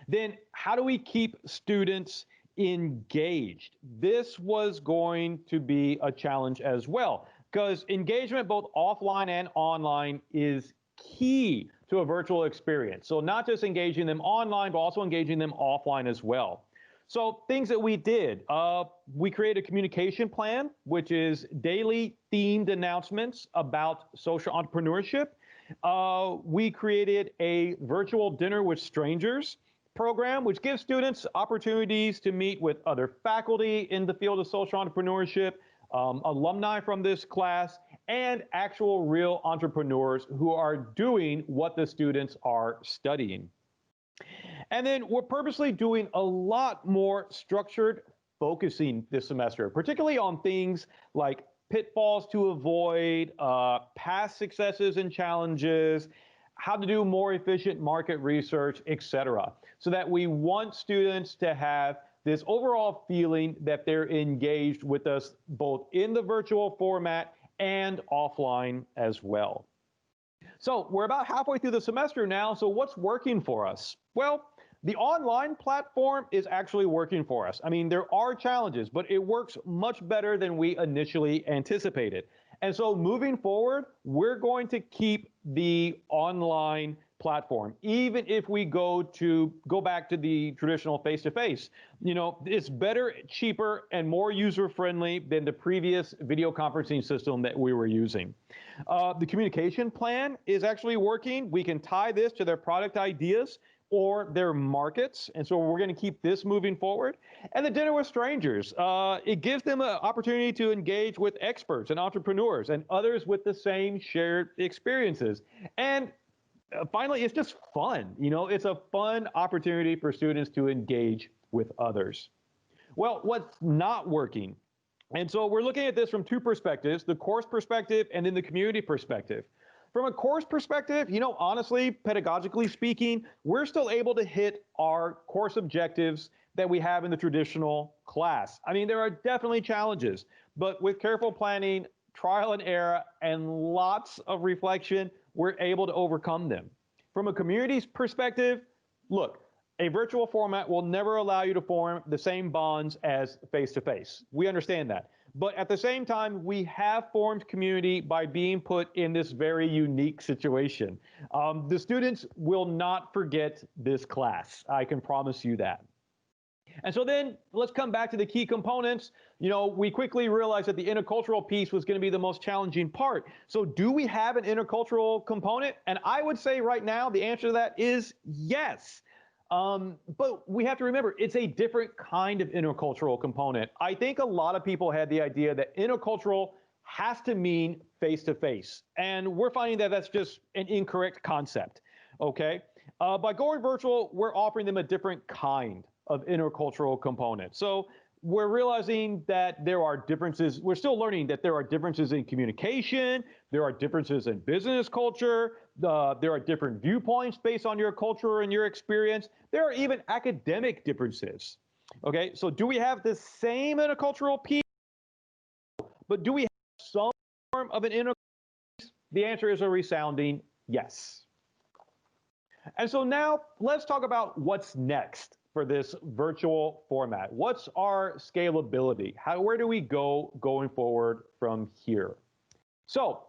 S19: Then how do we keep students engaged? This was going to be a challenge as well, because engagement both offline and online is key to a virtual experience. So not just engaging them online, but also engaging them offline as well. So things that we did, we created a communication plan, which is daily themed announcements about social entrepreneurship. We created a virtual dinner with strangers program, which gives students opportunities to meet with other faculty in the field of social entrepreneurship, alumni from this class, and actual real entrepreneurs who are doing what the students are studying. And then we're purposely doing a lot more structured focusing this semester, particularly on things like pitfalls to avoid, past successes and challenges, how to do more efficient market research, etc. So that we want students to have this overall feeling that they're engaged with us both in the virtual format and offline as well. So we're about halfway through the semester now, so what's working for us? Well, the online platform is actually working for us. I mean, there are challenges, but it works much better than we initially anticipated. And so moving forward, we're going to keep the online platform, even if we go back to the traditional face-to-face. You know, it's better, cheaper, and more user-friendly than the previous video conferencing system that we were using. The communication plan is actually working. We can tie this to their product ideas or their markets, and so we're going to keep this moving forward. And the dinner with strangers, it gives them an opportunity to engage with experts and entrepreneurs and others with the same shared experiences. And finally, it's just fun. You know, it's a fun opportunity for students to engage with others. Well, what's not working? And so we're looking at this from two perspectives, the course perspective and then the community perspective. From a course perspective, you know, honestly, pedagogically speaking, we're still able to hit our course objectives that we have in the traditional class. I mean, there are definitely challenges, but with careful planning, trial and error, and lots of reflection, we're able to overcome them. From a community's perspective, look, a virtual format will never allow you to form the same bonds as face-to-face. We understand that. But at the same time, we have formed community by being put in this very unique situation. The students will not forget this class. I can promise you that. And so then let's come back to the key components. You know, we quickly realized that the intercultural piece was going to be the most challenging part. So do we have an intercultural component? And I would say right now, the answer to that is yes. But we have to remember, it's a different kind of intercultural component. I think a lot of people had the idea that intercultural has to mean face-to-face. And we're finding that that's just an incorrect concept, okay? By going virtual, we're offering them a different kind of intercultural component. So we're realizing that there are differences. We're still learning that there are differences in communication. There are differences in business culture. There are different viewpoints based on your culture and your experience. There are even academic differences. Okay, so do we have the same intercultural piece? But do we have some form of an intercultural piece? The answer is a resounding yes. And so now let's talk about what's next for this virtual format. What's our scalability? Where do we go going forward from here? So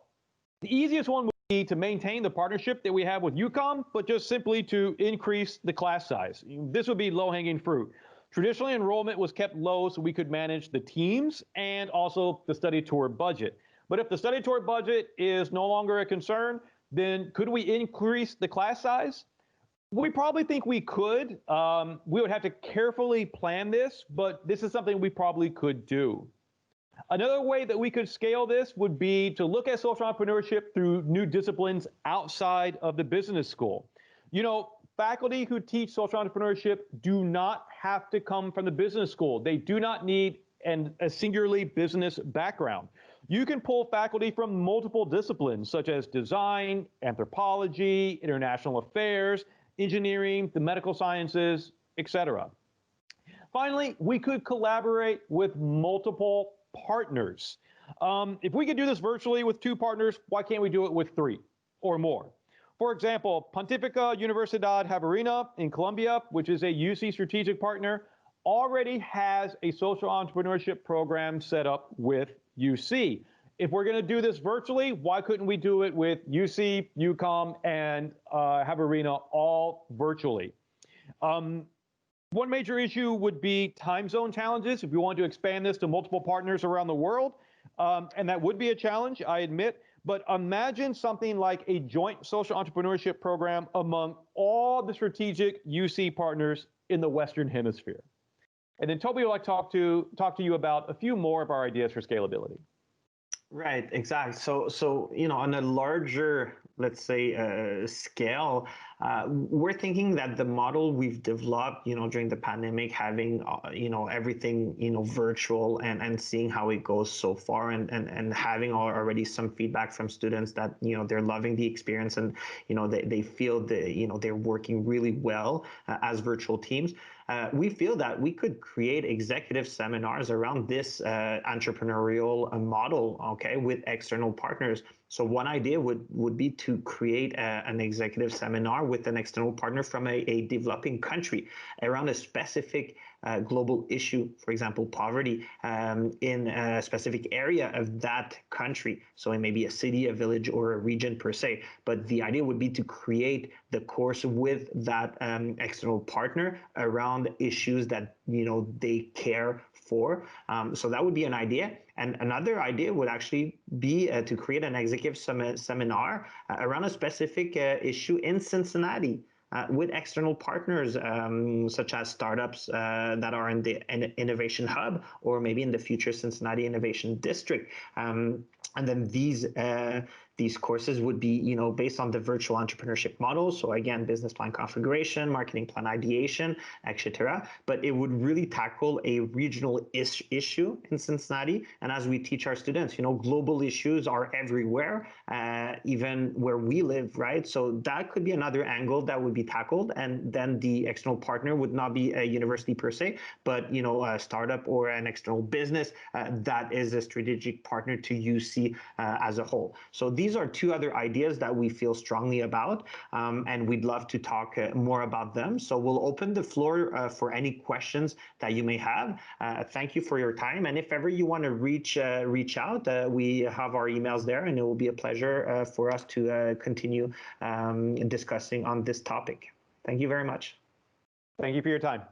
S19: the easiest one to maintain the partnership that we have with UCOM, but just simply to increase the class size. This would be low-hanging fruit. Traditionally, enrollment was kept low so we could manage the teams and also the study tour budget. But if the study tour budget is no longer a concern, then could we increase the class size? We probably think we could. We would have to carefully plan this, but this is something we probably could do. Another way that we could scale this would be to look at social entrepreneurship through new disciplines outside of the business school. You know, faculty who teach social entrepreneurship do not have to come from the business school. They do not need a singularly business background. You can pull faculty from multiple disciplines such as design, anthropology, international affairs, engineering, the medical sciences, etc. Finally, we could collaborate with multiple partners. If we could do this virtually with 2 partners, why can't we do it with 3 or more? For example, Pontificia Universidad Javeriana in Colombia, which is a UC strategic partner, already has a social entrepreneurship program set up with UC. If we're going to do this virtually, why couldn't we do it with UC, UCOM, and Javeriana all virtually? One major issue would be time zone challenges if we want to expand this to multiple partners around the world. And that would be a challenge, I admit. But imagine something like a joint social entrepreneurship program among all the strategic UC partners in the Western Hemisphere. And then Toby would like to talk to you about a few more of our ideas for scalability.
S20: Right, exactly. So you know, on a larger, let's say, scale, we're thinking that the model we've developed, you know, during the pandemic, having you know, everything, you know, virtual and seeing how it goes so far, and having already some feedback from students that, you know, they're loving the experience, and you know, they feel you know, they're working really well as virtual teams. We feel that we could create executive seminars around this entrepreneurial model, okay, with external partners. So one idea would be to create an executive seminar with an external partner from a developing country around a specific global issue, for example, poverty, in a specific area of that country. So it may be a city, a village, or a region per se. But the idea would be to create the course with that external partner around issues that, you know, they care for. So that would be an idea. And another idea would actually be to create an executive seminar around a specific issue in Cincinnati. With external partners, such as startups that are in the Innovation Hub, or maybe in the future Cincinnati Innovation District. And then these courses would be, you know, based on the virtual entrepreneurship model. So again, business plan configuration, marketing plan ideation, etc. But it would really tackle a regional issue in Cincinnati. And as we teach our students, you know, global issues are everywhere, even where we live, right? So that could be another angle that would be tackled. And then the external partner would not be a university per se, but, you know, a startup or an external business that is a strategic partner to UC as a whole. So these are 2 other ideas that we feel strongly about, and we'd love to talk more about them. So we'll open the floor for any questions that you may have. Thank you for your time. And if ever you want to reach out, we have our emails there, and it will be a pleasure for us to continue discussing on this topic. Thank you very much.
S19: Thank you for your time.